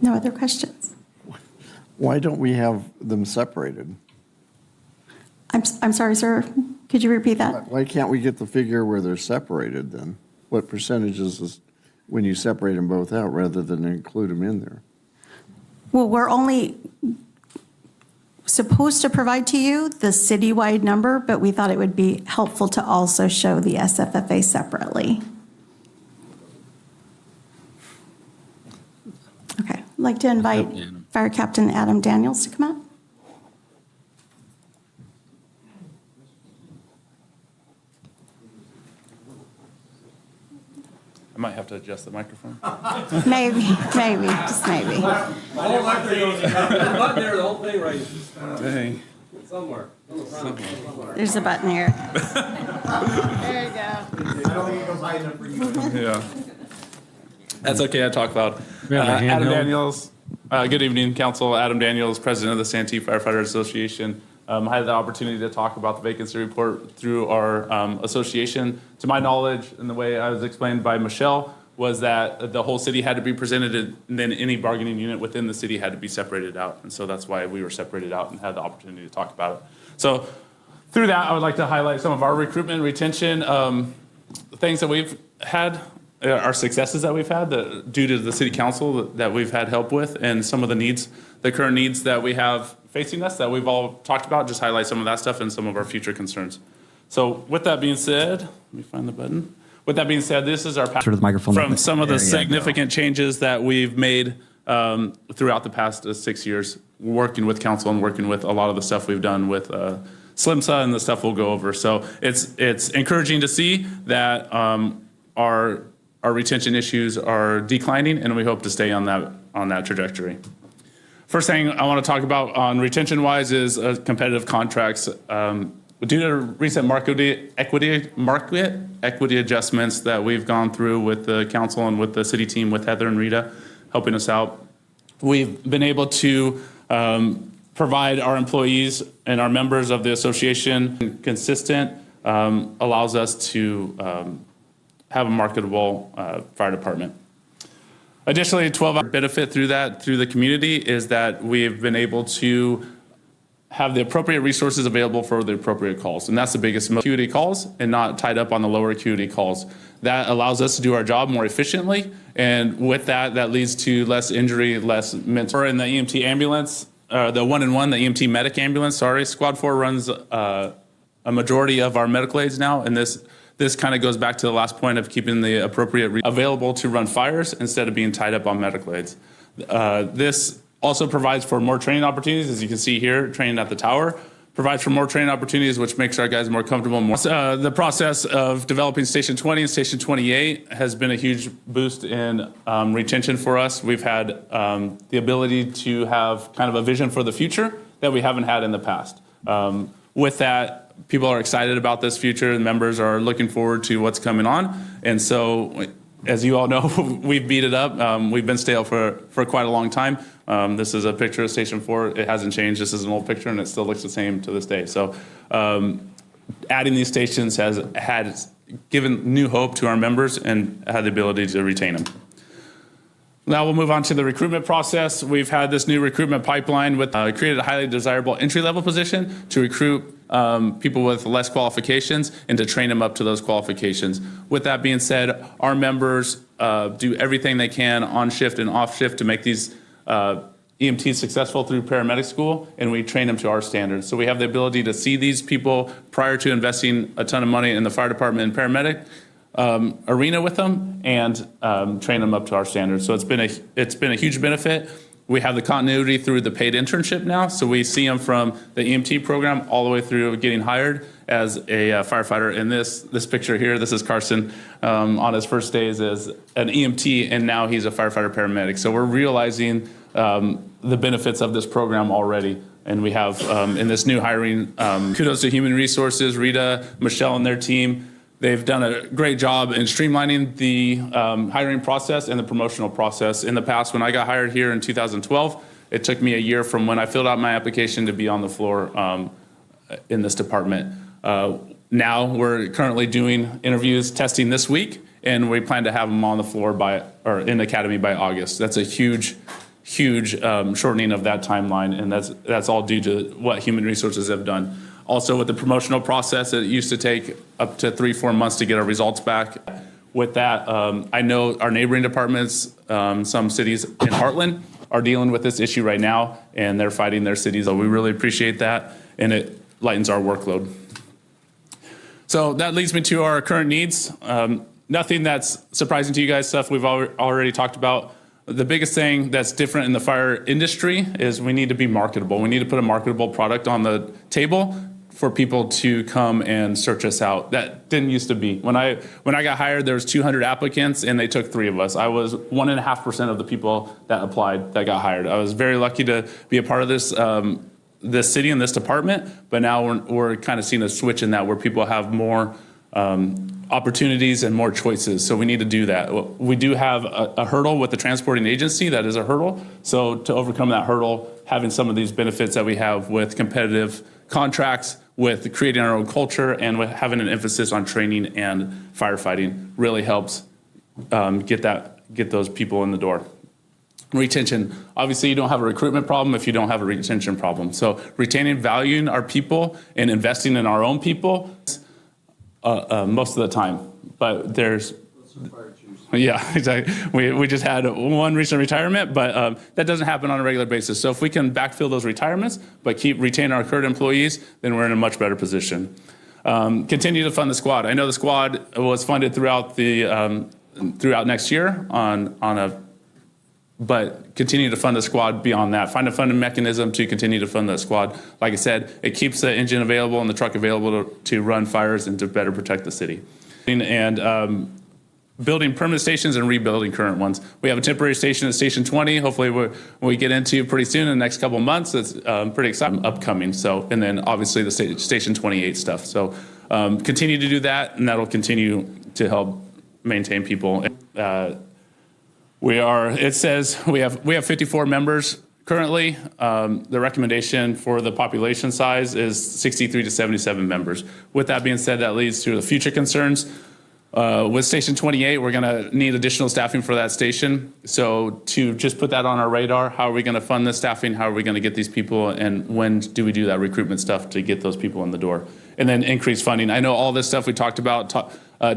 No other questions? Why don't we have them separated? I'm sorry, sir. Could you repeat that? Why can't we get the figure where they're separated then? What percentages is when you separate them both out rather than include them in there? Well, we're only supposed to provide to you the citywide number, but we thought it would be helpful to also show the SFFA separately. Okay, I'd like to invite Fire Captain Adam Daniels to come up. I might have to adjust the microphone. Maybe, just maybe. Button there, the whole thing right. Dang. Somewhere. There's a button here. There you go. I don't think it goes high enough for you. Yeah. That's okay, I talk loud. We have a Adam handheld. Daniels, good evening, Council. Adam Daniels, President of the Santee Firefighter Association. I had the opportunity to talk about the vacancy report through our association. To my knowledge, and the way I was explained by Michelle, was that the whole city had to be presented, and then any bargaining unit within the city had to be separated out. And so that's why we were separated out and had the opportunity to talk about it. So through that, I would like to highlight some of our recruitment, retention, things that we've had, our successes that we've had due to the city council that we've had help with, and some of the needs, the current needs that we have facing us that we've all talked about, just highlight some of that stuff and some of our future concerns. So with that being said, let me find the button. With that being said, this is our path Sort of the microphone. from some of the There you go. significant changes that we've made throughout the past 6 years, working with council and working with a lot of the stuff we've done with SLMSA and the stuff we'll go over. So it's encouraging to see that our retention issues are declining, and we hope to stay on that trajectory. First thing I want to talk about on retention-wise is competitive contracts. Due to recent market equity adjustments that we've gone through with the council and with the city team, with Heather and Rita helping us out, we've been able to provide our employees and our members of the association consistent, allows us to have a marketable fire department. Additionally, 12-hour benefit through the community is that we've been able to have the appropriate resources available for the appropriate calls. And that's the biggest acuity calls and not tied up on the lower acuity calls. That allows us to do our job more efficiently. And with that leads to less injury, less mental. We're in the EMT ambulance, the 1-in-1, the EMT medic ambulance, Squad 4 runs a majority of our medical aids now. And this kind of goes back to the last point of keeping the appropriate available to run fires instead of being tied up on medical aids. This also provides for more training opportunities. As you can see here, training at the tower provides for more training opportunities, which makes our guys more comfortable. The process of developing Station 20 and Station 28 has been a huge boost in retention for us. We've had the ability to have kind of a vision for the future that we haven't had in the past. With that, people are excited about this future, and members are looking forward to what's coming on. And so, as you all know, we've beat it up. We've been stale for quite a long time. This is a picture of Station 4. It hasn't changed. This is an old picture, and it still looks the same to this day. So adding these stations has given new hope to our members and had the ability to retain them. Now we'll move on to the recruitment process. We've had this new recruitment pipeline with created a highly desirable entry-level position to recruit people with less qualifications and to train them up to those qualifications. With that being said, our members do everything they can on shift and off shift to make these EMTs successful through paramedic school, and we train them to our standards. So we have the ability to see these people prior to investing a ton of money in the fire department and paramedic arena with them, and train them up to our standards. So it's been a huge benefit. We have the continuity through the paid internship now, so we see them from the EMT program all the way through getting hired as a firefighter. In this picture here, this is Carson on his first days as an EMT, and now he's a firefighter paramedic. So we're realizing the benefits of this program already. And we have in this new hiring, kudos to Human Resources, Rita, Michelle, and their team. They've done a great job in streamlining the hiring process and the promotional process. In the past, when I got hired here in 2012, it took me a year from when I filled out my application to be on the floor in this department. Now we're currently doing interviews, testing this week, and we plan to have them on the floor in the academy by August. That's a huge shortening of that timeline, and that's all due to what Human Resources have done. Also, with the promotional process, it used to take up to 3-4 months to get our results back. With that, I know our neighboring departments, some cities in Heartland, are dealing with this issue right now, and they're fighting their cities. So we really appreciate that, and it lightens our workload. So that leads me to our current needs. Nothing that's surprising to you guys, stuff we've already talked about. The biggest thing that's different in the fire industry is we need to be marketable. We need to put a marketable product on the table for people to come and search us out. That didn't used to be. When I got hired, there was 200 applicants, and they took 3 of us. I was 1.5% of the people that applied that got hired. I was very lucky to be a part of this this city and this department, but now we're kind of seeing a switch in that where people have more opportunities and more choices. So we need to do that. We do have a hurdle with the transporting agency. That is a hurdle. So to overcome that hurdle, having some of these benefits that we have with competitive contracts, with creating our own culture, and with having an emphasis on training and firefighting really helps get those people in the door. Retention. Obviously, you don't have a recruitment problem if you don't have a retention problem. So retaining, valuing our people, and investing in our own people most of the time. But there's... Yeah, exactly. We just had one recent retirement, but that doesn't happen on a regular basis. So if we can backfill those retirements, but retain our current employees, then we're in a much better position. Continue to fund the squad. I know the squad was funded throughout next year but continue to fund the squad beyond that. Find a funding mechanism to continue to fund the squad. Like I said, it keeps the engine available and the truck available to run fires and to better protect the city. And building permanent stations and rebuilding current ones. We have a temporary station at Station 20. Hopefully we get into pretty soon in the next couple of months. It's pretty exciting, upcoming. So, and then obviously the Station 28 stuff. So continue to do that, and that'll continue to help maintain people. It says we have 54 members currently. The recommendation for the population size is 63 to 77 members. With that being said, that leads to the future concerns. With Station 28, we're going to need additional staffing for that station. So to just put that on our radar, how are we going to fund the staffing? How are we going to get these people? And when do we do that recruitment stuff to get those people in the door? And then increase funding. I know all this stuff we talked about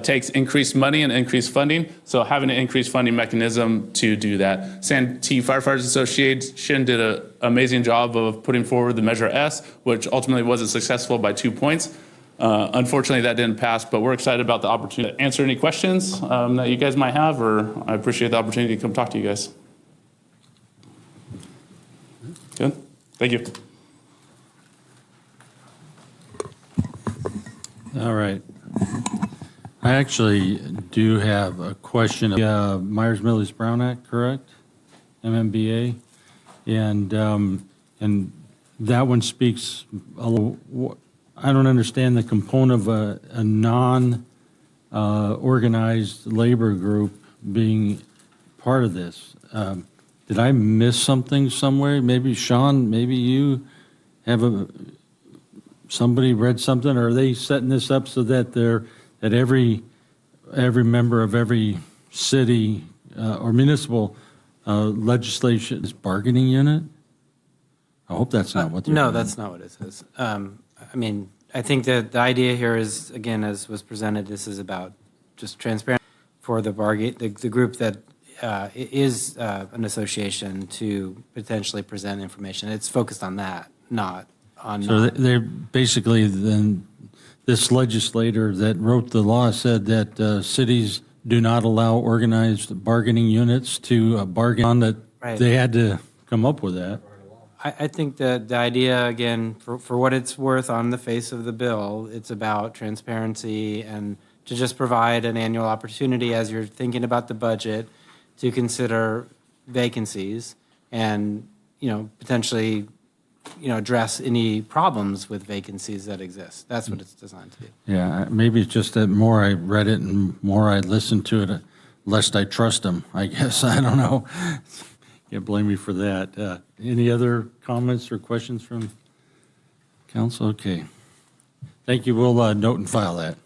takes increased money and increased funding. So having an increased funding mechanism to do that. Santee Firefighters Association did an amazing job of putting forward the Measure S, which ultimately wasn't successful by 2 points. Unfortunately, that didn't pass, but we're excited about the opportunity to answer any questions that you guys might have, or I appreciate the opportunity to come talk to you guys. Good. Thank you. All right. I actually do have a question. Myers-Millis-Brown Act, correct? MMBA. And that one speaks a little... I don't understand the component of a non-organized labor group being part of this. Did I miss something somewhere? Maybe Sean, maybe you have somebody read something, or are they setting this up so that every member of every city or municipal legislation is bargaining unit? I hope that's not what they're doing. No, that's not what it says. I mean, I think that the idea here is, again, as was presented, this is about just transparency for the group that is an association to potentially present information. It's focused on that, not on... So they're basically then, this legislator that wrote the law said that cities do not allow organized bargaining units to bargain on that. Right. They had to come up with that. I think that the idea, again, for what it's worth on the face of the bill, it's about transparency and to just provide an annual opportunity as you're thinking about the budget to consider vacancies and, potentially address any problems with vacancies that exist. That's what it's designed to do. Yeah, maybe it's just that more I read it and more I listened to it, lest I trust them, I guess. I don't know. Can't blame me for that. Any other comments or questions from council? Okay. Thank you. We'll note and file that.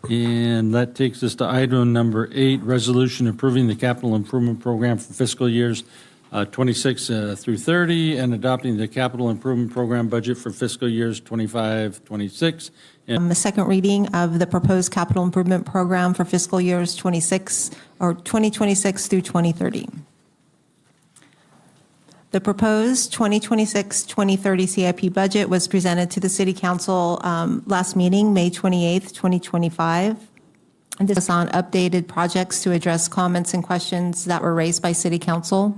And that takes us to item number 8, resolution approving the capital improvement program for fiscal years 26 through 30 and adopting the capital improvement program budget for fiscal years 25, 26. The second reading of the proposed capital improvement program for fiscal years 2026 through 2030. The proposed 2026-2030 CIP budget was presented to the City Council last meeting, May 28th, 2025. And this is on updated projects to address comments and questions that were raised by City Council.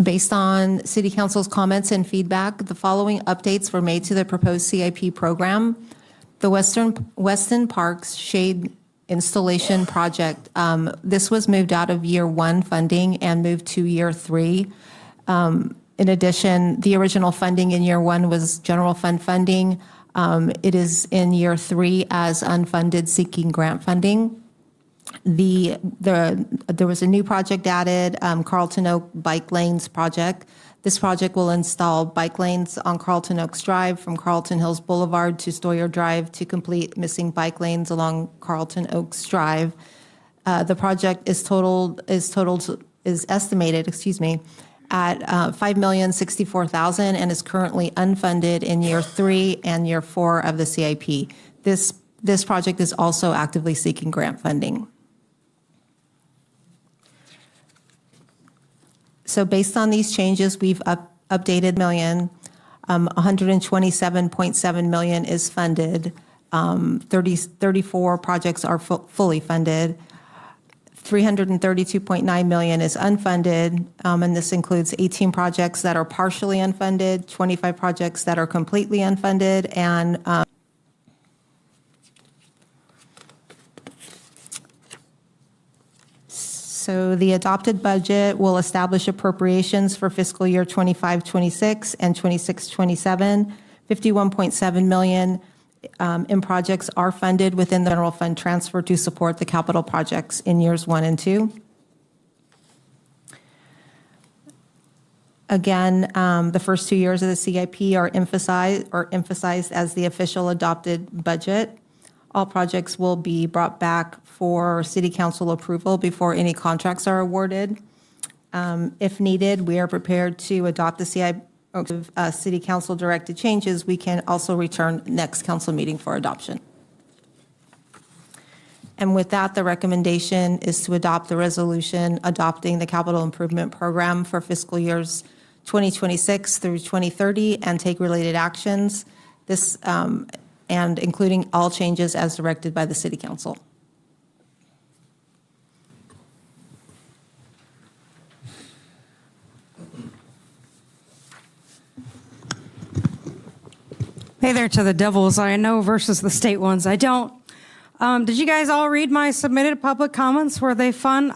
Based on City Council's comments and feedback, the following updates were made to the proposed CIP program. The Weston Parks Shade Installation Project. This was moved out of year 1 funding and moved to year 3. In addition, the original funding in year 1 was general fund funding. It is in year 3 as unfunded seeking grant funding. There was a new project added, Carlton Oak Bike Lanes Project. This project will install bike lanes on Carlton Oaks Drive from Carlton Hills Boulevard to Stoyer Drive to complete missing bike lanes along Carlton Oaks Drive. The project is estimated, at $5,064,000 and is currently unfunded in year 3 and year 4 of the CIP. This project is also actively seeking grant funding. So based on these changes, we've updated $127.7 million is funded. 34 projects are fully funded. $332.9 million is unfunded, and this includes 18 projects that are partially unfunded, 25 projects that are completely unfunded, and so the adopted budget will establish appropriations for fiscal year 25-26 and 26-27. $51.7 million in projects are funded within the general fund transfer to support the capital projects in years 1 and 2. Again, the first 2 years of the CIP are emphasized as the official adopted budget. All projects will be brought back for City Council approval before any contracts are awarded. If needed, we are prepared to adopt the CIP. City Council directed changes, we can also return next council meeting for adoption. And with that, the recommendation is to adopt the resolution adopting the capital improvement program for fiscal years 2026 through 2030 and take related actions. This and including all changes as directed by the City Council. Hey there to the devils I know versus the state ones I don't. Did you guys all read my submitted public comments? Were they fun?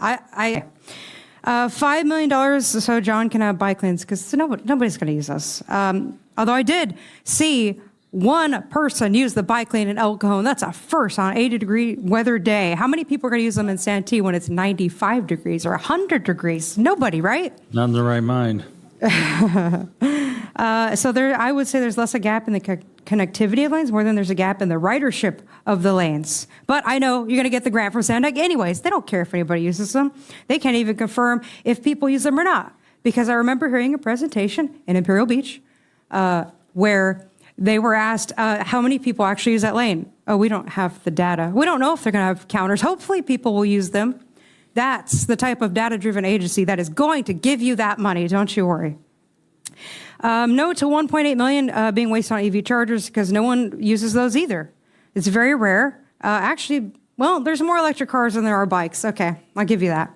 $5 million so John can have bike lanes because nobody's going to use us. Although I did see one person use the bike lane in El Cajon. That's a first on an 80-degree weather day. How many people are going to use them in Santee when it's 95 degrees or 100 degrees? Nobody, right? Not in the right mind. So I would say there's less a gap in the connectivity of lanes more than there's a gap in the ridership of the lanes. But I know you're going to get the grant from Sandeg anyways. They don't care if anybody uses them. They can't even confirm if people use them or not. Because I remember hearing a presentation in Imperial Beach where they were asked how many people actually use that lane. Oh, we don't have the data. We don't know if they're going to have counters. Hopefully people will use them. That's the type of data-driven agency that is going to give you that money. Don't you worry. No to $1.8 million being wasted on EV chargers because no one uses those either. It's very rare. Actually, well, there's more electric cars than there are bikes. Okay, I'll give you that.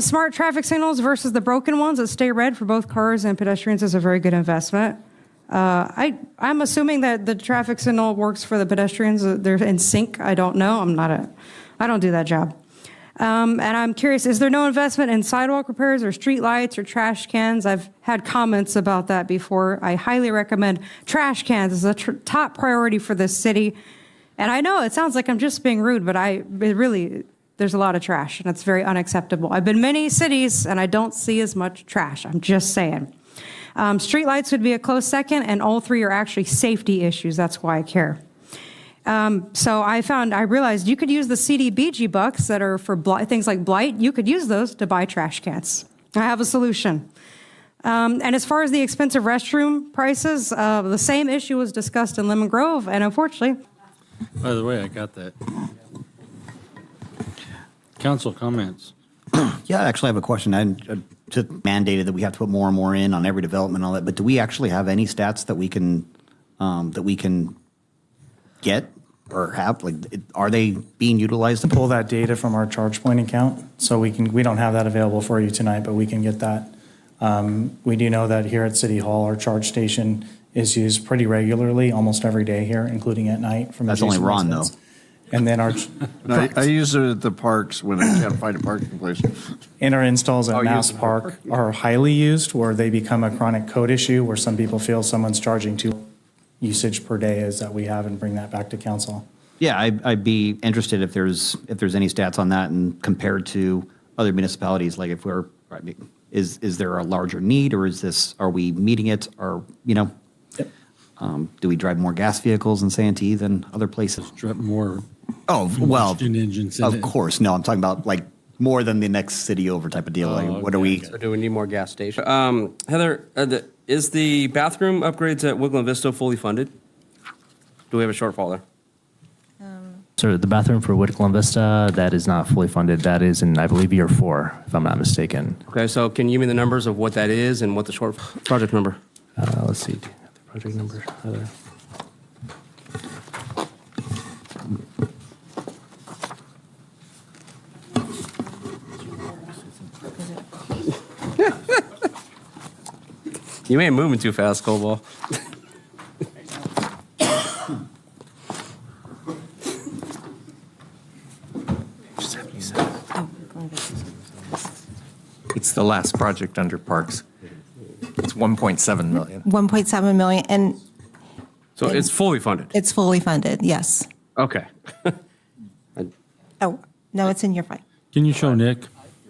Smart traffic signals versus the broken ones that stay red for both cars and pedestrians is a very good investment. I'm assuming that the traffic signal works for the pedestrians. They're in sync. I don't know. I'm not I don't do that job. And I'm curious, is there no investment in sidewalk repairs or street lights or trash cans? I've had comments about that before. I highly recommend trash cans as a top priority for this city. And I know it sounds like I'm just being rude, but there's a lot of trash, and it's very unacceptable. I've been many cities, and I don't see as much trash. I'm just saying. Street lights would be a close second, and all three are actually safety issues. That's why I care. So I realized you could use the CDBG bucks that are for things like blight. You could use those to buy trash cans. I have a solution. And as far as the expensive restroom prices, the same issue was discussed in Lemon Grove, and unfortunately. By the way, I got that. Council comments. Yeah, actually, I have a question. I just mandated that we have to put more and more in on every development and all that, but do we actually have any stats that we can get or have? Like, are they being utilized? To pull that data from our charge point account, so we don't have that available for you tonight, but we can get that. We do know that here at City Hall, our charge station is used pretty regularly, almost every day here, including at night. That's only Ron, though. And then our I use it at the parks when I can't find a parking place. and our installs at Mass Park are highly used, where they become a chronic code issue, where some people feel someone's charging too usage per day is that we have, and bring that back to council. Yeah, I'd be interested if there's any stats on that, and compared to other municipalities. Like, if is there a larger need, or are we meeting it, or do we drive more gas vehicles in Santee than other places? Drive more. Oh, well, engines of course. No, I'm talking about like more than the next city over type of deal. What are we? So do we need more gas stations? Heather, is the bathroom upgrades at Woodland Vista fully funded? Do we have a shortfall there? So the bathroom for Woodland Vista, that is not fully funded. That is in, I believe, year 4, if I'm not mistaken. Okay, so can you give me the numbers of what that is and what the project number? Let's see. The project number. You ain't moving too fast, Cobalt. It's the last project under Parks. It's 1.7 million. 1.7 million, and So it's fully funded? it's fully funded, yes. Okay. Oh, no, it's in year 5. Can you show Nick?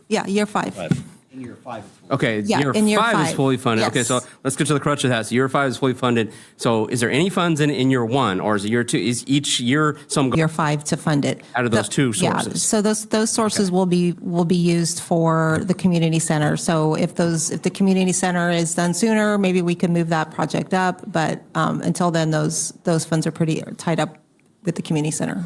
Yeah, year 5. In year 5. Okay, Yeah, year in year 5 is five. fully funded. Okay, Yes. so let's get to the crutch of that. So year 5 is fully funded. So is there any funds in year 1, or is it year 2? Is each year some Year 5 to fund it. out of those two Yeah, sources? so those sources will be used for the community center. So if the community center is done sooner, maybe we can move that project up. But until then, those funds are pretty tied up with the community center.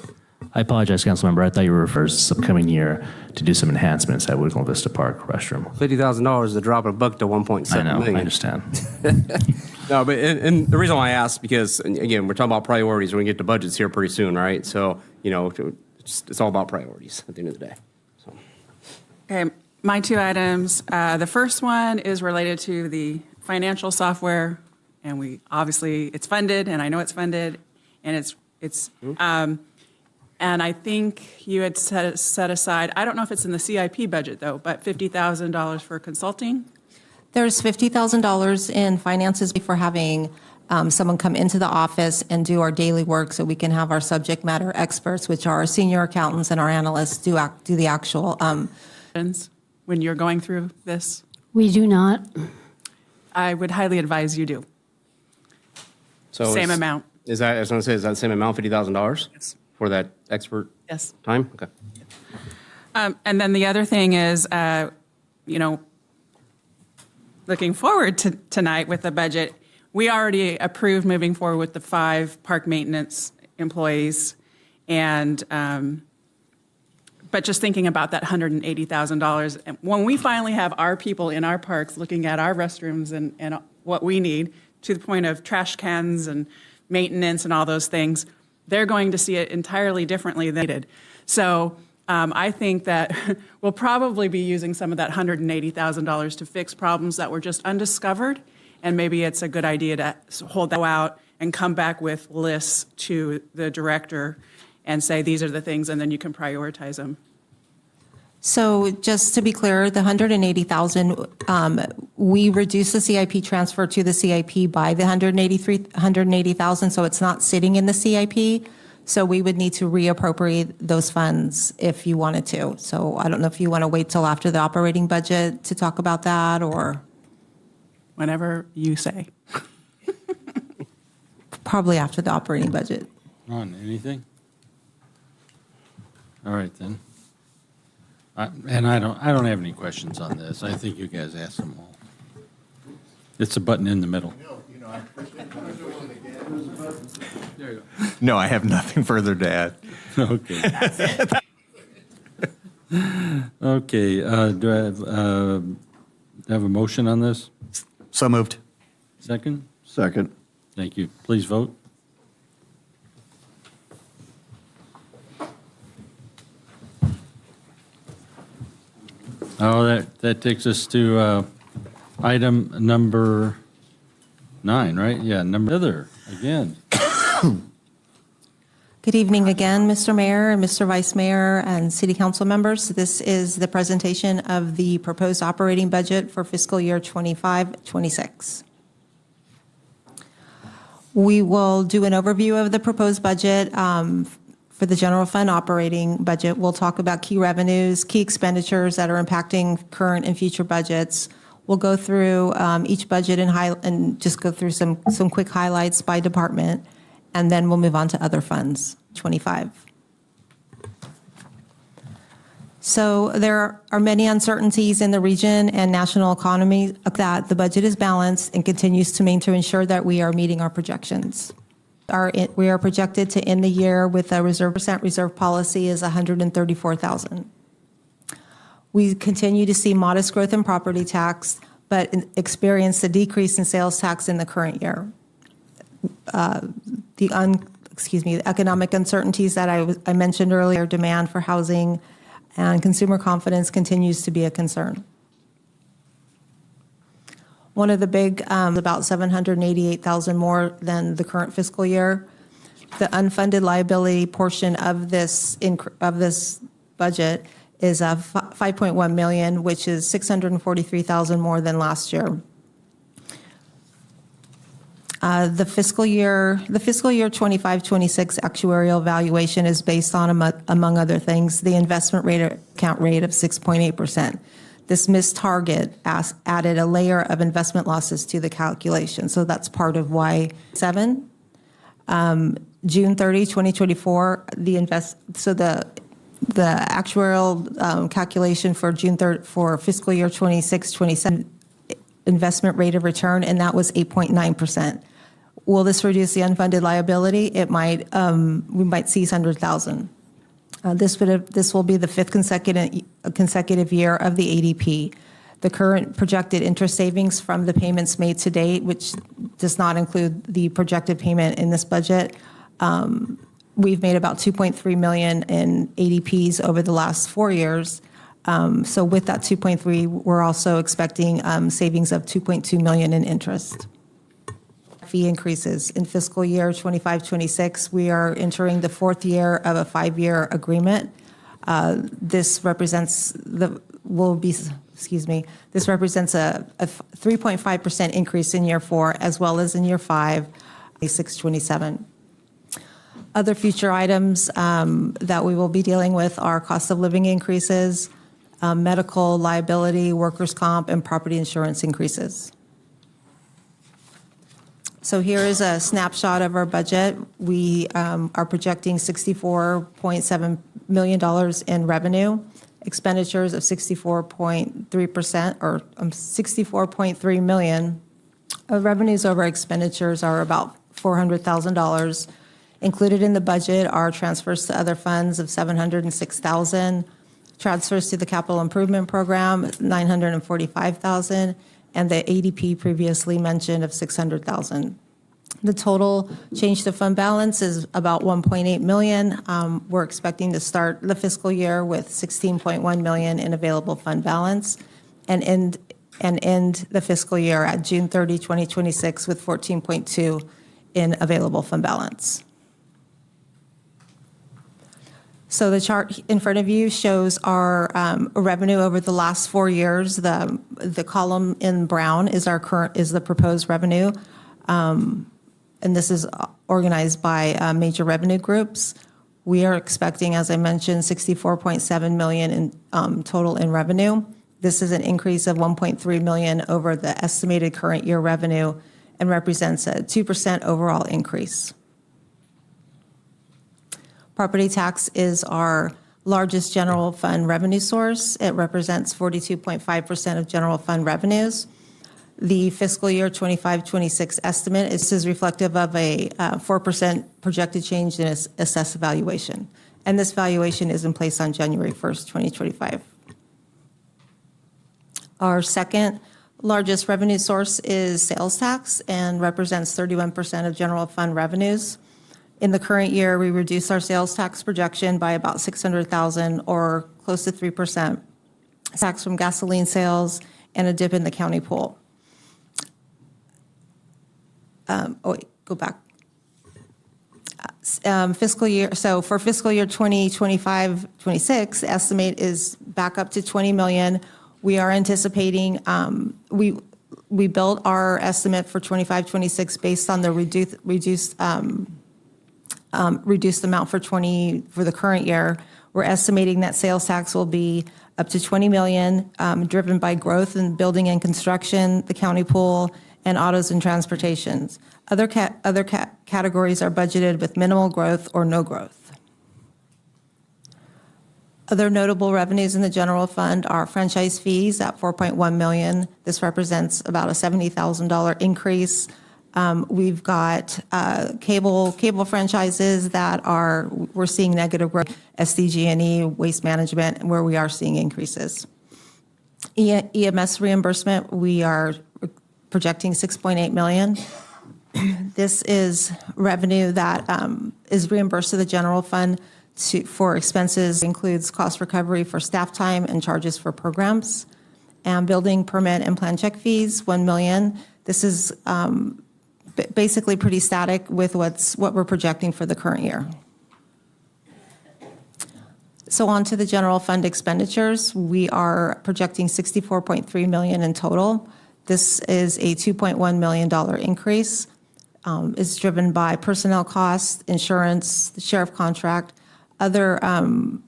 I apologize, Councilmember. I thought you were referring to this upcoming year to do some enhancements at Woodland Vista Park restroom. $50,000 is a drop of a buck to 1.7 I know, million. I understand. No, but and the reason why I asked, because again, we're talking about priorities. We're going to get to budgets here pretty soon, right? So, it's all about priorities at the end of the day. So. Okay, my 2 items. The first one is related to the financial software, and it's funded, and I know it's funded, and and I think you had set aside, I don't know if it's in the CIP budget though, but $50,000 for consulting. There's $50,000 in finances for having someone come into the office and do our daily work, so we can have our subject matter experts, which are our senior accountants and our analysts, do the actual. When you're going through this? We do not. I would highly advise you do. So Same amount. Is that, I was going to say, is that the same amount, $50,000? Yes. For that expert Yes. time? Okay. And then the other thing is, looking forward to tonight with the budget, we already approved moving forward with the 5 park maintenance employees. And, but just thinking about that $180,000, and when we finally have our people in our parks looking at our restrooms and what we need, to the point of trash cans and maintenance and all those things, they're going to see it entirely differently than they did. So I think that we'll probably be using some of that $180,000 to fix problems that were just undiscovered, and maybe it's a good idea to hold that out and come back with lists to the director and say, these are the things, and then you can prioritize them. So just to be clear, the 180,000, we reduced the CIP transfer to the CIP by the 180,000, so it's not sitting in the CIP. So we would need to reappropriate those funds if you wanted to. So I don't know if you want to wait till after the operating budget to talk about that, or Whenever you say. probably after the operating budget. Ron, anything? All right, then. And I don't have any questions on this. I think you guys asked them all. It's a button in the middle. No, I have nothing further to add. Okay. Okay, do I have a motion on this? So moved. Second? Second. Thank you. Please vote. Oh, that takes us to item number 9, right? Yeah, number other, again. Good evening again, Mr. Mayor and Mr. Vice Mayor and City Council members. This is the presentation of the proposed operating budget for fiscal year 25-26. We will do an overview of the proposed budget for the general fund operating budget. We'll talk about key revenues, key expenditures that are impacting current and future budgets. We'll go through each budget and just go through some quick highlights by department, and then we'll move on to other funds, 25. So there are many uncertainties in the region and national economy that the budget is balanced and continues to ensure that we are meeting our projections. We are projected to end the year with a reserve policy is 134,000. We continue to see modest growth in property tax, but experience a decrease in sales tax in the current year. The economic uncertainties that I mentioned earlier, demand for housing and consumer confidence continues to be a concern. One of the big, about 788,000 more than the current fiscal year. The unfunded liability portion of this budget is 5.1 million, which is 643,000 more than last year. The fiscal year 25-26 actuarial valuation is based on, among other things, the investment account rate of 6.8%. This missed target added a layer of investment losses to the calculation, so that's part of why 7. June 30, 2024, the actuarial calculation for June 3rd for fiscal year 26-27 investment rate of return, and that was 8.9%. Will this reduce the unfunded liability? It might. We might see 100,000. This will be the 5th consecutive year of the ADP. The current projected interest savings from the payments made to date, which does not include the projected payment in this budget, we've made about 2.3 million in ADPs over the last 4 years. So with that 2.3, we're also expecting savings of 2.2 million in interest. Fee increases in fiscal year 25-26. We are entering the 4th year of a 5-year agreement. This represents a 3.5% increase in year 4 as well as in year 5, 26-27. Other future items that we will be dealing with are cost of living increases, medical liability, workers' comp, and property insurance increases. So here is a snapshot of our budget. We are projecting $64.7 million in revenue, expenditures of 64.3%, or 64.3 million. Revenues over expenditures are about $400,000. Included in the budget are transfers to other funds of $706,000, transfers to the capital improvement program, $945,000, and the ADP previously mentioned of $600,000. The total change to fund balance is about $1.8 million. We're expecting to start the fiscal year with $16.1 million in available fund balance and end the fiscal year at June 30, 2026 with $14.2 in available fund balance. So the chart in front of you shows our revenue over the last 4 years. The column in brown is the proposed revenue. And this is organized by major revenue groups. We are expecting, as I mentioned, $64.7 million in total in revenue. This is an increase of $1.3 million over the estimated current year revenue and represents a 2% overall increase. Property tax is our largest general fund revenue source. It represents 42.5% of general fund revenues. The fiscal year 25-26 estimate is reflective of a 4% projected change in assessed valuation. And this valuation is in place on January 1st, 2025. Our second largest revenue source is sales tax and represents 31% of general fund revenues. In the current year, we reduced our sales tax projection by about $600,000 or close to 3%. Tax from gasoline sales and a dip in the county pool. Go back. Fiscal year, so for fiscal year 2025-26, estimate is back up to $20 million. We are anticipating, we built our estimate for 25-26 based on the reduced amount for the current year. We're estimating that sales tax will be up to $20 million, driven by growth in building and construction, the county pool, and autos and transportations. Other categories are budgeted with minimal growth or no growth. Other notable revenues in the general fund are franchise fees at $4.1 million. This represents about a $70,000 increase. We've got cable franchises that we're seeing negative growth, SDG&E, waste management, where we are seeing increases. EMS reimbursement, we are projecting $6.8 million. This is revenue that is reimbursed to the general fund for expenses, includes cost recovery for staff time and charges for programs. And building permit and plan check fees, $1 million. This is basically pretty static with what we're projecting for the current year. So on to the general fund expenditures. We are projecting $64.3 million in total. This is a $2.1 million increase. It's driven by personnel costs, insurance, the sheriff contract. Other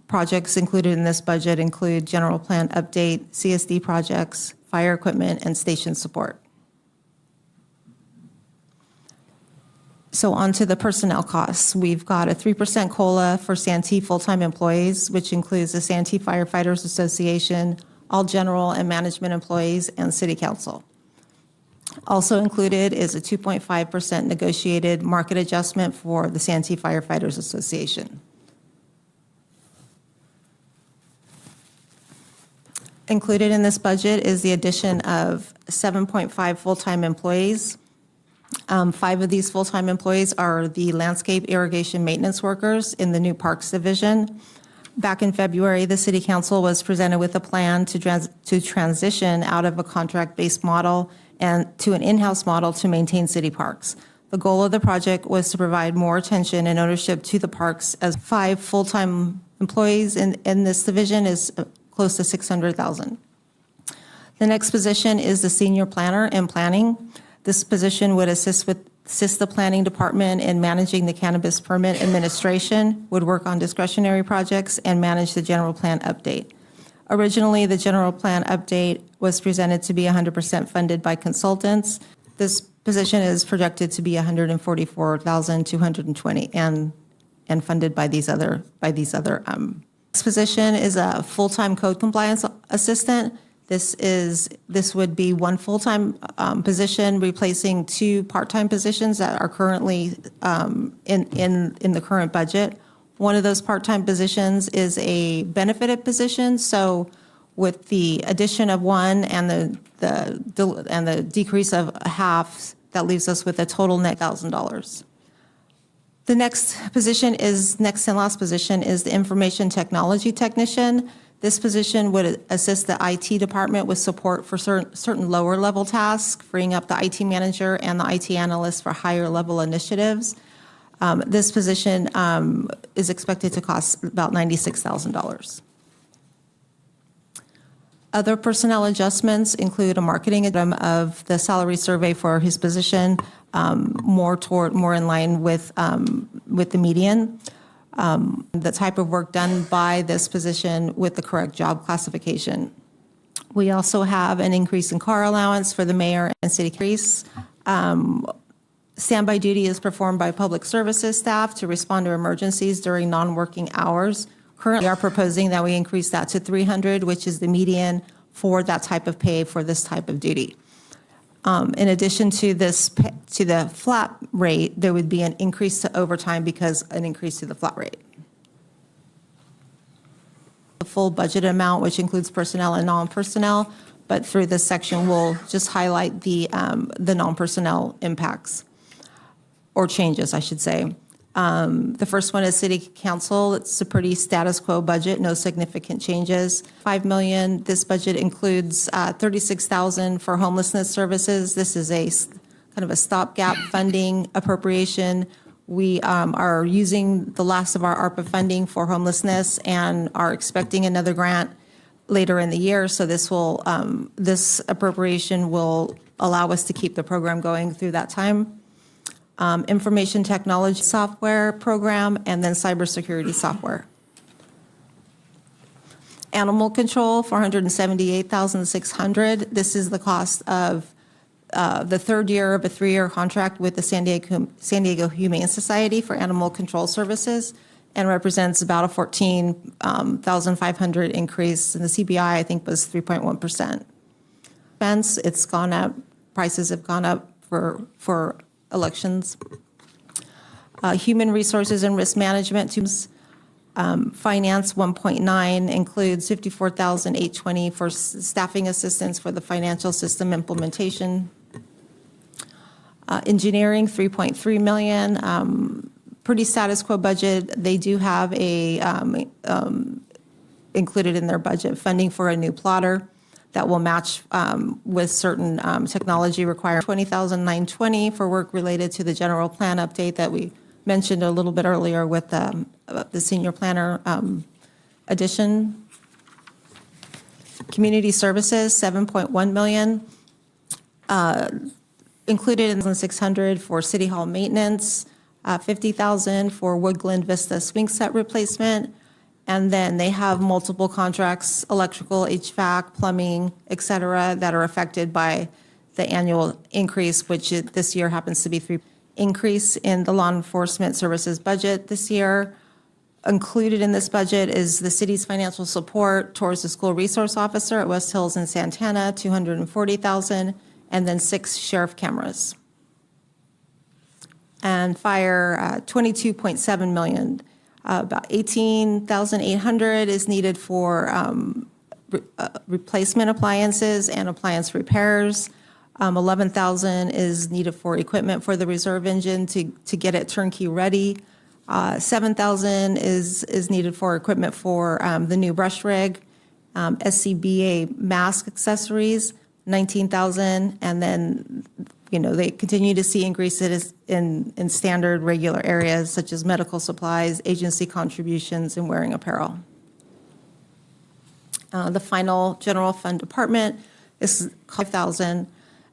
projects included in this budget include general plan update, CSD projects, fire equipment, and station support. So on to the personnel costs. We've got a 3% COLA for Santee full-time employees, which includes the Santee Firefighters Association, all general and management employees, and city council. Also included is a 2.5% negotiated market adjustment for the Santee Firefighters Association. Included in this budget is the addition of 7.5 full-time employees. 5 of these full-time employees are the landscape irrigation maintenance workers in the new Parks Division. Back in February, the City Council was presented with a plan to transition out of a contract-based model and to an in-house model to maintain city parks. The goal of the project was to provide more attention and ownership to the parks, as 5 full-time employees in this division is close to $600,000. The next position is the senior planner in planning. This position would assist the planning department in managing the cannabis permit administration, would work on discretionary projects, and manage the general plan update. Originally, the general plan update was presented to be 100% funded by consultants. This position is projected to be $144,220 and funded by these other. This position is a full-time code compliance assistant. This would be 1 full-time position replacing 2 part-time positions that are currently in the current budget. One of those part-time positions is a benefited position. So with the addition of 1 and the decrease of half, that leaves us with a total net $1,000. The next and last position is the information technology technician. This position would assist the IT department with support for certain lower level tasks, freeing up the IT manager and the IT analyst for higher level initiatives. This position is expected to cost about $96,000. Other personnel adjustments include a marketing item of the salary survey for his position, more in line with the median. The type of work done by this position with the correct job classification. We also have an increase in car allowance for the mayor and city increase. Standby duty is performed by public services staff to respond to emergencies during non-working hours. Currently, we are proposing that we increase that to $300, which is the median for that type of pay for this type of duty. In addition to the flat rate, there would be an increase to overtime because an increase to the flat rate. The full budget amount, which includes personnel and non-personnel, but through this section, we'll just highlight the non-personnel impacts or changes, I should say. The first one is City Council. It's a pretty status quo budget, no significant changes. $5 million. This budget includes $36,000 for homelessness services. This is a kind of a stopgap funding appropriation. We are using the last of our ARPA funding for homelessness and are expecting another grant later in the year. So this appropriation will allow us to keep the program going through that time. Information technology software program, and then cybersecurity software. Animal control, $478,600. This is the cost of the third year of a 3-year contract with the San Diego Humane Society for animal control services, and represents about a $14,500 increase. And the CPI, I think, was 3.1%. Expense, it's gone up. Prices have gone up for elections. Human resources and risk management teams. Finance 1.9 includes $54,820 for staffing assistance for the financial system implementation. Engineering 3.3 million. Pretty status quo budget. They do have included in their budget funding for a new plotter that will match with certain technology requirements. $20,920 for work related to the general plan update that we mentioned a little bit earlier with the senior planner addition. Community services, $7.1 million. Included in $600 for City Hall maintenance, $50,000 for Woodland Vista swing set replacement. And then they have multiple contracts, electrical, HVAC, plumbing, et cetera, that are affected by the annual increase, which this year happens to be 3%. Increase in the law enforcement services budget this year. Included in this budget is the city's financial support towards the school resource officer at West Hills and Santana, $240,000, and then 6 sheriff cameras. And fire, $22.7 million. About $18,800 is needed for replacement appliances and appliance repairs. $11,000 is needed for equipment for the reserve engine to get it turnkey ready. $7,000 is needed for equipment for the new brush rig. SCBA mask accessories, $19,000, and then they continue to see increases in standard regular areas such as medical supplies, agency contributions, and wearing apparel. The final general fund department is $5,000,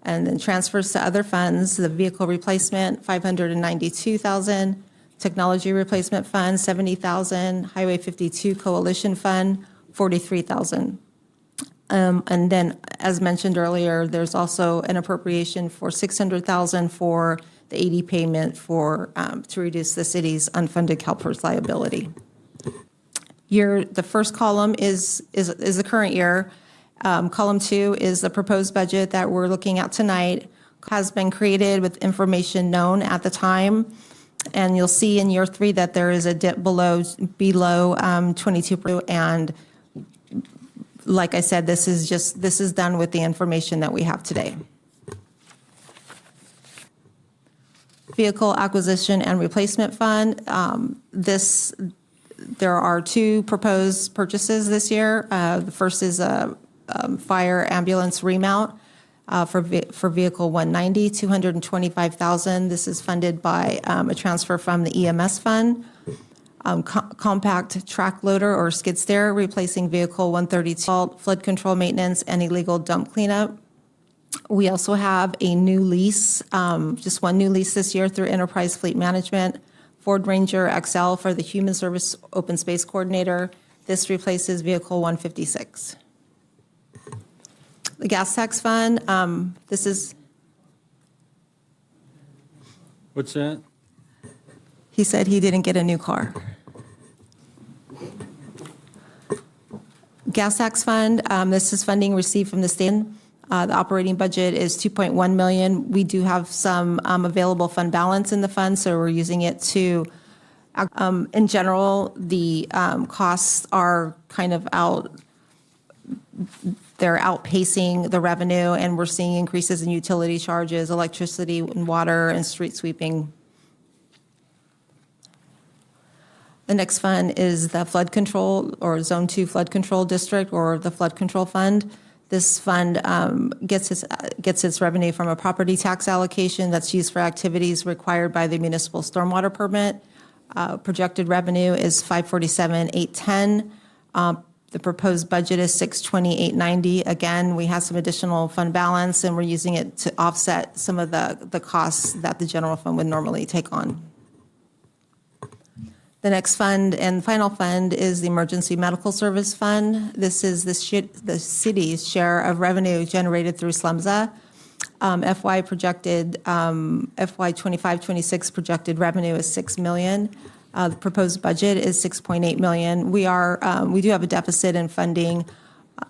and then transfers to other funds. The vehicle replacement, $592,000. Technology replacement fund, $70,000. Highway 52 coalition fund, $43,000. And then, as mentioned earlier, there's also an appropriation for $600,000 for the 80 payment to reduce the city's unfunded CalPERS liability. The first column is the current year. Column 2 is the proposed budget that we're looking at tonight. Has been created with information known at the time, and you'll see in year 3 that there is a dip below 22%, and like I said, this is done with the information that we have today. Vehicle acquisition and replacement fund. There are 2 proposed purchases this year. The first is a fire ambulance remount. for vehicle 190, $225,000. This is funded by a transfer from the EMS fund. Compact track loader or skid steer, replacing vehicle 132, flood control maintenance and illegal dump cleanup. We also have a new lease, just one new lease this year through Enterprise Fleet Management, Ford Ranger XL for the Human Service Open Space Coordinator. This replaces vehicle 156. The gas tax fund, this is, What's that? he said he didn't get a new car. Gas tax fund, this is funding received from the state. The operating budget is $2.1 million. We do have some available fund balance in the fund, so we're using it to, in general, the costs are kind of they're outpacing the revenue, and we're seeing increases in utility charges, electricity and water, and street sweeping. The next fund is the flood control or Zone 2 flood control district or the flood control fund. This fund gets its revenue from a property tax allocation that's used for activities required by the municipal stormwater permit. Projected revenue is $547,810. The proposed budget is $620,890. Again, we have some additional fund balance, and we're using it to offset some of the costs that the general fund would normally take on. The next fund and final fund is the Emergency Medical Service Fund. This is the city's share of revenue generated through SLMSA. FY 25-26 projected revenue is $6 million. The proposed budget is $6.8 million. We do have a deficit in funding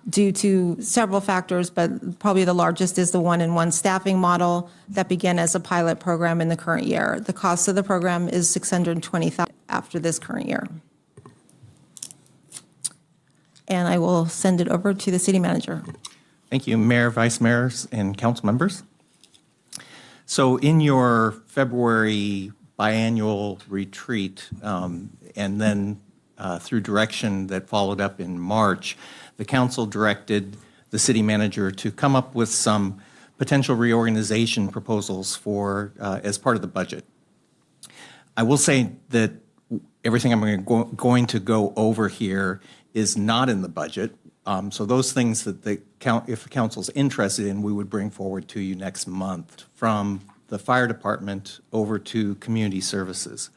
due to several factors, but probably the largest is the one-in-one staffing model that began as a pilot program in the current year. The cost of the program is $620,000 after this current year. And I will send it over to the city manager. Thank you, Mayor, Vice Mayors, and council members. So in your February biannual retreat, and then through direction that followed up in March, the council directed the city manager to come up with some potential reorganization proposals for as part of the budget. I will say that everything I'm going to go over here is not in the budget. So those things that if the council's interested in, we would bring forward to you next month, from the fire department over to community services.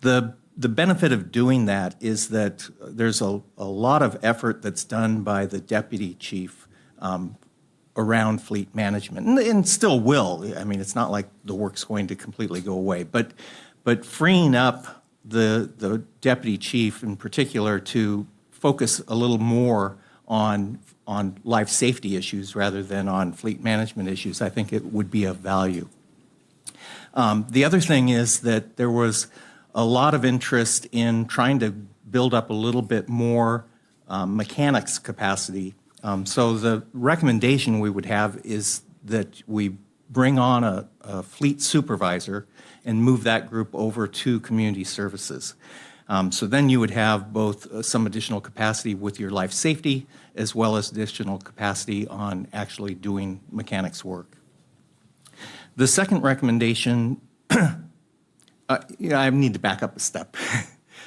The benefit of doing that is that there's a lot of effort that's done by the deputy chief around fleet management, and still will. I mean, it's not like the work's going to completely go away, but freeing up the deputy chief in particular to focus a little more on life safety issues rather than on fleet management issues, I think it would be of value. The other thing is that there was a lot of interest in trying to build up a little bit more mechanics capacity. So the recommendation we would have is that we bring on a fleet supervisor and move that group over to community services. So then you would have both some additional capacity with your life safety as well as additional capacity on actually doing mechanics work. The second recommendation, I need to back up a step.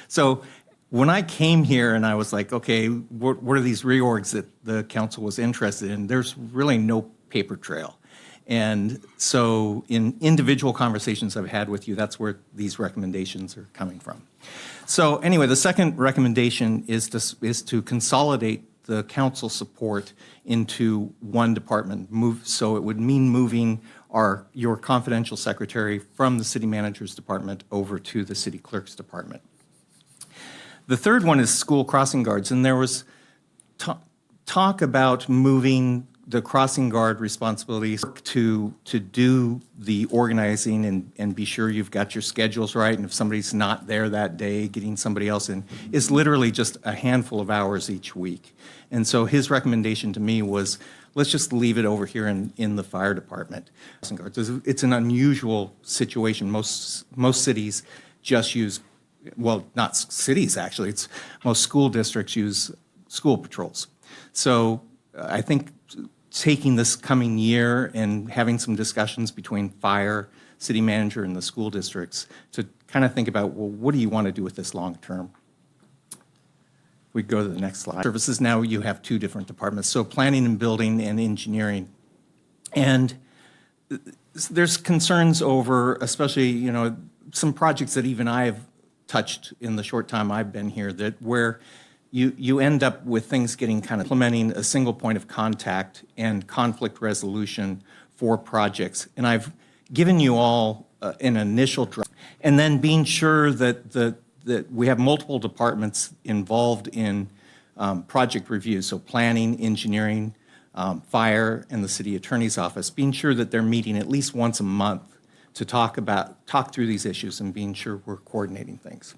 So when I came here and I was like, okay, what are these reorgs that the council was interested in? There's really no paper trail. And so in individual conversations I've had with you, that's where these recommendations are coming from. So anyway, the second recommendation is to consolidate the council support into one department. So it would mean moving your confidential secretary from the city manager's department over to the city clerk's department. The third one is school crossing guards, and there was talk about moving the crossing guard responsibilities to do the organizing and be sure you've got your schedules right, and if somebody's not there that day, getting somebody else in is literally just a handful of hours each week. And so his recommendation to me was, let's just leave it over here in the fire department. It's an unusual situation. Most cities just use, well, not cities actually, most school districts use school patrols. So I think taking this coming year and having some discussions between fire, city manager, and the school districts to kind of think about, well, what do you want to do with this long term? We go to the next slide. Services, now you have two different departments, so planning and building and engineering. And there's concerns over, especially, you know, some projects that even I've touched in the short time I've been here, that where you end up with things getting kind of implementing a single point of contact and conflict resolution for projects. And I've given you all an initial draft, and then being sure that that we have multiple departments involved in project reviews, so planning, engineering, fire, and the city attorney's office, being sure that they're meeting at least once a month to talk through these issues and being sure we're coordinating things.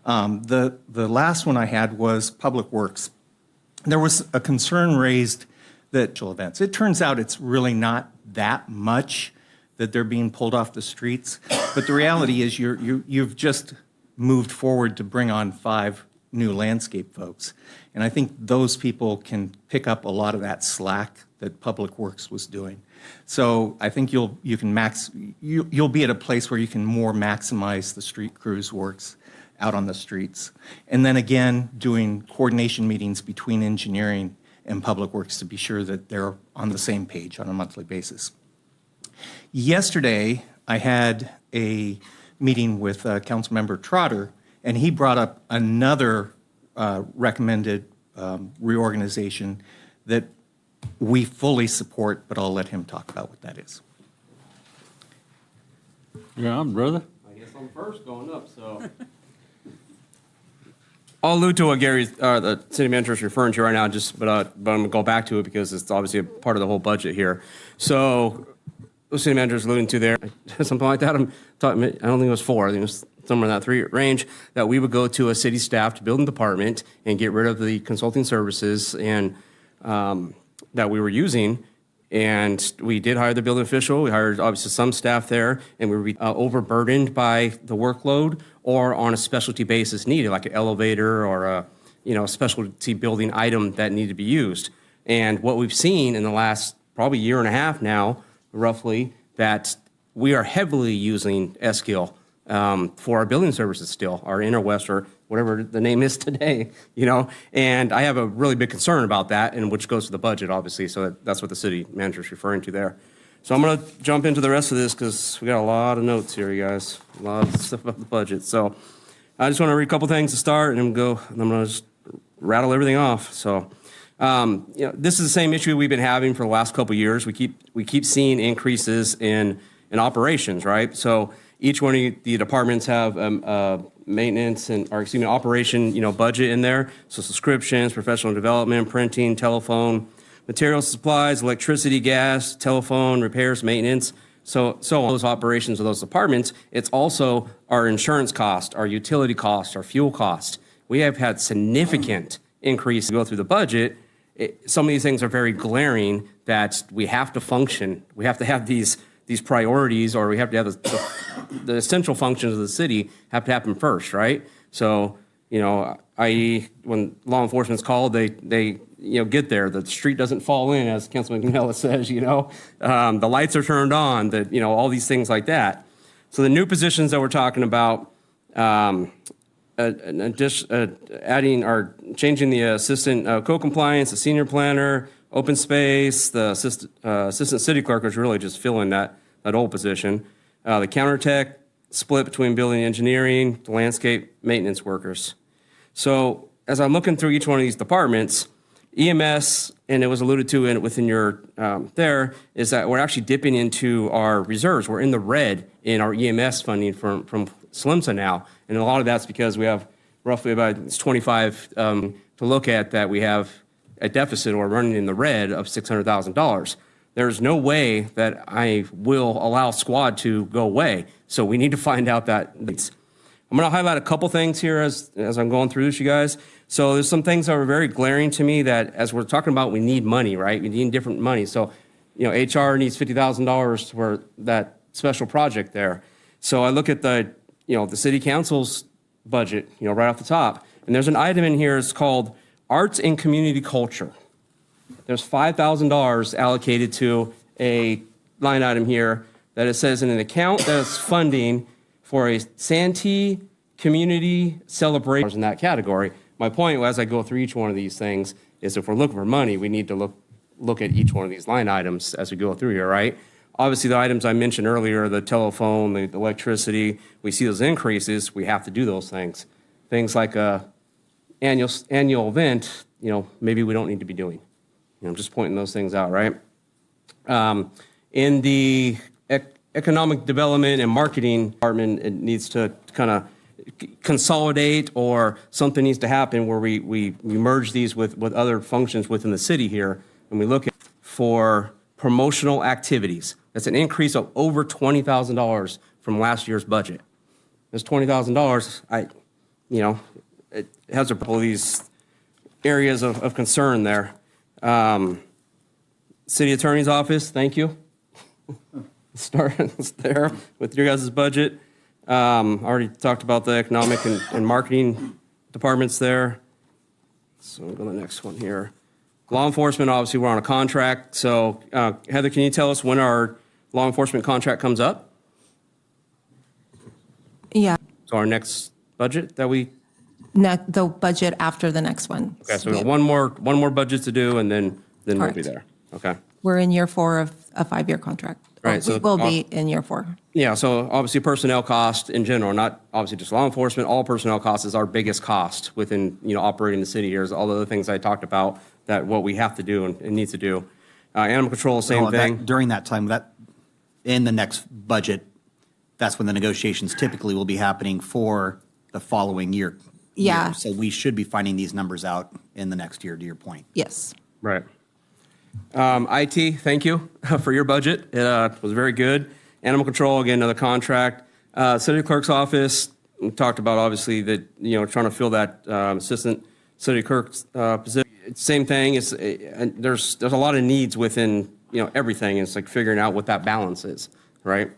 The last one I had was Public Works. There was a concern raised that events. It turns out it's really not that much that they're being pulled off the streets, but the reality is you've just moved forward to bring on 5 new landscape folks. And I think those people can pick up a lot of that slack that Public Works was doing. So I think you'll be at a place where you can more maximize the street crews works out on the streets. And then again, doing coordination meetings between engineering and Public Works to be sure that they're on the same page on a monthly basis. Yesterday, I had a meeting with Councilmember Trotter, and he brought up another recommended reorganization that we fully support, but I'll let him talk about what that is. Yeah, I'm brother. I guess I'm first going up, so. I'll allude to what the city manager is referring to right now, but I'm going to go back to it because it's obviously a part of the whole budget here. So, the city manager is alluding to there, something like that. I don't think it was 4. I think it was somewhere in that 3 range, that we would go to a city staffed building department and get rid of the consulting services and that we were using. And we did hire the building official. We hired obviously some staff there, and we were overburdened by the workload or on a specialty basis needed, like an elevator or a specialty building item that needed to be used. And what we've seen in the last probably year and a half now, roughly, that we are heavily using Eskil for our building services still, our Interwest or whatever the name is today, and I have a really big concern about that, and which goes to the budget, obviously, so that's what the city manager is referring to there. So I'm going to jump into the rest of this because we got a lot of notes here, you guys, a lot of stuff about the budget. So I just want to read a couple things to start, and I'm going to just rattle everything off. So this is the same issue we've been having for the last couple of years. We keep seeing increases in operations, right? So each one of the departments have maintenance operation, budget in there. So subscriptions, professional development, printing, telephone, materials, supplies, electricity, gas, telephone, repairs, maintenance. So all those operations of those departments, it's also our insurance cost, our utility cost, our fuel cost. We have had significant increase to go through the budget. Some of these things are very glaring that we have to function. We have to have these priorities, or we have to have the essential functions of the city have to happen first, right? So, i.e., when law enforcement's called, they get there. The street doesn't fall in, as Councilman McNella says, the lights are turned on, all these things like that. So the new positions that we're talking about, adding or changing the assistant co-compliance, the senior planner, open space, the assistant city clerk, was really just filling that old position. The counter tech split between building engineering, the landscape maintenance workers. So as I'm looking through each one of these departments, EMS, and it was alluded to within your there, is that we're actually dipping into our reserves. We're in the red in our EMS funding from SLMSA now, and a lot of that's because we have roughly about 25 to look at that we have a deficit or running in the red of $600,000. There's no way that I will allow squad to go away. So we need to find out that. I'm going to highlight a couple things here as I'm going through this, you guys. So there's some things that are very glaring to me that as we're talking about, we need money, right? We need different money. So, HR needs $50,000 for that special project there. So I look at the city council's budget, right off the top. And there's an item in here, it's called Arts and Community Culture. there's $5,000 allocated to a line item here that it says in an account that is funding for a Santee community celebration in that category. My point as I go through each one of these things is if we're looking for money, we need to look at each one of these line items as we go through here, right? Obviously, the items I mentioned earlier, the telephone, the electricity, we see those increases, we have to do those things. Things like a annual event, maybe we don't need to be doing. I'm just pointing those things out, right? In the economic development and marketing department, it needs to kind of consolidate, or something needs to happen where we merge these with other functions within the city here, and we look at for promotional activities. That's an increase of over $20,000 from last year's budget. This $20,000, it has a couple of these areas of concern there. City Attorney's Office, thank you. Start there with your guys' budget. Already talked about the economic and marketing departments there. So we'll go to the next one here. Law enforcement, obviously, we're on a contract. So Heather, can you tell us when our law enforcement contract comes up? Yeah. So our next budget that we... The budget after the next one. Okay, so we have one more budget to do, and then we'll be there. Okay. We're in year 4 of a 5-year contract. Right, We will be in year 4. Yeah, so obviously personnel cost in general, not obviously just law enforcement, all personnel costs is our biggest cost within, operating the city here. Is all the other things I talked about that what we have to do and needs to do. Animal control, same thing. During that time, in the next budget, that's when the negotiations typically will be happening for the following year. Yeah. So we should be finding these numbers out in the next year, to your point. Yes. Right. IT, thank you for your budget. It was very good. Animal control, again, another contract. City clerk's office, we talked about obviously that, trying to fill that assistant city clerk's position. Same thing. There's a lot of needs within, everything. It's like figuring out what that balance is, right?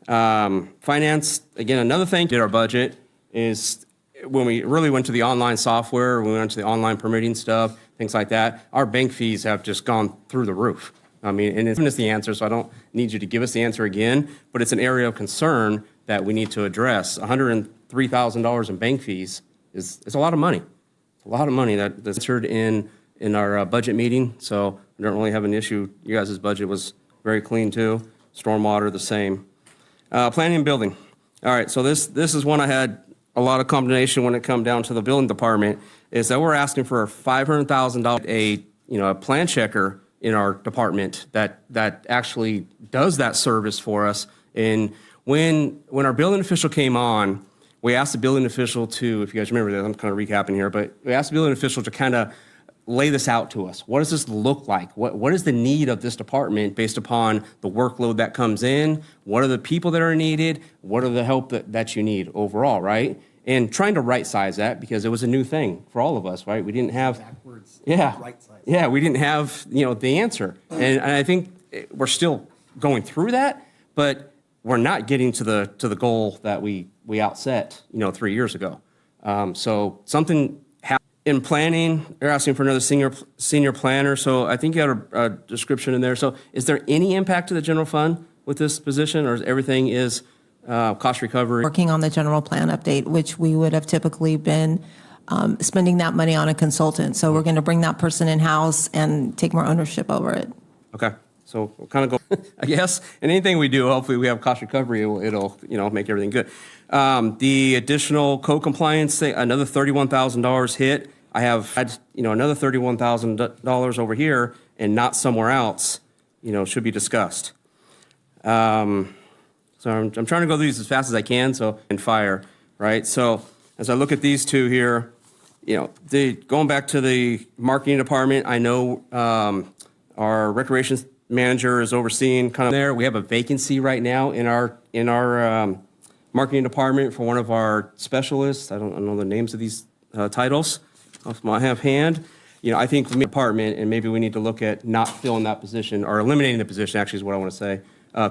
Finance, again, another thing, did our budget is when we really went to the online software, we went to the online permitting stuff, things like that, our bank fees have just gone through the roof. I mean, and it's the answer, so I don't need you to give us the answer again, but it's an area of concern that we need to address. $103,000 in bank fees is a lot of money. A lot of money that's entered in our budget meeting, so I don't really have an issue. You guys' budget was very clean too. Stormwater, the same. Planning and building. All right, so this is one I had a lot of combination when it come down to the building department, is that we're asking for $500,000, a plan checker in our department that actually does that service for us. And when our building official came on, we asked the building official to, if you guys remember that, I'm kind of recapping here, but we asked the building official to kind of lay this out to us. What does this look like? What is the need of this department based upon the workload that comes in? What are the people that are needed? What are the help that you need overall, right? And trying to right size that, because it was a new thing for all of us, right? We didn't have backwards. Yeah, right size. Yeah, we didn't have the answer, and I think we're still going through that, but we're not getting to the goal that we outset 3 years ago. So something in planning. They're asking for another senior planner. So I think you had a description in there. So is there any impact to the general fund with this position, or is everything is cost recovery? Working on the general plan update, which we would have typically been spending that money on a consultant. So we're going to bring that person in-house and take more ownership over it. Okay. So we'll kind of go, I guess, and anything we do, hopefully we have cost recovery, it'll make everything good. The additional code compliance thing, another $31,000 hit. I have had, another $31,000 over here and not somewhere else, should be discussed. So I'm trying to go through these as fast as I can, and fire, right? So as I look at these two here, going back to the marketing department, I know our recreation manager is overseeing kind of there. We have a vacancy right now in our marketing department for one of our specialists. I don't know the names of these titles off my hand. I think the department, and maybe we need to look at not filling that position or eliminating the position, actually is what I want to say,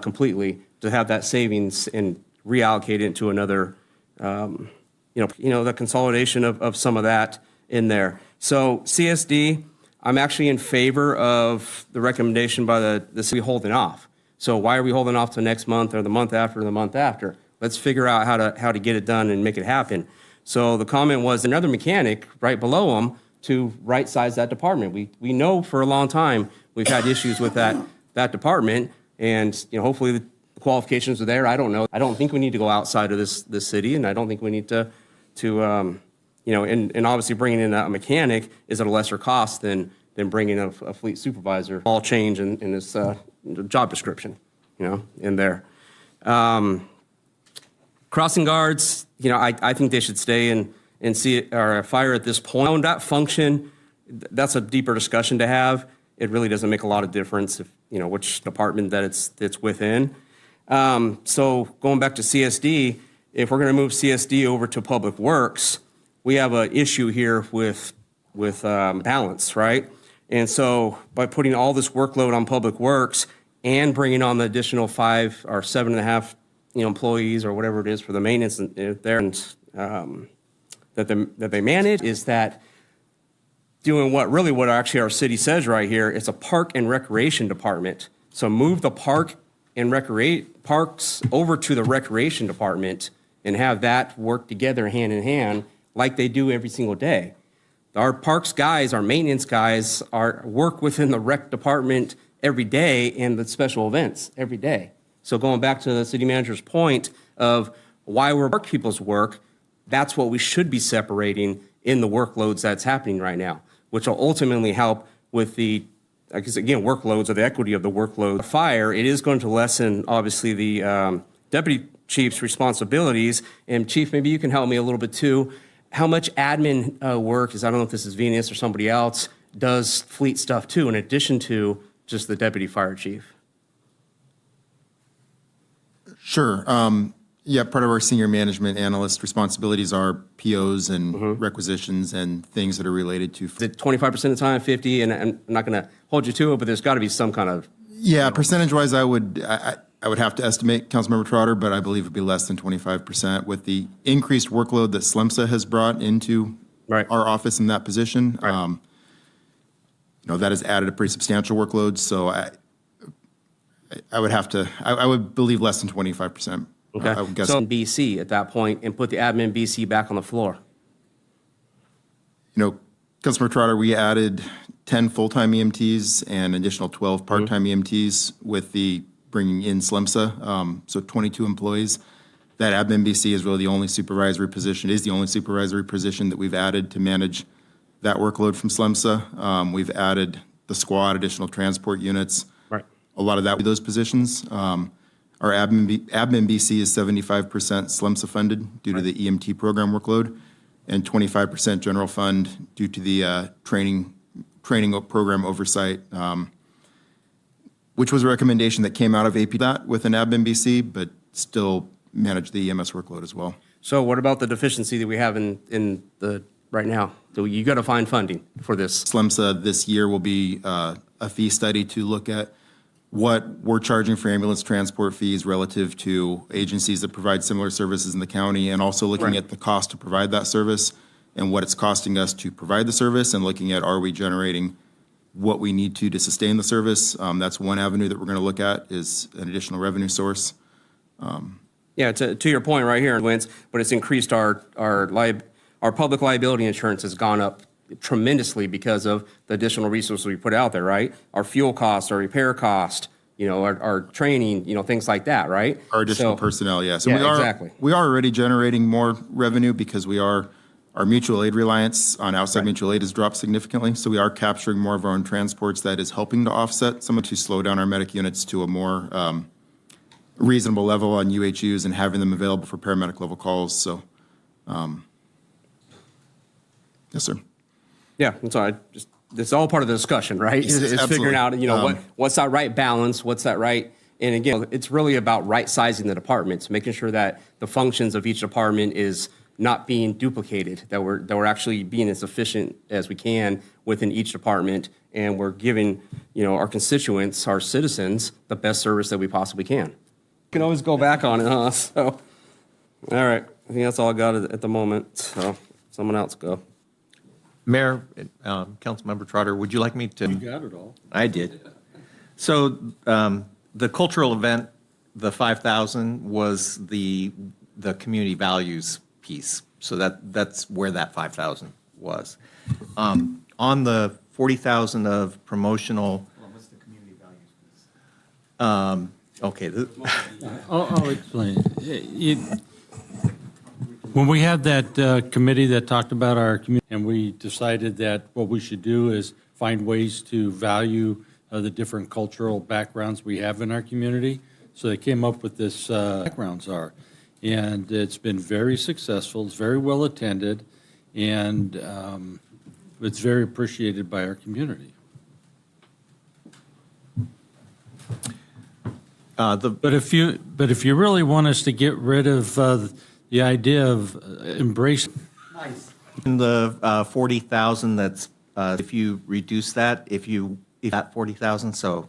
completely, to have that savings and reallocate it into another, the consolidation of some of that in there. So CSD, I'm actually in favor of the recommendation by the city holding off. So why are we holding off to next month or the month after or the month after? Let's figure out how to get it done and make it happen. So the comment was another mechanic right below them to right-size that department. We know for a long time we've had issues with that department, and hopefully the qualifications are there. I don't know. I don't think we need to go outside of this city, and I don't think we need to and obviously bringing in a mechanic is at a lesser cost than bringing a fleet supervisor. All change in this job description, in there. Crossing guards, I think they should stay and see it, or fire at this point. On that function, that's a deeper discussion to have. It really doesn't make a lot of difference if, which department that it's within. So going back to CSD, if we're going to move CSD over to Public Works, we have an issue here with balance, right? And so by putting all this workload on Public Works and bringing on the additional 5 or 7.5, employees or whatever it is for the maintenance there that they manage, is that doing what actually our city says right here. It's a park and recreation department. So move the parks over to the recreation department and have that work together hand in hand like they do every single day. Our parks guys, our maintenance guys work within the rec department every day and the special events every day. So going back to the city manager's point of why we're park people's work, that's what we should be separating in the workloads that's happening right now, which will ultimately help with the, workloads or the equity of the workload. Fire, it is going to lessen, obviously, the deputy chief's responsibilities. And Chief, maybe you can help me a little bit too. How much admin work I don't know if this is Venus or somebody else, does fleet stuff too, in addition to just the deputy fire chief? Sure. Part of our senior management analyst responsibilities are POs and requisitions and things that are related to. Is it 25% of the time, 50%? And I'm not going to hold you to it, but there's got to be some kind of. Yeah, percentage-wise, I would have to estimate, Councilmember Trotter, but I believe it'd be less than 25% with the increased workload that SLEMSA has brought into our office in that position. Right. That has added a pretty substantial workload. So I would believe less than 25%. Okay. I would guess. So BC at that point and put the admin BC back on the floor. Councilmember Trotter, we added 10 full-time EMTs and additional 12 part-time EMTs with the bringing in SLEMSA, so 22 employees. That admin BC is really the only supervisory position that we've added to manage that workload from SLEMSA. We've added the squad, additional transport units. Right. A lot of that with those positions. Our admin BC is 75% SLEMSA funded due to the EMT program workload, and 25% general fund due to the training program oversight, which was a recommendation that came out of AP that with an admin BC, but still manage the EMS workload as well. So what about the deficiency that we have in the right now? You got to find funding for this. SLEMSA this year will be a fee study to look at what we're charging for ambulance transport fees relative to agencies that provide similar services in the county, and also looking at the cost to provide that service and what it's costing us to provide the service, and looking at, are we generating what we need to sustain the service? That's one avenue that we're going to look at, is an additional revenue source. To your point right here, Vince, but it's increased our public liability insurance has gone up tremendously because of the additional resources we put out there, right? Our fuel costs, our repair cost, our training, things like that, right? Our additional personnel, yes. Yeah, exactly. We are already generating more revenue because our mutual aid reliance on outside mutual aid has dropped significantly. So we are capturing more of our own transports. That is helping to offset some, to slow down our medic units to a more reasonable level on UHUs and having them available for paramedic level calls. So, yes, sir. Yeah, and so it's all part of the discussion, right? It's figuring out, what's that right balance, what's that right, and again, it's really about right-sizing the departments, making sure that the functions of each department is not being duplicated, that we're actually being as efficient as we can within each department, and we're giving, our constituents, our citizens, the best service that we possibly can. You can always go back on it, huh? So, all right, I think that's all I got at the moment, so someone else go. Mayor, Councilmember Trotter, would you like me to? You got it all. I did. So the cultural event, the 5,000 was the community values piece. So that's where that 5,000 was. On the 40,000 of promotional. What's the community values piece? Okay. I'll explain. When we had that committee that talked about our community, and we decided that what we should do is find ways to value the different cultural backgrounds we have in our community. So they came up with this backgrounds are. And it's been very successful. It's very well attended, and it's very appreciated by our community. But if you really want us to get rid of the idea of embracing. Nice. In the 40,000, that's if you reduce that, if that 40,000, so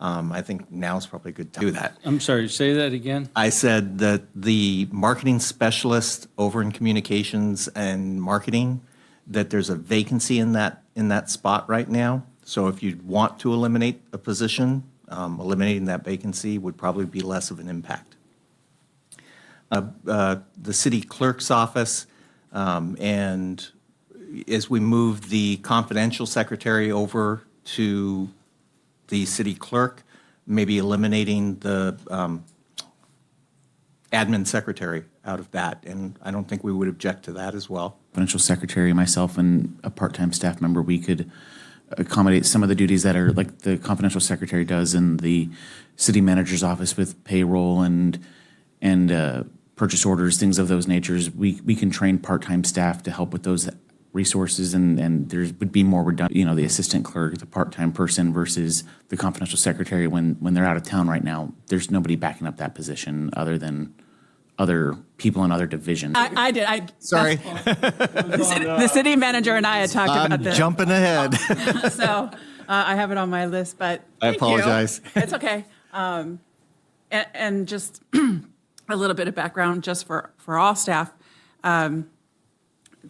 I think now is probably a good time to do that. I'm sorry, say that again? I said that the marketing specialist over in communications and marketing, that there's a vacancy in that spot right now. So if you want to eliminate a position, eliminating that vacancy would probably be less of an impact. The city clerk's office, and as we move the confidential secretary over to the city clerk, maybe eliminating the admin secretary out of that. And I don't think we would object to that as well. Confidential secretary, myself, and a part-time staff member, we could accommodate some of the duties that are like the confidential secretary does in the city manager's office with payroll and purchase orders, things of those natures. We can train part-time staff to help with those resources, and there would be more redundant, the assistant clerk, the part-time person versus the confidential secretary when they're out of town right now. There's nobody backing up that position other than other people in other divisions. I did. Sorry. The city manager and I had talked about this. Jumping ahead. So I have it on my list, but I apologize. It's okay. And just a little bit of background just for all staff.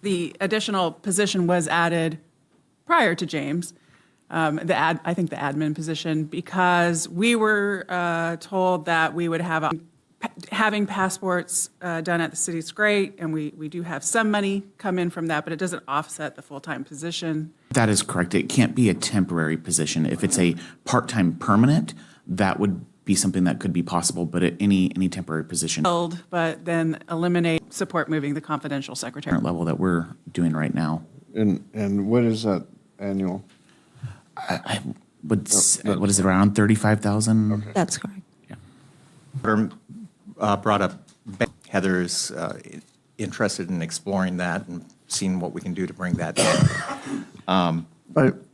The additional position was added prior to James, I think the admin position, because we were told that we would have having passports done at the city is great, and we do have some money come in from that, but it doesn't offset the full-time position. That is correct. It can't be a temporary position. If it's a part-time permanent, that would be something that could be possible, but at any temporary position. But then eliminate support moving the confidential secretary. Current level that we're doing right now. And what is that annual? What is it, around 35,000? Okay. That's correct. Brought up, Heather's interested in exploring that and seeing what we can do to bring that down.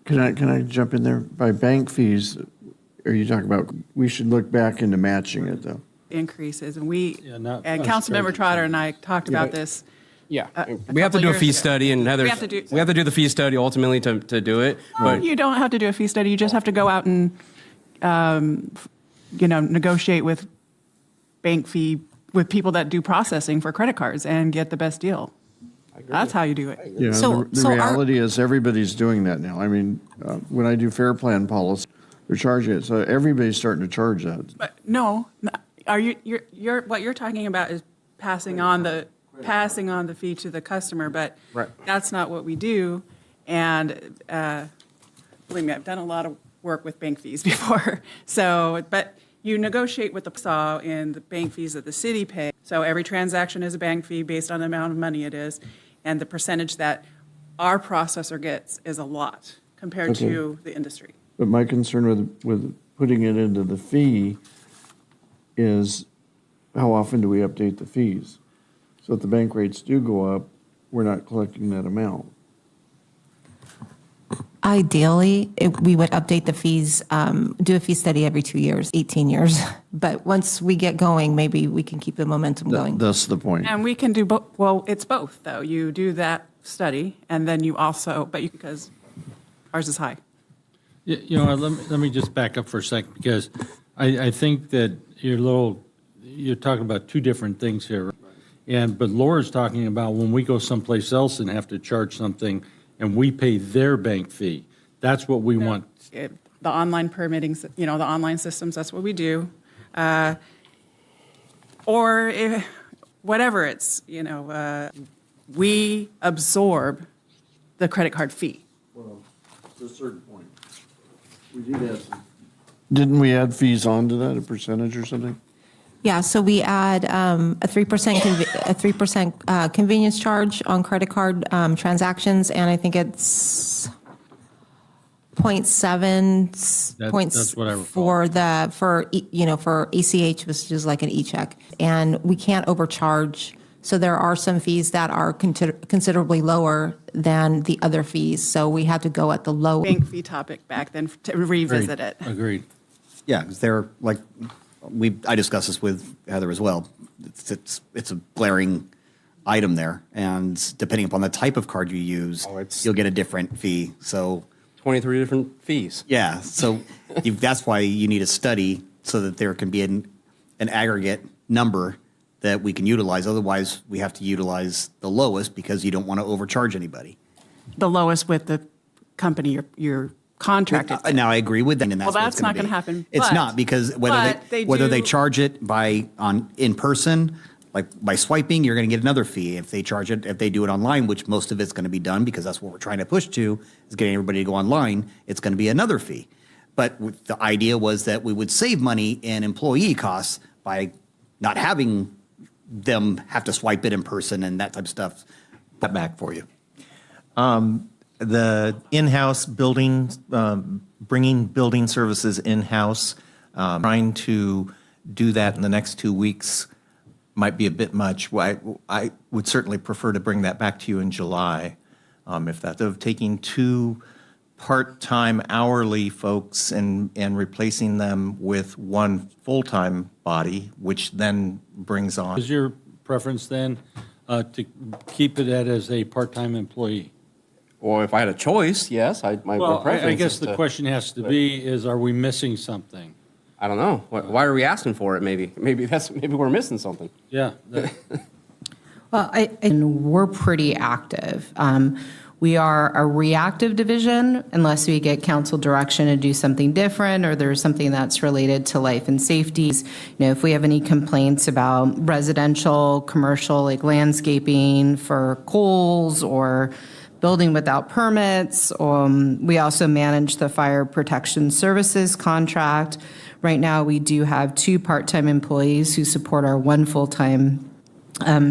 Can I jump in there? By bank fees, are you talking about, we should look back into matching it, though? Increases, and not Councilmember Trotter and I talked about this. Yeah, we have to do a fee study, and Heather, We have to do the fee study ultimately to do it. Well, you don't have to do a fee study. You just have to go out and, negotiate with bank fee with people that do processing for credit cards and get the best deal. That's how you do it. Yeah, the reality is everybody's doing that now. I mean, when I do fair plan policy, they're charging it, so everybody's starting to charge that. But no, you're what you're talking about is passing on the fee to the customer, but that's not what we do. And believe me, I've done a lot of work with bank fees before. So, but you negotiate with the SAW in the bank fees that the city pays. So every transaction is a bank fee based on the amount of money it is, and the percentage that our processor gets is a lot compared to the industry. But my concern with putting it into the fee is how often do we update the fees? So if the bank rates do go up, we're not collecting that amount. Ideally, we would update the fees, do a fee study every 2 years, 18 years. But once we get going, maybe we can keep the momentum going. That's the point. And we can do both. Well, it's both, though. You do that study, and then you also, because ours is high. Let me just back up for a second, because I think that you're talking about two different things here. But Laura's talking about when we go someplace else and have to charge something and we pay their bank fee. That's what we want. The online permitting, the online systems, that's what we do. Or whatever it's, we absorb the credit card fee. Well, to a certain point. We did have some. Didn't we add fees onto that, a percentage or something? Yeah, so we add a 3% convenience charge on credit card transactions, and I think it's 0.7 That's what I recall. for ACH, which is like an e-check, and we can't overcharge. So there are some fees that are considerably lower than the other fees. So we had to go at the low. Bank fee topic back then to revisit it. Agreed. Yeah, because they're like, I discussed this with Heather as well. It's a glaring item there, and depending upon the type of card you use, you'll get a different fee. So 23 different fees. yeah, so that's why you need a study so that there can be an aggregate number that we can utilize. Otherwise, we have to utilize the lowest because you don't want to overcharge anybody. The lowest with the company you're contracted to. Now I agree with that, and that's Well, what it's that's gonna not going be. to happen. It's but- not, because whether but they do- charge it in person, like by swiping, you're going to get another fee. If they do it online, which most of it's going to be done because that's what we're trying to push to, is getting everybody to go online, it's going to be another fee. But the idea was that we would save money in employee costs by not having them have to swipe it in person and that type of stuff. That back for you. The in-house building, bringing building services in-house, trying to do that in the next 2 weeks might be a bit much. I would certainly prefer to bring that back to you in July. If that's of taking 2 part-time hourly folks and replacing them with 1 full-time body, which then brings on. Is your preference then to keep it as a part-time employee? Or if I had a choice, yes, my Well, preference I guess is the to- question has to be is, are we missing something? I don't know. Why are we asking for it? Maybe we're missing something. Yeah. Well, and we're pretty active. We are a reactive division unless we get council direction to do something different or there's something that's related to life and safety. If we have any complaints about residential, commercial, like landscaping for Kohl's or building without permits. We also manage the fire protection services contract. Right now, we do have 2 part-time employees who support our 1 full-time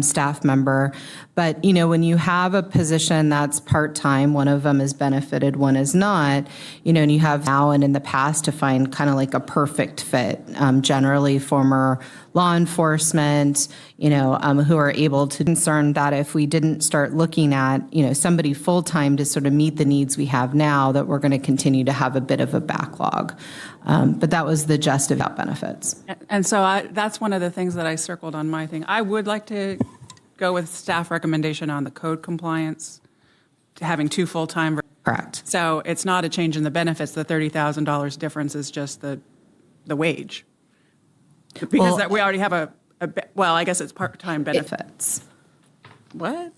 staff member. But, when you have a position that's part-time, one of them is benefited, one is not, and you have now and in the past to find kind of like a perfect fit, generally former law enforcement, who are able to concern that if we didn't start looking at, somebody full-time to sort of meet the needs we have now, that we're going to continue to have a bit of a backlog. But that was the gist of that benefits. And so that's one of the things that I circled on my thing. I would like to go with staff recommendation on the code compliance, having 2 full-time. Correct. So it's not a change in the benefits. The $30,000 difference is just the wage. Because that we already have I guess it's part-time benefits. What?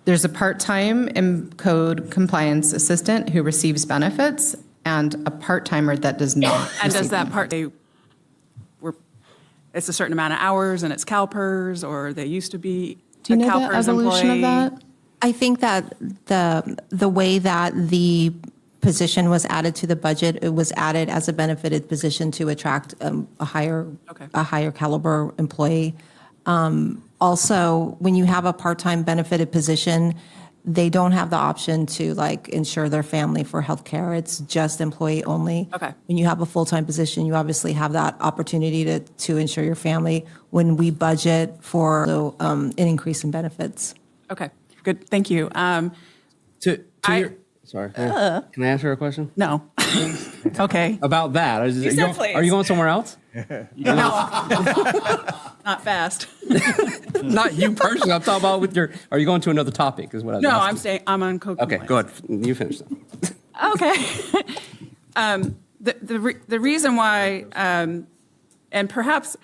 There's a part-time code compliance assistant who receives benefits and a part-timer that does not. And does receive that part, it's a certain amount of hours and it's CalPERS, or they used to be Do you a know the CalPERS evolution employee? of that? I think that the way that the position was added to the budget, it was added as a benefited position to attract a higher caliber employee. Also, when you have a part-time benefited position, they don't have the option to insure their family for health care. It's just employee only. Okay. When you have a full-time position, you obviously have that opportunity to insure your family. When we budget for an increase in benefits. Okay, good, thank you. Sorry. Can I ask her a question? No. Okay. About that. You said please. Are you going somewhere else? Not fast. Not you personally. I'm talking about with your. Are you going to another topic? Is what I was No, asking. I'm on code Okay, compliance. go ahead. You finish that. Okay. The reason why, and perhaps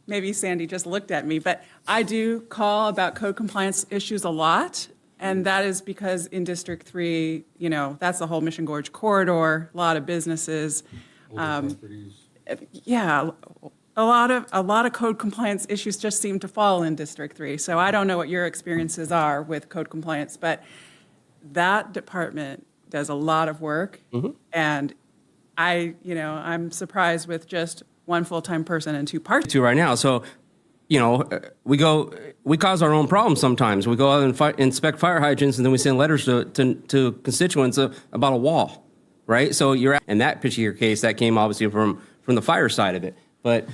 maybe Sandy just looked at me, but I do call about code compliance issues a lot. And that is because in District 3, you know, that's the whole Mission Gorge corridor, a lot of businesses. Yeah, a lot of code compliance issues just seem to fall in District 3. So I don't know what your experiences are with code compliance, but that department does a lot of work. And I'm surprised with just one full-time person and two part. To right now. So, you know, we cause our own problems sometimes. We go out and inspect fire hydrants, and then we send letters to constituents about a wall, right? So in that particular case, that came obviously from the fire side of it. But,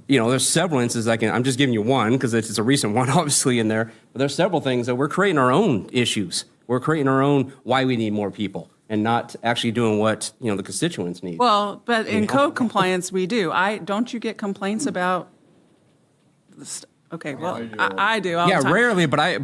you know, there's several instances I'm just giving you one because it's a recent one, obviously, in there. But there's several things that we're creating our own issues. We're creating our own why we need more people and not actually doing what, you know, the constituents need. Well, but in code compliance, we do. Don't you get complaints about? Okay, well, I do. All the time. Rarely, but I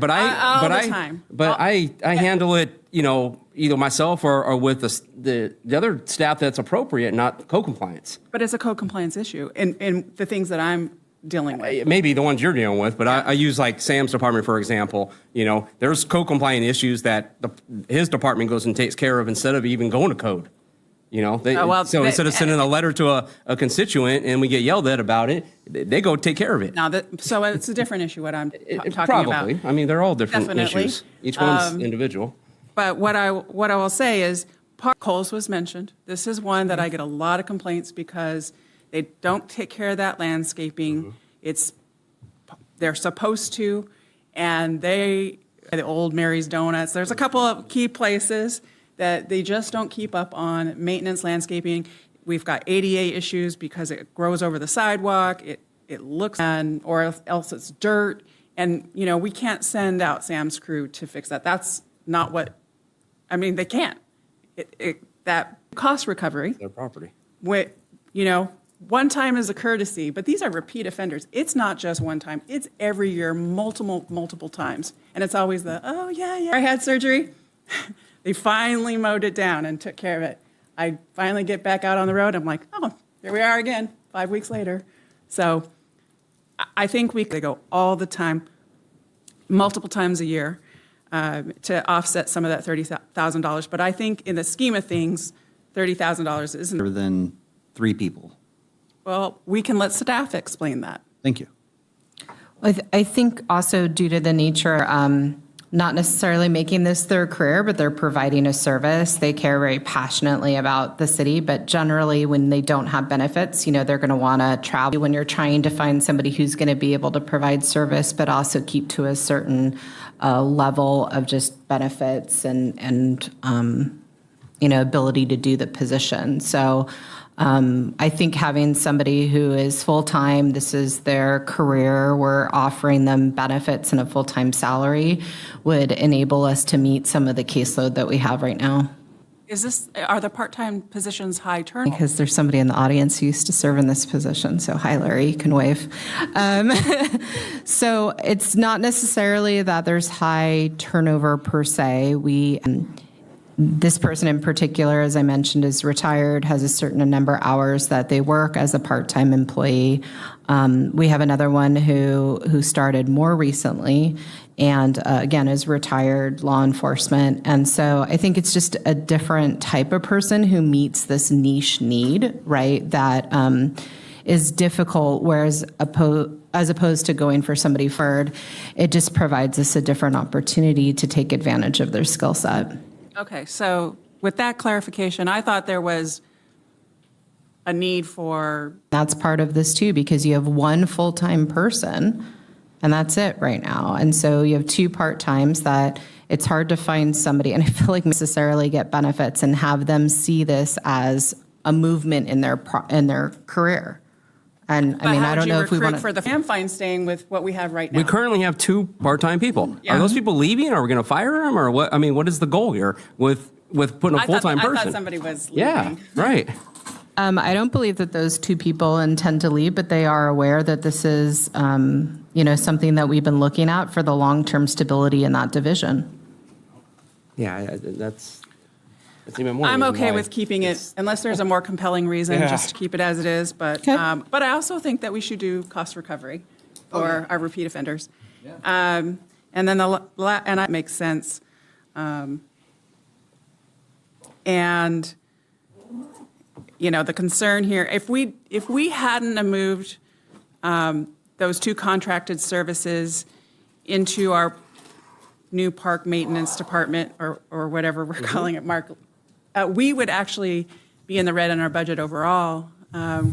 handle it, you know, either myself or with the other staff that's appropriate, not code compliance. But it's a code compliance issue in the things that I'm dealing with. Maybe the ones you're dealing with, but I use like Sam's department, for example. You know, there's code compliant issues that his department goes and takes care of instead of even going to code. You know, instead of sending a letter to a constituent and we get yelled at about it, they go take care of it. Now, so it's a different issue what I'm talking Probably. about. I mean, they're all different Definitely. issues. Each one's individual. But what I will say is, Coles was mentioned. This is one that I get a lot of complaints because they don't take care of that landscaping. They're supposed to, and the old Mary's Donuts. There's a couple of key places that they just don't keep up on maintenance landscaping. We've got ADA issues because it grows over the sidewalk. It looks, or else it's dirt. And, you know, we can't send out Sam's crew to fix that. That's not what, I mean, they can't. That cost recovery. Their property. You know, one time is a courtesy, but these are repeat offenders. It's not just one time. It's every year, multiple times. And it's always oh, yeah, I had surgery. They finally mowed it down and took care of it. I finally get back out on the road. I'm like, oh, here we are again, 5 weeks later. So I think they go all the time, multiple times a year, to offset some of that $30,000. But I think in the scheme of things, $30,000 isn't. Better than 3 people. Well, we can let staff explain that. Thank you. I think also due to the nature, not necessarily making this their career, but they're providing a service. They care very passionately about the city, but generally when they don't have benefits, you know, they're going to want to travel. When you're trying to find somebody who's going to be able to provide service, but also keep to a certain level of just benefits and you know, ability to do the position. So I think having somebody who is full-time, this is their career, we're offering them benefits and a full-time salary would enable us to meet some of the caseload that we have right now. Are the part-time positions high turnover? Because there's somebody in the audience who used to serve in this position. So hi, Larry, you can wave. So it's not necessarily that there's high turnover per se. This person in particular, as I mentioned, is retired, has a certain number of hours that they work as a part-time employee. We have another one who started more recently and again is retired law enforcement. And so I think it's just a different type of person who meets this niche need, right, that is difficult, whereas as opposed to going for somebody forward, it just provides us a different opportunity to take advantage of their skill set. Okay, so with that clarification, I thought there was a need for. That's part of this too, because you have one full-time person and that's it right now. And so you have 2 part-times that it's hard to find somebody, and I feel like necessarily get benefits and have them see this as a movement in their career. And I mean, I don't know if we want to. I'm fine staying with what we have right now. We currently have 2 part-time people. Yeah. Are those people leaving? Are we going to fire them, or what? I mean, what is the goal here with putting a full-time person? I thought somebody was leaving. Yeah, right. I don't believe that those 2 people intend to leave, but they are aware that this is, something that we've been looking at for the long-term stability in that division. Yeah, that's even more. I'm reason okay why with keeping it, unless there's a more compelling reason, just to keep it as it is. But I also think that we should do cost recovery for our repeat offenders. And then and that makes sense. And, you know, the concern here, if we hadn't have moved those two contracted services into our new park maintenance department, or whatever we're calling it, Mark, we would actually be in the red in our budget overall.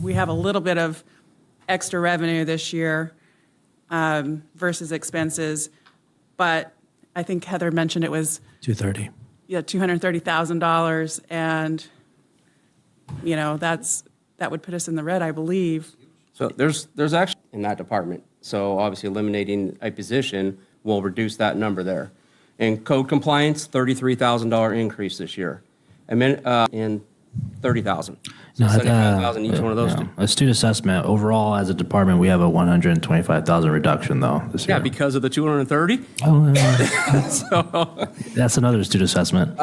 We have a little bit of extra revenue this year versus expenses, but I think Heather mentioned it was $230. yeah, $230,000, and you know that would put us in the red, I believe. So there's actually in that department. So obviously eliminating a position will reduce that number there. And code compliance, $33,000 increase this year. And $30,000. So $75,000 each one of those two. A student assessment, overall, as a department, we have a $125,000 reduction, though, this year. Yeah, because of the 230? So, that's another student assessment.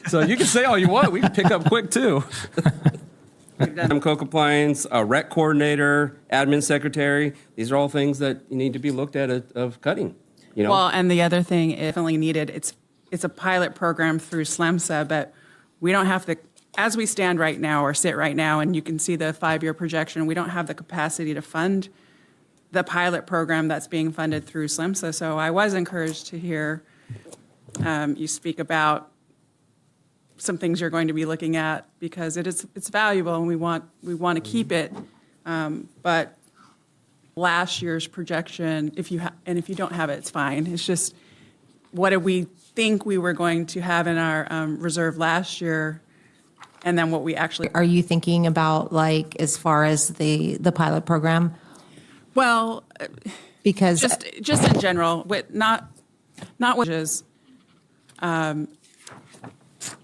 So you can say all you want. We can pick up quick, too. Code compliance, a rec coordinator, admin secretary. These are all things that need to be looked at of cutting. You know? Well, and the other thing, if definitely needed, it's a pilot program through SLEMSA, but we don't have the, as we stand right now or sit right now, and you can see the 5-year projection, we don't have the capacity to fund the pilot program that's being funded through SLEMSA. So I was encouraged to hear you speak about some things you're going to be looking at, because it's valuable and we want to keep it. But last year's projection, if you don't have it, it's fine. It's just, what did we think we were going to have in our reserve last year, and then what we actually. Are you thinking about, like, as far as the pilot program? Well, because just in general, with not wages,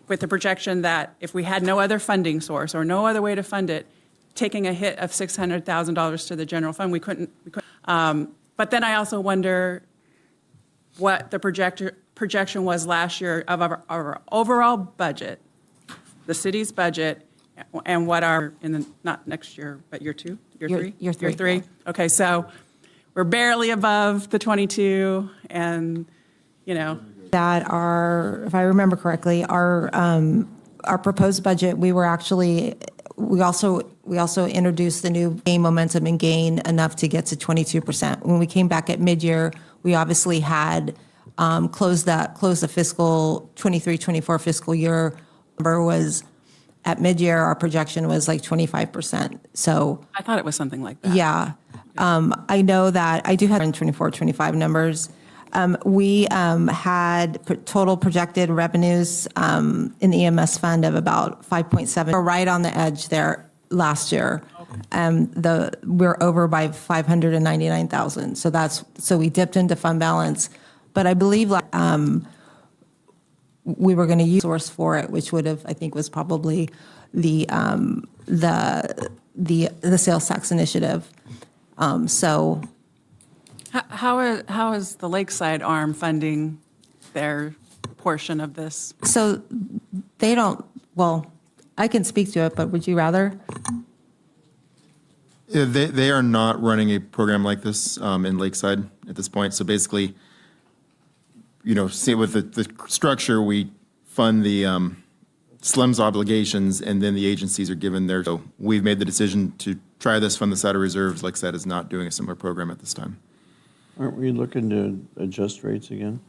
with the projection that if we had no other funding source or no other way to fund it, taking a hit of $600,000 to the general fund, we couldn't. But then I also wonder what the projection was last year of our overall budget, the city's budget, and what our, not next year, but year 2, year 3? Year three. Yeah. Okay, so we're barely above the 22, and, you know. That if I remember correctly, our proposed budget, we also introduced the new gain momentum and gain enough to get to 22%. When we came back at mid-year, we obviously had closed the fiscal 23-24 fiscal year. Number was at mid-year, our projection was like 25%. So I thought it was something like that. yeah, I know that I do have 24-25 numbers. We had total projected revenues in the EMS fund of about 5.7. We're right on the edge there last year. We're over by 599,000. So we dipped into fund balance, but I believe we were going to use source for it, which would have, I think, was probably the sales tax initiative. So. How is the Lakeside arm funding their portion of this? So they don't, well, I can speak to it, but would you rather? They are not running a program like this in Lakeside at this point. So basically, you know, see with the structure, we fund the SLEM's obligations, and then the agencies are given their. So we've made the decision to try this, fund this out of reserves. Lakeside is not doing a similar program at this time. Aren't we looking to adjust rates again?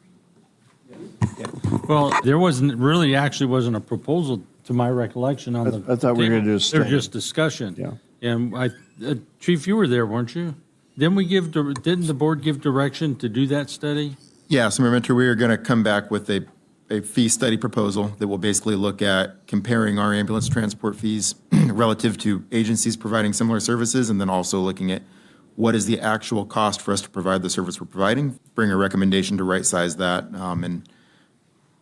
Well, there wasn't a proposal, to my recollection, on the. I thought we were going to do a They're study. just discussion. Yeah. And Chief, you were there, weren't you? Didn't the board give direction to do that study? Yeah, so remember, we are going to come back with a fee study proposal that will basically look at comparing our ambulance transport fees relative to agencies providing similar services, and then also looking at what is the actual cost for us to provide the service we're providing, bring a recommendation to right-size that. And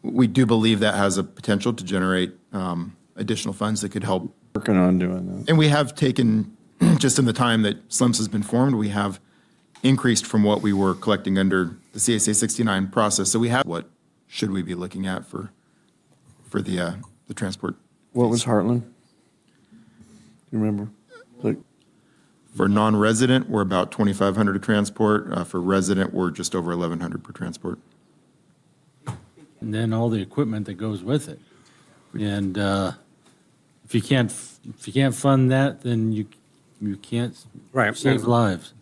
we do believe that has a potential to generate additional funds that could help. Working on doing that. And we have taken, just in the time that SLEMS has been formed, we have increased from what we were collecting under the CSA 69 process. So we have, what should we be looking at for the transport? What was Heartland? Do you remember? For non-resident, we're about 2,500 a transport. For resident, we're just over 1,100 per transport. and then all the equipment that goes with it. And if you can't fund that, then you can't save lives.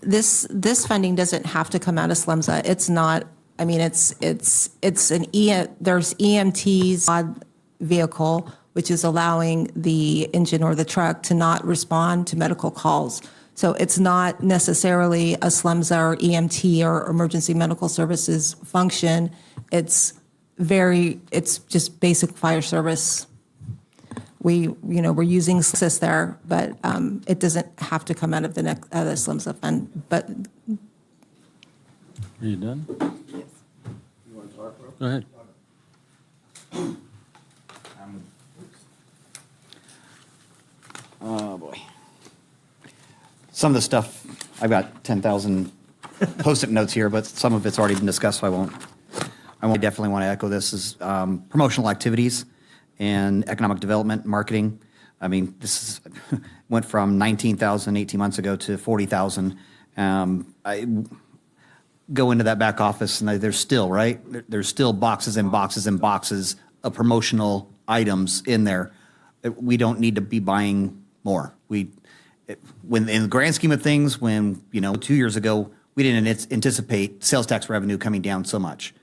This funding doesn't have to come out of SLMSA. It's not, I mean, it's there's EMT's vehicle, which is allowing the engine or the truck to not respond to medical calls. So it's not necessarily a SLMSA or EMT or emergency medical services function. It's just basic fire service. We're using SIS there, but it doesn't have to come out of the SLMSA fund. But Are you done? Yes. You want to talk, bro? Go ahead. Oh, boy. Some of the stuff, I've got 10,000 Post-it notes here, but some of it's already been discussed, so I won't. I definitely want to echo this is promotional activities and economic development, marketing. I mean, this went from 19,000 18 months ago to 40,000. I go into that back office and there's still, right? There's still boxes and boxes and boxes of promotional items in there. We don't need to be buying more. When in the grand scheme of things, when 2 years ago, we didn't anticipate sales tax revenue coming down so much.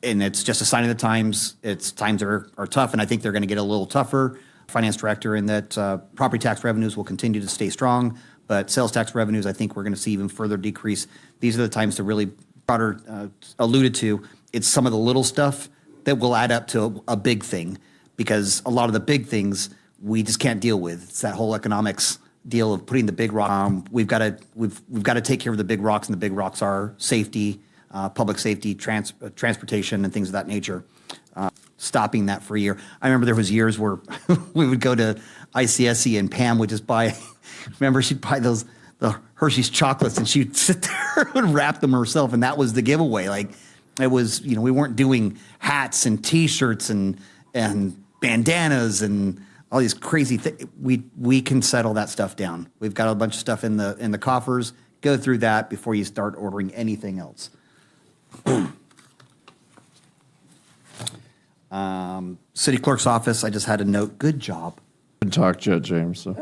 And it's just a sign of the times. Times are tough, and I think they're going to get a little tougher. Finance director, in that property tax revenues will continue to stay strong, but sales tax revenues, I think we're going to see even further decrease. These are the times to really, Potter alluded to, it's some of the little stuff that will add up to a big thing, because a lot of the big things we just can't deal with. It's that whole economics deal of putting the big rock. We've got to take care of the big rocks, and the big rocks are safety, public safety, transportation, and things of that nature. Stopping that for a year. I remember there was years where we would go to ICSC and Pam would just buy. Remember, she'd buy the Hershey's chocolates, and she'd sit there and wrap them herself, and that was the giveaway. Like it was, we weren't doing hats and T-shirts and bandanas and all these crazy things. We can settle that stuff down. We've got a bunch of stuff in the coffers. Go through that before you start ordering anything else. City clerk's office, I just had a note. Good job. Good talk, Judge James. So.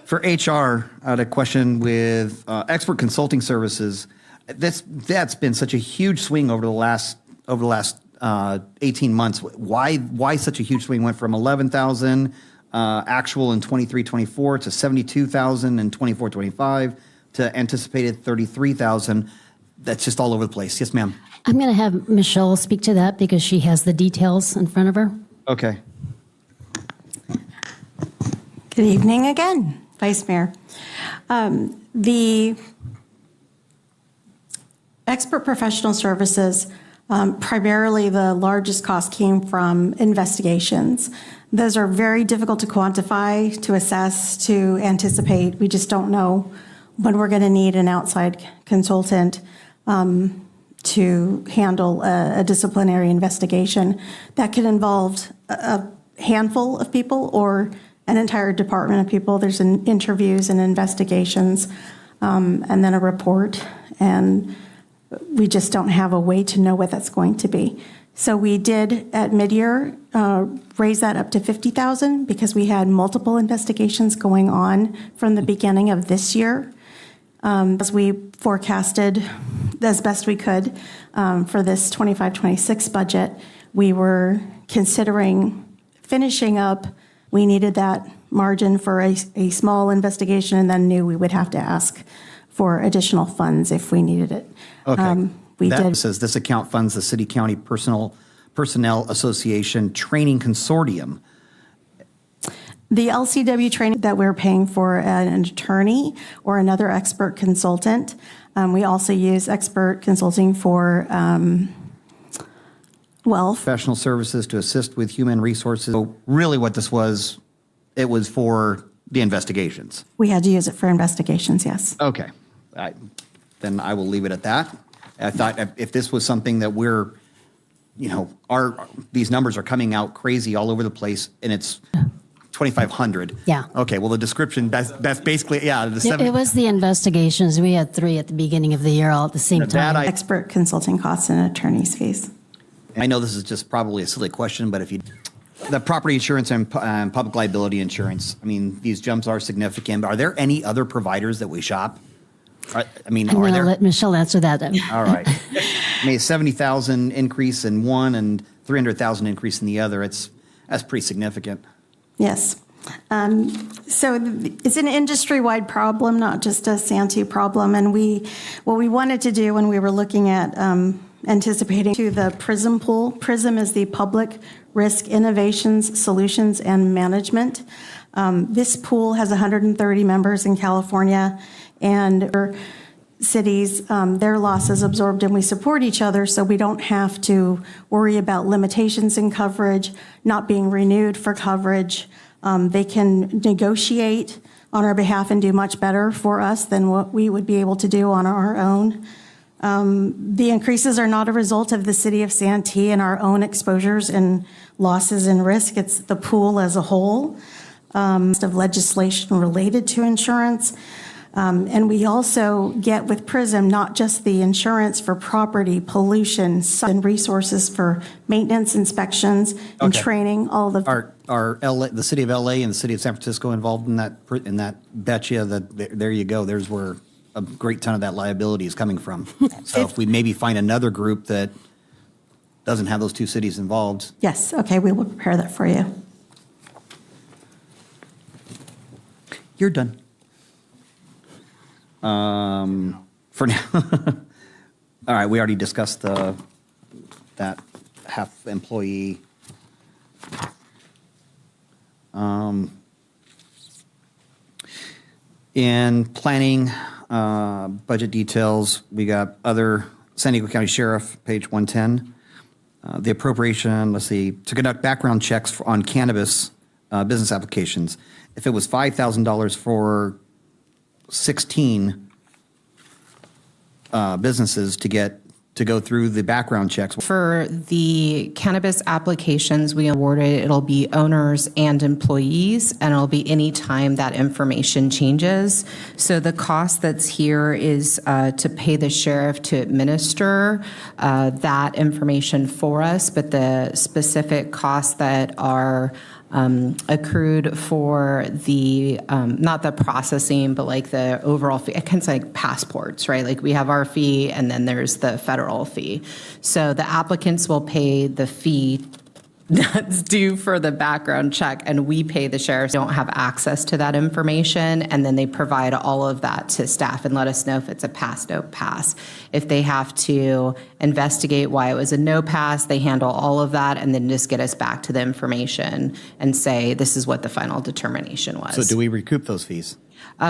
For HR, I had a question with expert consulting services. That's been such a huge swing over the last 18 months. Why such a huge swing? Went from 11,000 actual in 23-24 to 72,000 in 24-25 to anticipated 33,000. That's just all over the place. Yes, ma'am. I'm going to have Michelle speak to that because she has the details in front of her. Okay. Good evening again, Vice Mayor. The expert professional services, primarily the largest cost came from investigations. Those are very difficult to quantify, to assess, to anticipate. We just don't know when we're going to need an outside consultant to handle a disciplinary investigation. That could involve a handful of people or an entire department of people. There's interviews and investigations, and then a report, and we just don't have a way to know what that's going to be. So we did at mid-year raise that up to 50,000 because we had multiple investigations going on from the beginning of this year. As we forecasted as best we could for this 25-26 budget, we were considering finishing up. We needed that margin for a small investigation, and then knew we would have to ask for additional funds if we needed it. Okay. That says this account funds the City County Personnel Association Training Consortium. The LCW training that we're paying for an attorney or another expert consultant. We also use expert consulting for Professional services to assist with human resources. So really what this was, it was for the investigations. We had to use it for investigations, yes. Okay. Then I will leave it at that. I thought if this was something that we're, these numbers are coming out crazy all over the place, and it's 2,500. Yeah. Okay, well, the description, that's basically, yeah, the seven. It was the investigations. We had 3 at the beginning of the year all at the same time. Expert consulting costs and attorney's fees. I know this is just probably a silly question, but if you, the property insurance and public liability insurance, I mean, these jumps are significant. Are there any other providers that we shop? I mean, I'm are going to there? let Michelle answer that. All right. I mean, 70,000 increase in one and 300,000 increase in the other. That's pretty significant. Yes. So it's an industry-wide problem, not just a Santee problem. And what we wanted to do when we were looking at anticipating to the PRISM pool. PRISM is the Public Risk Innovations, Solutions, and Management. This pool has 130 members in California, and cities, their losses absorbed, and we support each other so we don't have to worry about limitations in coverage, not being renewed for coverage. They can negotiate on our behalf and do much better for us than what we would be able to do on our own. The increases are not a result of the city of Santee and our own exposures and losses and risk. It's the pool as a whole of legislation related to insurance. And we also get with PRISM not just the insurance for property, pollution, and resources for maintenance, inspections, and training. All the Are the city of LA and the city of San Francisco involved in that? Betcha that there you go. There's where a great ton of that liability is coming from. So if we maybe find another group that doesn't have those two cities involved. Yes. Okay. We will prepare that for you. You're done. For now. All right, we already discussed that half employee. In planning, budget details, we got other San Diego County Sheriff, page 110. The appropriation, let's see, to conduct background checks on cannabis business applications. If it was $5,000 for 16 businesses to go through the background checks. For the cannabis applications we awarded, it'll be owners and employees, and it'll be any time that information changes. So the cost that's here is to pay the sheriff to administer that information for us, but the specific costs that are accrued for the, not the processing, but like the overall fee, kind of like passports, right? Like we have our fee and then there's the federal fee. So the applicants will pay the fee that's due for the background check, and we pay the sheriffs. Don't have access to that information, and then they provide all of that to staff and let us know if it's a pass, no pass. If they have to investigate why it was a no pass, they handle all of that and then just get us back to the information and say this is what the final determination was. So do we recoup those fees?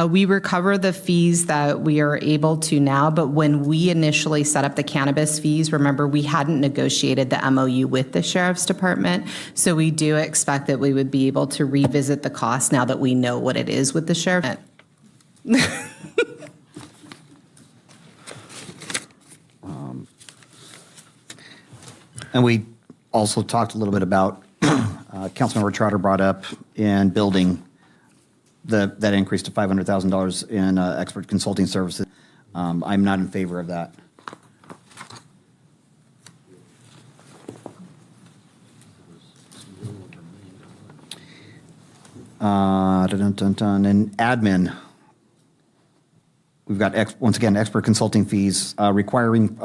We recover the fees that we are able to now, but when we initially set up the cannabis fees, remember, we hadn't negotiated the MOU with the Sheriff's Department, so we do expect that we would be able to revisit the cost now that we know what it is with the Sheriff. And we also talked a little bit about, Councilmember Trotter brought up in building that increase to $500,000 in expert consulting services. I'm not in favor of that. And admin, we've got, once again, expert consulting fees requiring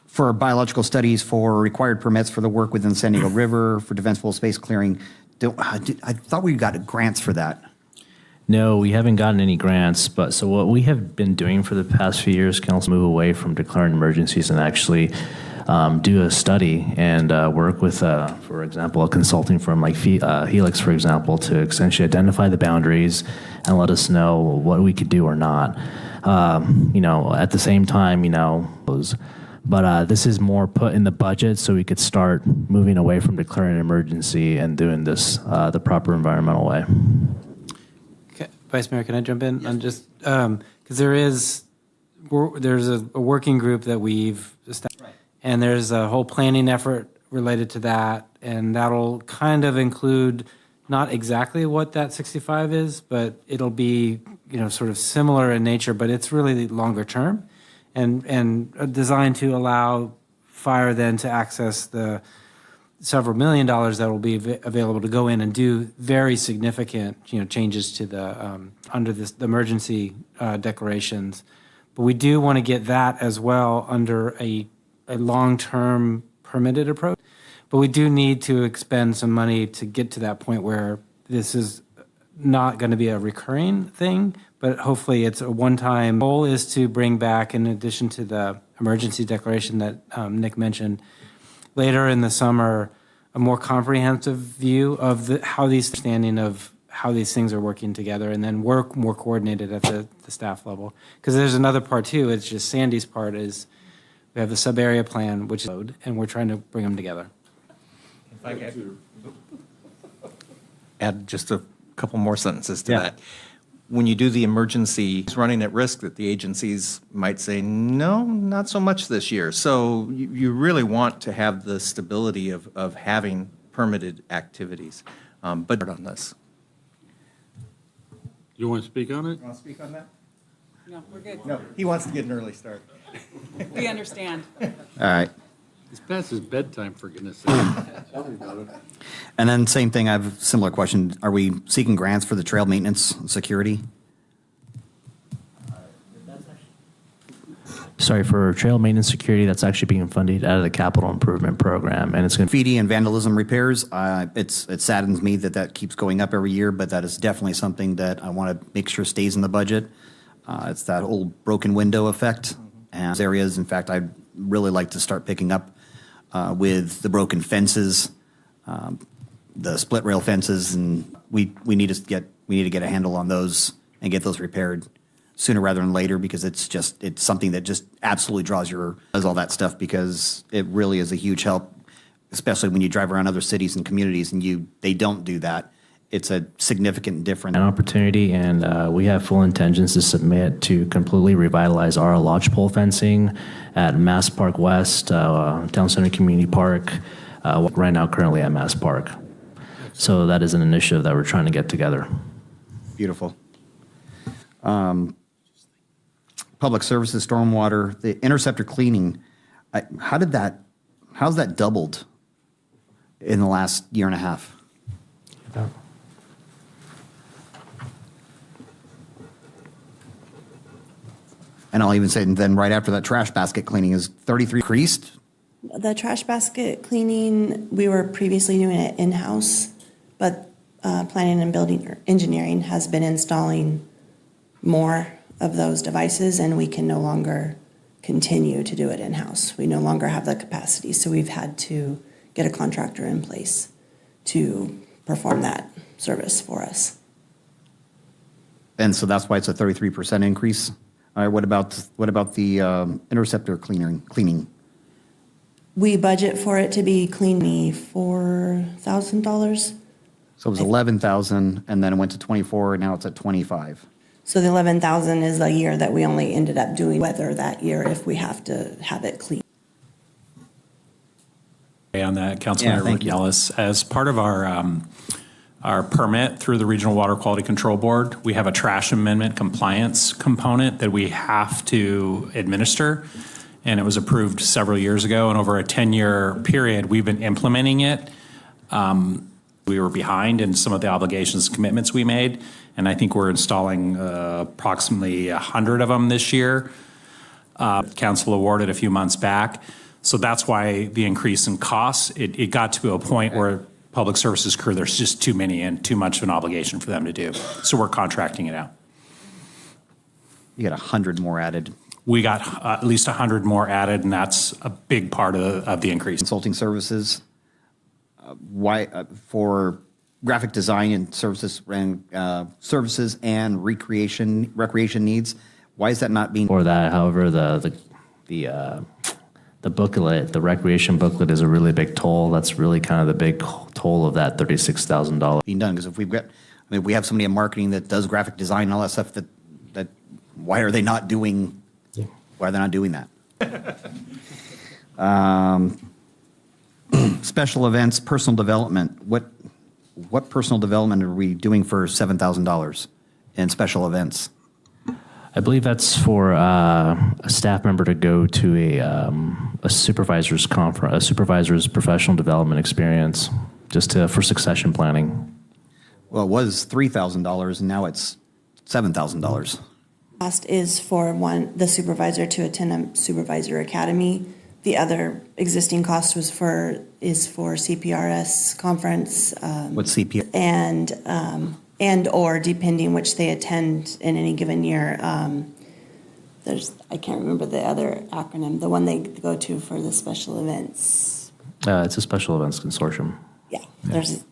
for biological studies, for required permits for the work within the San Diego River, for defensible space clearing. I thought we got grants for that. No, we haven't gotten any grants, but so what we have been doing for the past few years, council, move away from declaring emergencies and actually do a study and work with, for example, a consulting firm like Helix, for example, to essentially identify the boundaries and let us know what we could do or not. At the same time, but this is more put in the budget so we could start moving away from declaring an emergency and doing this the proper environmental way. Okay. Vice Mayor, can I jump in? On just because there's a working group that we've established, and there's a whole planning effort related to that, and that'll kind of include not exactly what that 65 is, but it'll be, sort of similar in nature, but it's really longer term and designed to allow fire then to access the several $1 million that will be available to go in and do very significant, changes to the, under the emergency declarations. But we do want to get that as well under a long-term permitted approach. But we do need to expend some money to get to that point where this is not going to be a recurring thing, but hopefully it's a one-time. Goal is to bring back, in addition to the emergency declaration that Nick mentioned, later in the summer, a more comprehensive view of how these things are working together, and then work more coordinated at the staff level. Because there's another part too. It's just Sandy's part is we have the sub-area plan, which is code, and we're trying to bring them together. If I could add just a couple more sentences to that. When you do the emergency, it's running at risk that the agencies might say, no, not so much this year. So you really want to have the stability of having permitted activities. But on this. You want to speak on it? You want to speak on that? No, we're good. No, he wants to get an early start. We understand. All right. It's past his bedtime, for goodness sake. Tell me about it. And then same thing, I have a similar question. Are we seeking grants for the trail maintenance and security? Sorry, for trail maintenance security, that's actually being funded out of the capital improvement program, and it's going to. Graffiti and vandalism repairs, it saddens me that keeps going up every year, but that is definitely something that I want to make sure stays in the budget. It's that old broken window effect. And areas, in fact, I'd really like to start picking up with the broken fences, the split rail fences, and we need to get a handle on those and get those repaired sooner rather than later, because it's something that just absolutely does all that stuff, because it really is a huge help, especially when you drive around other cities and communities and they don't do that. It's a significant difference. An opportunity, and we have full intentions to submit to completely revitalize our lodgepole fencing at Mass Park West, Town Center Community Park, right now currently at Mass Park. So that is an initiative that we're trying to get together. Beautiful. Public services, stormwater, the interceptor cleaning, how's that doubled in the last year and a half? And I'll even say, then right after that, trash basket cleaning is 33 increased. The trash basket cleaning, we were previously doing it in-house, but planning and building or engineering has been installing more of those devices, and we can no longer continue to do it in-house. We no longer have the capacity, so we've had to get a contractor in place to perform that service for us. And so that's why it's a 33% increase. All right, what about the interceptor cleaning? We budget for it to be clean $4,000. So it was 11,000, and then it went to 24, and now it's at 25. So the 11,000 is the year that we only ended up doing weather that year if we have to have it clean. On that, Councilmember Ellis, as part of our permit through the Regional Water Quality Control Board, we have a trash amendment compliance component that we have to administer, and it was approved several years ago, and over a 10-year period, we've been implementing it. We were behind in some of the obligations and commitments we made, and I think we're installing approximately 100 of them this year. Council awarded a few months back. So that's why the increase in costs, it got to a point where public services crew, there's just too many and too much of an obligation for them to do. So we're contracting it out. You got 100 more added. We got at least 100 more added, and that's a big part of the increase. Consulting services, for graphic design and services and recreation needs, why is that not being? For that, however, the booklet, the recreation booklet, is a really big toll. That's really kind of the big toll of that $36,000. Being done, because if we have somebody in marketing that does graphic design and all that stuff, that why are they not doing? Why are they not doing that? Special events, personal development. what personal development are we doing for $7,000 in special events? I believe that's for a staff member to go to a supervisor's conference, a supervisor's professional development experience, for succession planning. Well, it was $3,000 and now it's $7,000. Cost is for the supervisor to attend a supervisor academy. The other existing cost is for CPRS conference. What's CPRS? And or depending which they attend in any given year. I can't remember the other acronym, the one they go to for the special events. It's a special events consortium. Yeah, there's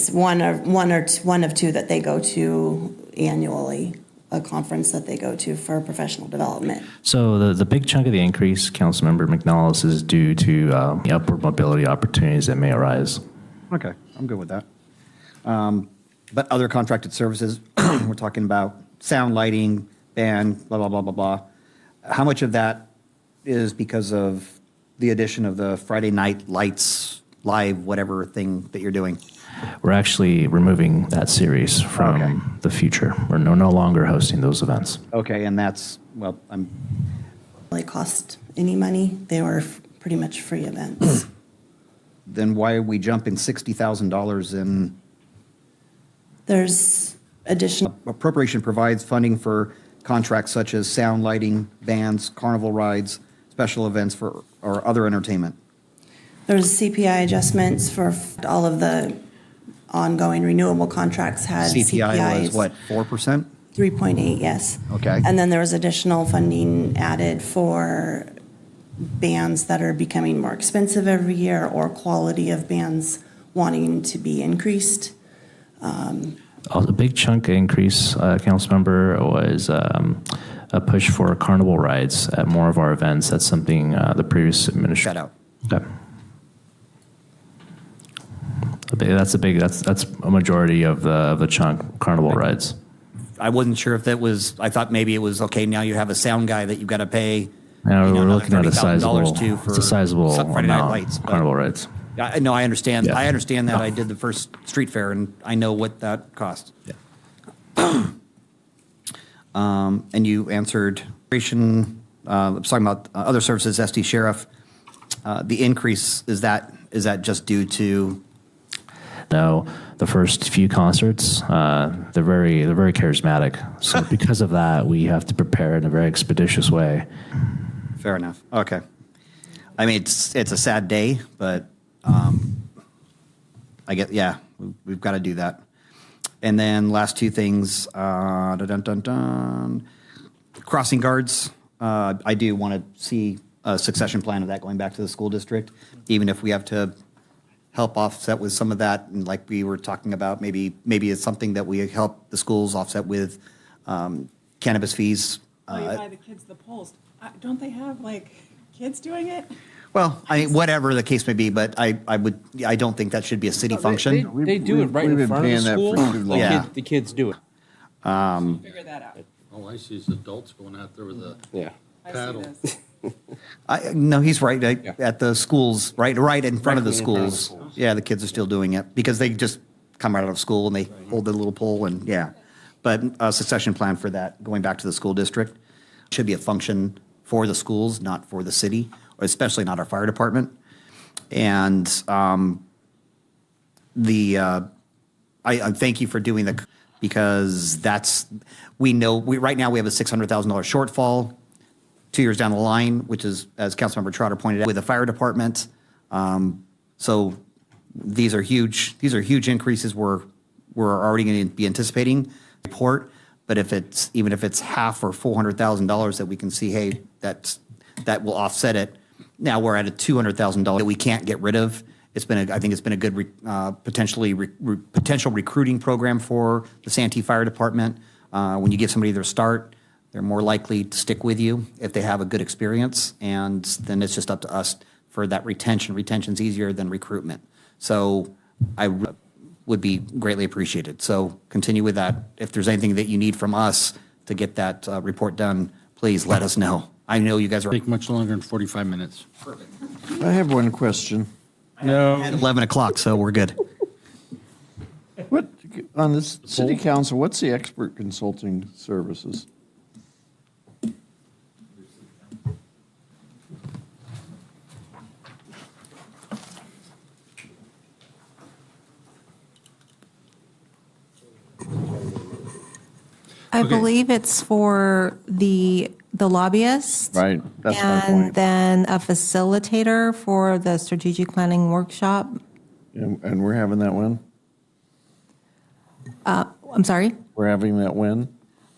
one of two that they go to annually, a conference that they go to for professional development. So the big chunk of the increase, Councilmember McNellis, is due to the upward mobility opportunities that may arise. Okay, I'm good with that. But other contracted services, we're talking about sound, lighting, band, blah, blah, blah, blah, blah. How much of that is because of the addition of the Friday night lights, live, whatever thing that you're doing? We're actually removing that series from the future. We're no longer hosting those events. Okay, and that's, well, Really cost any money. They were pretty much free events. then why are we jumping $60,000 in? There's additional. Appropriation provides funding for contracts such as sound, lighting, bands, carnival rides, special events or other entertainment. There's CPI adjustments for all of the ongoing renewable contracts had CPI was CPIs. what, 4%? 3.8, yes. Okay. And then there was additional funding added for bands that are becoming more expensive every year or quality of bands wanting to be increased. A big chunk increase, Councilmember, was a push for carnival rides at more of our events. That's something the previous administration. Shout out. Okay. That's a majority of the chunk, carnival rides. I wasn't sure if that was, I thought maybe it was, okay, now you have a sound guy that you've got to pay. Now we're another looking at a sizable, $30,000 to for it's a sizable Friday Night amount, Lights, but- carnival rides. No, I understand. Yeah. I understand that. I did the first street fair and I know what that cost. And you answered, I was talking about other services, SD Sheriff. The increase, is that just due to? No, the first few concerts, they're very charismatic. So because of that, we have to prepare in a very expeditious way. Fair enough. Okay. I mean, it's a sad day, but I get, yeah, we've got to do that. And then last two things, crossing guards. I do want to see a succession plan of that going back to the school district, even if we have to help offset with some of that. And like we were talking about, maybe it's something that we help the schools offset with cannabis fees. Oh, you buy the kids the poles. Don't they have like kids doing it? Well, whatever the case may be, but I don't think that should be a city function. They do it right in front of the school. Yeah. The kids do it. Figure that out. Oh, I see, it's adults going out there with a paddle. No, he's right, at the schools, right in front of the schools. Yeah, the kids are still doing it because they just come out of school and they hold the little pole and, yeah. But a succession plan for that, going back to the school district, should be a function for the schools, not for the city, or especially not our fire department. And I thank you for doing because we know, right now we have a $600,000 shortfall 2 years down the line, which is, as Councilmember Trotter pointed out, with the fire department. So these are huge increases we're already going to be anticipating report. But even if it's half or $400,000 that we can see, hey, that will offset it. Now we're at a $200,000 that we can't get rid of. I think it's been a good potential recruiting program for the Santee Fire Department. When you give somebody their start, they're more likely to stick with you if they have a good experience, and then it's just up to us for that retention. Retention's easier than recruitment. So I would be greatly appreciated. So continue with that. If there's anything that you need from us to get that report done, please let us know. I know you guys are. Take much longer than 45 minutes. I have one question. No. At 11 o'clock, so we're good. On this city council, what's the expert consulting services? I believe it's for the lobbyists. Right, that's my And point. then a facilitator for the strategic planning workshop. And we're having that when? I'm sorry? We're having that when?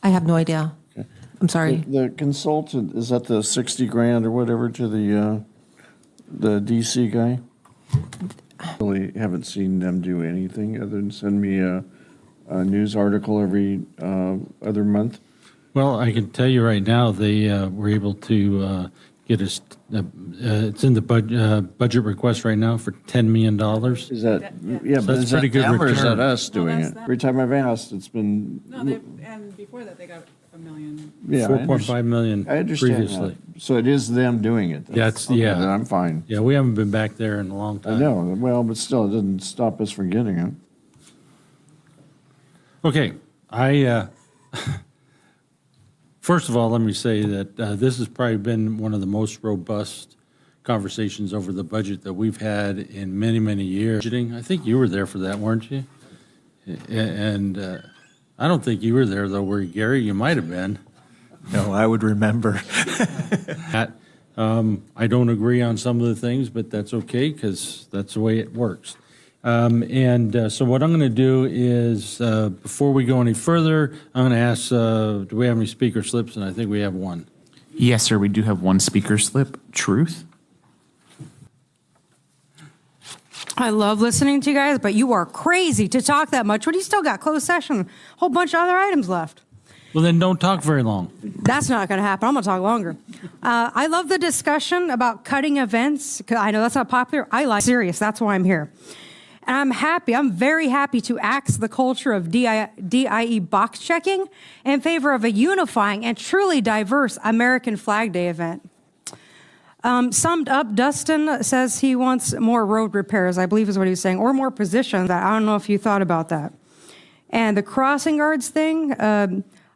I have no idea. Okay. I'm sorry. The consultant, is that the 60 grand or whatever to the DC guy? Really haven't seen them do anything other than send me a news article every other month. Well, I can tell you right now, they were able to get us, it's in the budget request right now for $10 million. Is that, yeah, So but that's is that pretty good them or is return. that us doing that's it? them. Every time I've asked, it's been. No, and before that, they got $1 million. Yeah, I 4.5 million I understand previously. that. So it is them doing it? then? Yeah, it's, Okay, yeah. then I'm fine. Yeah, we haven't been back there in a long time. I know, well, but still, it doesn't stop us from getting it. Okay, first of all, let me say that this has probably been one of the most robust conversations over the budget that we've had in many, many years. I think you were there for that, weren't you? And I don't think you were there, though, were you, Gary? You might have been. No, I would remember. I don't agree on some of the things, but that's okay, because that's the way it works. So what I'm going to do is, before we go any further, I'm going to ask, do we have any speaker slips? And I think we have one. Yes, sir, we do have one speaker slip. Truth? I love listening to you guys, but you are crazy to talk that much when you still got closed session. A whole bunch of other items left. Well, then don't talk very long. That's not going to happen. I'm going to talk longer. I love the discussion about cutting events. 'Cause I know that's not popular. I like serious. That's why I'm here. And I'm happy. I'm very happy to axe the culture of DIE box checking in favor of a unifying and truly diverse American Flag Day event. Summed up, Dustin says he wants more road repairs, I believe is what he was saying, or more positions. I don't know if you thought about that. And the crossing guards thing,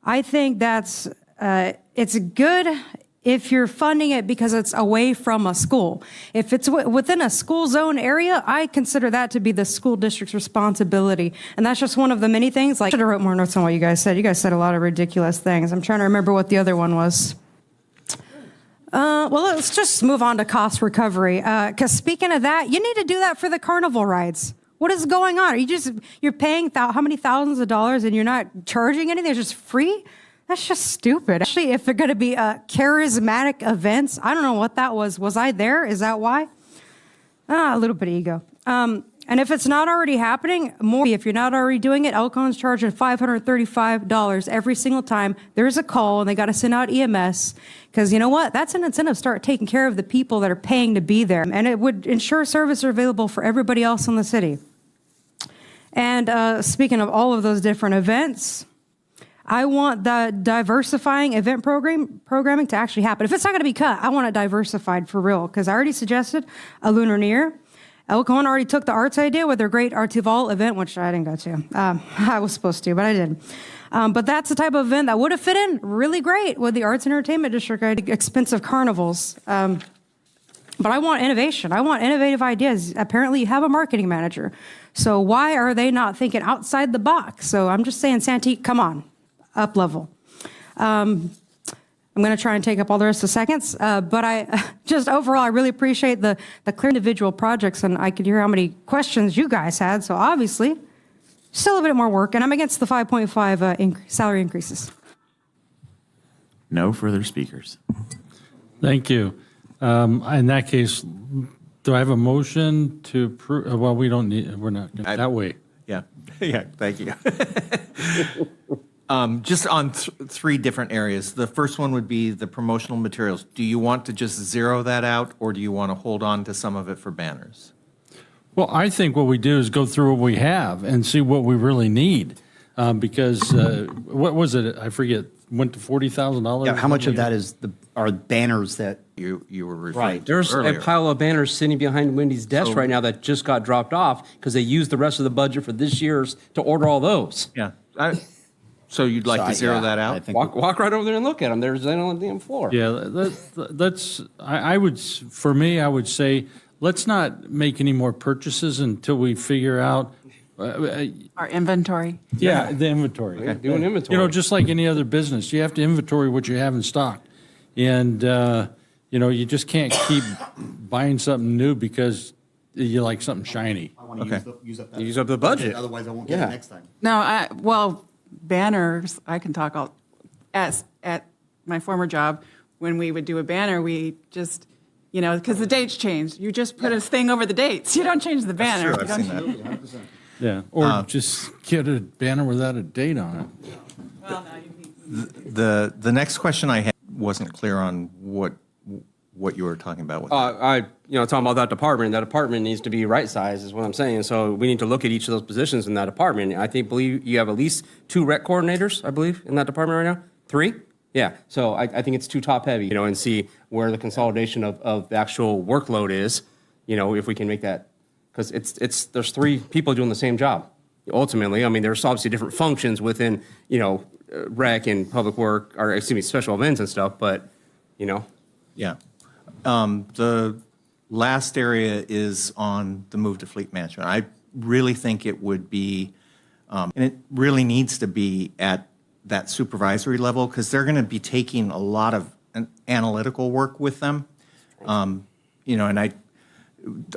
I think that's, it's good if you're funding it because it's away from a school. If it's within a school zone area, I consider that to be the school district's responsibility. And that's just one of the many things. Like, I should have wrote more notes on what you guys said. You guys said a lot of ridiculous things. I'm trying to remember what the other one was. Well, let's just move on to cost recovery. Because speaking of that, you need to do that for the carnival rides. What is going on? Are you're paying how many thousands of dollars and you're not charging anything? It's just free? That's just stupid. Actually, if they're going to be charismatic events, I don't know what that was. Was I there? Is that why? A little bit of ego. And if it's not already happening, more. If you're not already doing it, Elkon's charging $535 every single time there's a call and they got to send out EMS. Because you know what? That's an incentive to start taking care of the people that are paying to be there. And it would ensure services are available for everybody else in the city. And speaking of all of those different events, I want the diversifying event programming to actually happen. If it's not going to be cut, I want it diversified for real. Because I already suggested a Lunar New Year. Elkhorn already took the arts idea with their great Artival event, which I didn't go to. I was supposed to, but I didn't. But that's the type of event that would have fit in really great with the Arts and Entertainment District, expensive carnivals. But I want innovation. I want innovative ideas. Apparently, you have a marketing manager. So why are they not thinking outside the box? So I'm just saying, Santee, come on, up level. I'm going to try and take up all the rest of the seconds, but I just overall, I really appreciate the clear individual projects, and I could hear how many questions you guys had. So obviously, still a bit more work, and I'm against the 5.5 salary increases. No further speakers. Thank you. In that case, do I have a motion to approve? Well, we don't need, we're not, that way. Yeah, yeah, thank you. Just on three different areas. The first one would be the promotional materials. Do you want to just zero that out, or do you want to hold on to some of it for banners? Well, I think what we do is go through what we have and see what we really need. Because what was it? I forget. went to $40,000. Yeah, how much of that are banners that you were referring to There's earlier. a pile of banners sitting behind Wendy's desk right now that just got dropped off because they used the rest of the budget for this year's to order all those. Yeah. So you'd like to zero that out? Walk right over there and look at them. There's on the damn floor. Yeah, I would, for me, I would say, let's not make any more purchases until we figure out. Our inventory. Yeah, the inventory. Yeah, do an inventory. You know, just like any other business, you have to inventory what you have in stock. And, you know, you just can't keep buying something new because you like something shiny. I want to use up the budget. Otherwise, I won't get it next time. No, well, banners, I can talk at my former job, when we would do a banner, we just, you know, because the dates change. You just put a thing over the dates. You don't change the banner. That's true, I've seen that. Yeah, or just get a banner without a date on it. Well, no, The next question I had wasn't clear on what you were talking about. Talking about that department needs to be right sized is what I'm saying. So we need to look at each of those positions in that department. I believe you have at least 2 rec coordinators, I believe, in that department right now. 3? Yeah. So I think it's too top heavy, you know, and see where the consolidation of the actual workload is, you know, if we can make that, because there's 3 people doing the same job. Ultimately, I mean, there's obviously different functions within, you know, rec and public work, or excuse me, special events and stuff, but, you know. Yeah. The last area is on the move to fleet management. I really think it would be, and it really needs to be at that supervisory level, because they're going to be taking a lot of analytical work with them. You know, and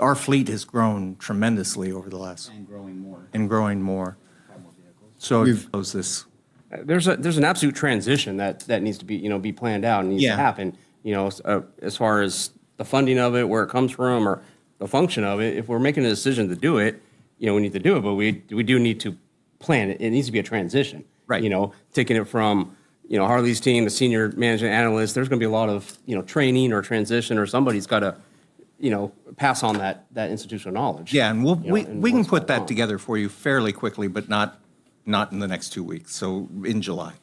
our fleet has grown tremendously over the last. And growing more. And growing more. So there's an absolute transition that needs to be, you know, be planned out and needs to happen, you know, as far as the funding of it, where it comes from, or the function of it. If we're making a decision to do it, you know, we need to do it, but we do need to plan it. It needs to be a transition. Right. You know, taking it from, you know, Harley's team, the senior management analyst, there's going to be a lot of, you know, training or transition, or somebody's got to, you know, pass on that institutional knowledge. Yeah, and we can put that together for you fairly quickly, but not in the next 2 weeks, so in July.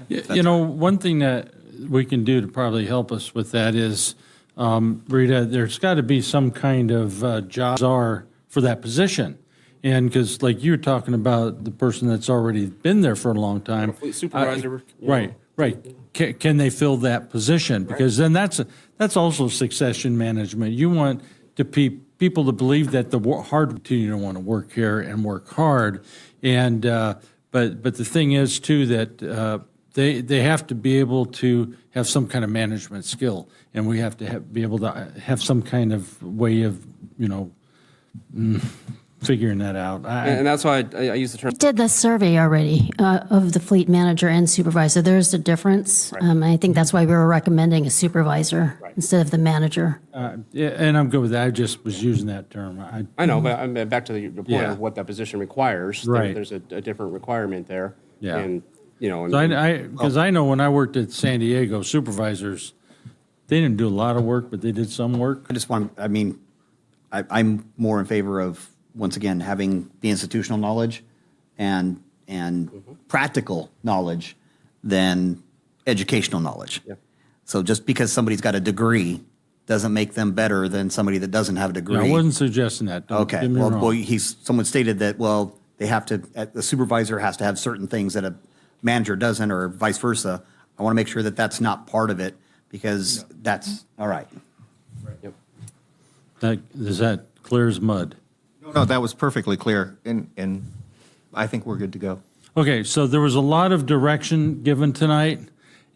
You know, one thing that we can do to probably help us with that is, Rita, there's got to be some kind of jobs for that position. And because like you were talking about the person that's already been there for a long time. Fleet supervisor. Right. Can they fill that position? Because then that's also succession management. You want people to believe that the hard continue to want to work here and work hard. And but the thing is too that they have to be able to have some kind of management skill, and we have to be able to have some kind of way of, you know, figuring that out. And that's why I use the term. Did the survey already of the fleet manager and supervisor. There's a difference. I think that's why we were recommending a supervisor instead of the manager. Yeah, and I'm good with that. I just was using that term. I know, but I'm back to the point of what that position requires. Right. There's a different requirement there. Yeah. And, you know. Because I know when I worked at San Diego, supervisors, they didn't do a lot of work, but they did some work. I'm more in favor of, once again, having the institutional knowledge and practical knowledge than educational knowledge. Yeah. So just because somebody's got a degree doesn't make them better than somebody that doesn't have a degree. No, I wasn't suggesting that. Don't Okay. get me wrong. Well, someone stated that, well, they have to, the supervisor has to have certain things that a manager doesn't, or vice versa. I want to make sure that that's not part of it, because that's, all right. Yep. Is that clear as mud? No, that was perfectly clear, and I think we're good to go. Okay, so there was a lot of direction given tonight,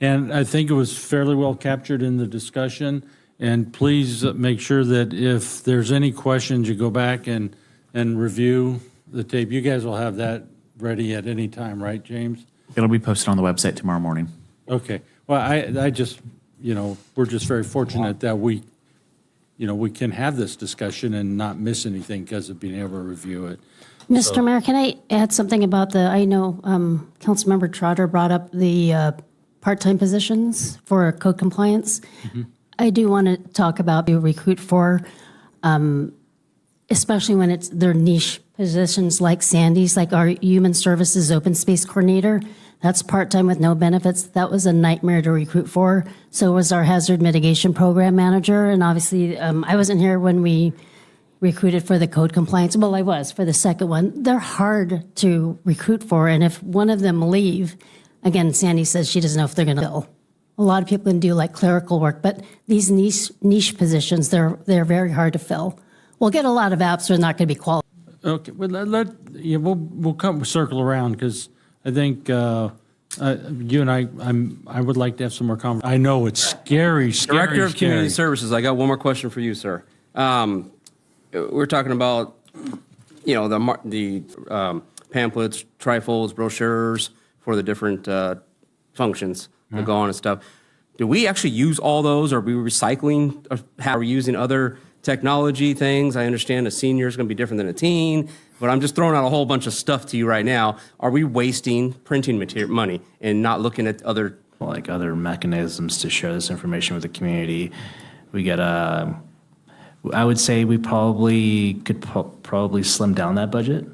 and I think it was fairly well captured in the discussion. And please make sure that if there's any questions, you go back and review the tape. You guys will have that ready at any time, right, James? It'll be posted on the website tomorrow morning. Okay. Well, I just, you know, we're just very fortunate that we can have this discussion and not miss anything because of being able to review it. Mr. Mayor, can I add something about I know Councilmember Trotter brought up the part-time positions for code compliance. Mm-hmm. I do want to talk about the recruit for, especially when it's their niche positions like Sandy's, like our human services open space coordinator. That's part-time with no benefits. That was a nightmare to recruit for. So was our hazard mitigation program manager. And obviously, I wasn't here when we recruited for the code compliance. Well, I was for the second one. They're hard to recruit for. And if one of them leave, again, Sandy says she doesn't know if they're going to fill. A lot of people can do like clerical work, but these niche positions, they're very hard to fill. We'll get a lot of apps that are not going to be qualified. Okay, well, we'll circle around because I think you and I would like to have some more conversation. I know it's scary. Director of Community Services, I got one more question for you, sir. We're talking about, the pamphlets, trifolds, brochures for the different functions that go on and stuff. Do we actually use all those? Or are we recycling? Or are we using other technology things? I understand a senior is going to be different than a teen, but I'm just throwing out a whole bunch of stuff to you right now. Are we wasting printing money and not looking at other mechanisms to share this information with the community? We get I would say we probably could slim down that budget,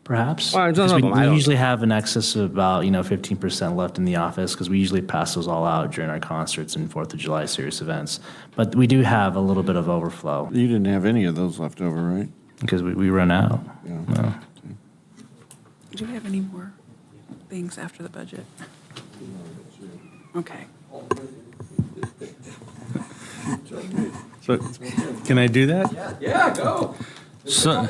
perhaps. Well, we usually have an excess of about 15% left in the office because we usually pass those all out during our concerts and 4th of July serious events. But we do have a little bit of overflow. You didn't have any of those left over, right? Because we run out. Yeah. No. Do we have any more things after the budget? Okay. So, can I do that? Yeah, go. So,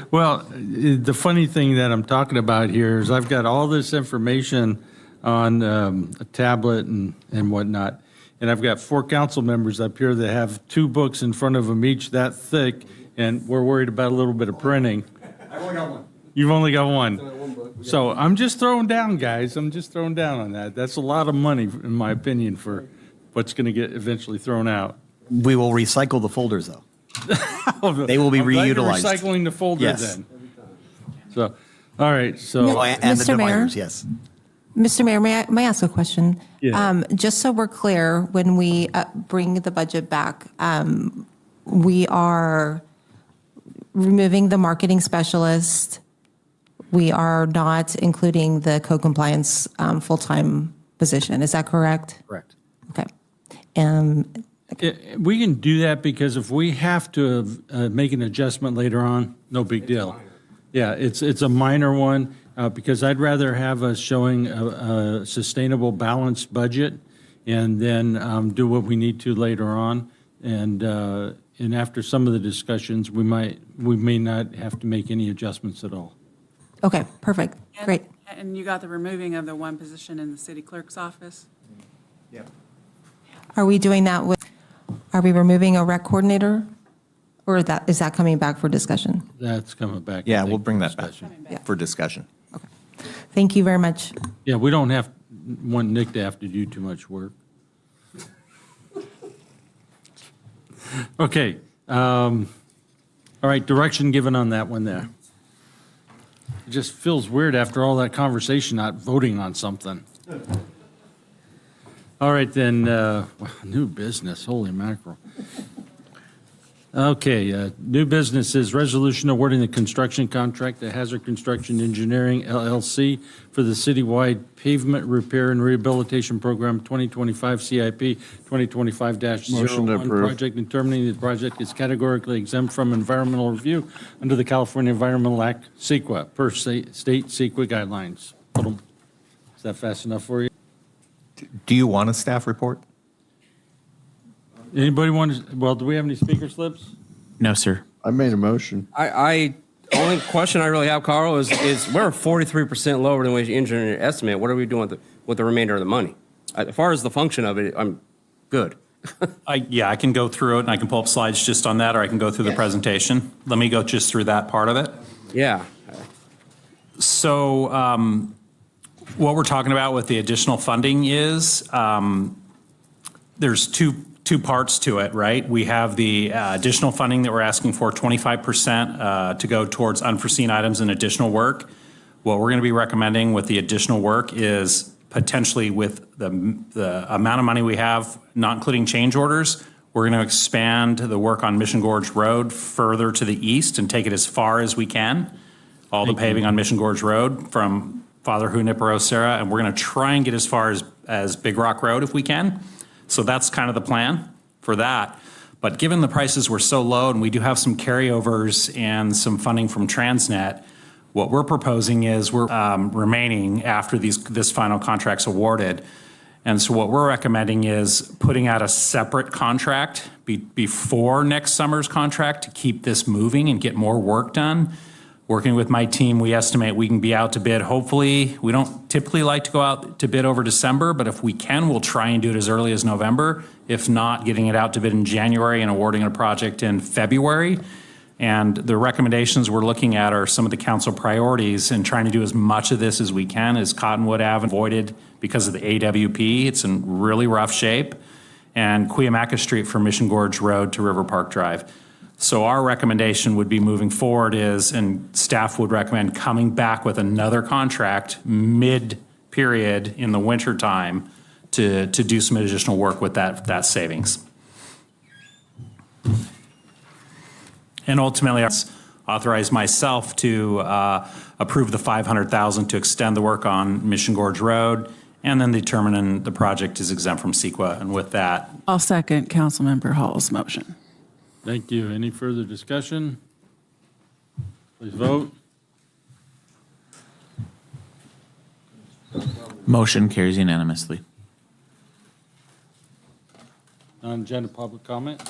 well, the funny thing that I'm talking about here is I've got all this information on a tablet and whatnot, and I've got 4 council members up here that have 2 books in front of them each that thick, and we're worried about a little bit of printing. I've only got one. You've only got one. So I'm just throwing down, guys. I'm just throwing down on that. That's a lot of money, in my opinion, for what's going to get eventually thrown out. We will recycle the folders, though. They will be I'm glad you're reutilized. recycling the folder Yes. then. So, all right. So, Oh, and the Mr. Mayor? dividers, yes. Mr. Mayor, may I ask a question? Yeah. Just so we're clear, when we bring the budget back, we are removing the marketing specialist. We are not including the code compliance full-time position. Is that correct? Correct. Okay. we can do that because if we have to make an adjustment later on, no big deal. Yeah, it's a minor one because I'd rather have us showing a sustainable, balanced budget and then do what we need to later on. And after some of the discussions, we may not have to make any adjustments at all. Okay, perfect. Great. And you got the removing of the one position in the city clerk's office? Yeah. Are we doing that are we removing a rec coordinator? Or is that coming back for discussion? That's coming back. Yeah, we'll bring that back for discussion. Thank you very much. Yeah, we don't want Nick to have to do too much work. Okay. All right, direction given on that one there. It just feels weird after all that conversation not voting on something. All right, then, new business, holy mackerel. Okay, new business is resolution awarding the construction contract to Hazard Construction Engineering, LLC, for the citywide pavement repair and rehabilitation program 2025 CIP 2025-01 project, determining the project is categorically exempt from environmental review under the California Environmental Act, CEQA, per state CEQA guidelines. Is that fast enough for you? Do you want a staff report? Anybody want to, well, do we have any speaker slips? No, sir. I made a motion. Only question I really have, Carl, is we're 43% lower than we engineer estimate. What are we doing with the remainder of the money? As far as the function of it, I'm good. I can go through it and I can pull up slides just on that, or I can go through the presentation. Let me go just through that part of it. Yeah. So what we're talking about with the additional funding is there's two parts to it, right? We have the additional funding that we're asking for, 25% to go towards unforeseen items and additional work. What we're going to be recommending with the additional work is potentially with the amount of money we have, not including change orders, we're going to expand the work on Mission Gorge Road further to the east and take it as far as we can. All the paving on Mission Gorge Road from Father Junipero Serra, and we're going to try and get as far as Big Rock Road if we can. So that's kind of the plan for that. But given the prices were so low and we do have some carryovers and some funding from Transnet, what we're proposing is we're remaining after this final contract's awarded. And so what we're recommending is putting out a separate contract before next summer's contract to keep this moving and get more work done. Working with my team, we estimate we can be out to bid. Hopefully, we don't typically like to go out to bid over December, but if we can, we'll try and do it as early as November. If not, getting it out to bid in January and awarding a project in February. And the recommendations we're looking at are some of the council priorities and trying to do as much of this as we can as Cottonwood Ave avoided because of the AWP. It's in really rough shape. And Cuyamaca Street from Mission Gorge Road to River Park Drive. So our recommendation would be moving forward is, and staff would recommend coming back with another contract mid-period in the winter time to do some additional work with that savings. And ultimately, I authorize myself to approve the $500,000 to extend the work on Mission Gorge Road, and then determining the project is exempt from CEQA. And with that, I'll second Councilmember Hall's motion. Thank you. Any further discussion? Please vote. Motion carries unanimously. Non-agenda public comment?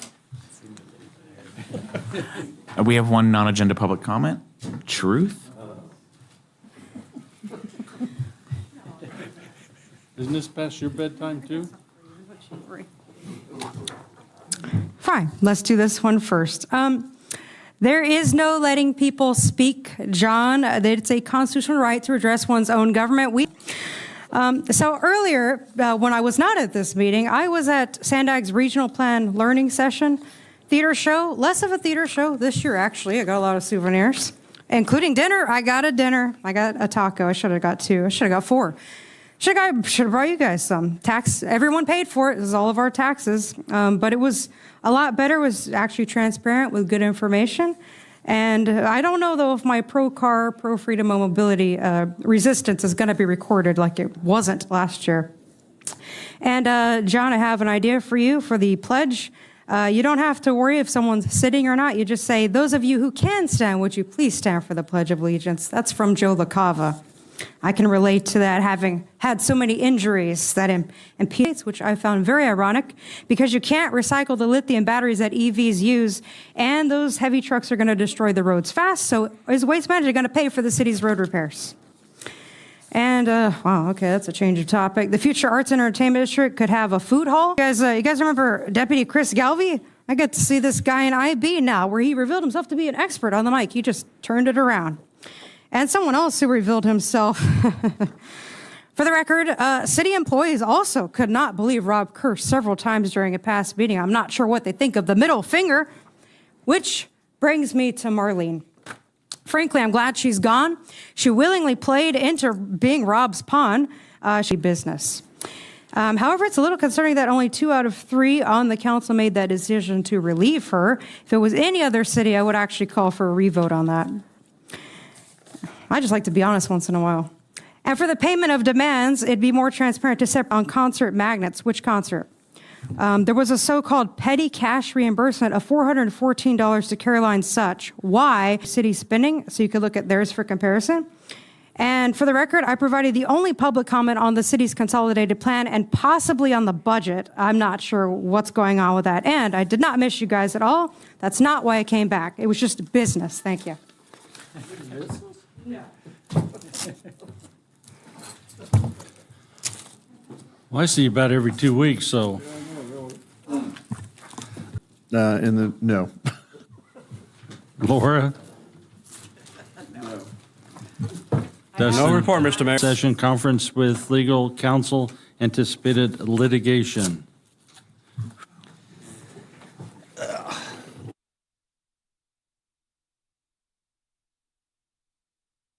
We have one non-agenda public comment. Truth? Isn't this past your bedtime too? Fine, let's do this one first. There is no letting people speak, John. It's a constitutional right to address one's own government. So earlier, when I was not at this meeting, I was at Sandag's Regional Plan Learning Session theater show. Less of a theater show this year, actually. I got a lot of souvenirs, including dinner. I got a dinner. I got a taco. I should have got 2. I should have got 4. Should have brought you guys some. Everyone paid for it. This is all of our taxes. But it was a lot better. It was actually transparent with good information. And I don't know, though, if my pro-car, pro-freedom of mobility resistance is going to be recorded like it wasn't last year. And, John, I have an idea for you for the pledge. You don't have to worry if someone's sitting or not. You just say, those of you who can stand, would you please stand for the Pledge of Allegiance? That's from Joe LaCava. I can relate to that, having had so many injuries that impede, which I found very ironic, because you can't recycle the lithium batteries that EVs use, and those heavy trucks are going to destroy the roads fast, so is Waste Management going to pay for the city's road repairs? And, wow, okay, that's a change of topic. The future Arts and Entertainment District could have a food hall. You guys remember Deputy Chris Galvey? I get to see this guy in IB now, where he revealed himself to be an expert on the mic. He just turned it around. And someone else who revealed himself. For the record, city employees also could not believe Rob cursed several times during a past meeting. I'm not sure what they think of the middle finger, which brings me to Marlene. Frankly, I'm glad she's gone. She willingly played into being Rob's pawn. Business. However, it's a little concerning that only 2 out of 3 on the council made that decision to relieve her. If it was any other city, I would actually call for a revote on that. I just like to be honest once in a while. And for the payment of demands, it'd be more transparent to separate on concert magnets. Which concert? There was a so-called petty cash reimbursement of $414 to Caroline Such. Why? City spending, so you could look at theirs for comparison. And for the record, I provided the only public comment on the city's consolidated plan and possibly on the budget. I'm not sure what's going on with that. And I did not miss you guys at all. That's not why I came back. It was just business. Thank you. Well, I see you about every 2 weeks, so. No. Laura? No report, Mr. Mayor. Session conference with legal counsel, anticipated litigation.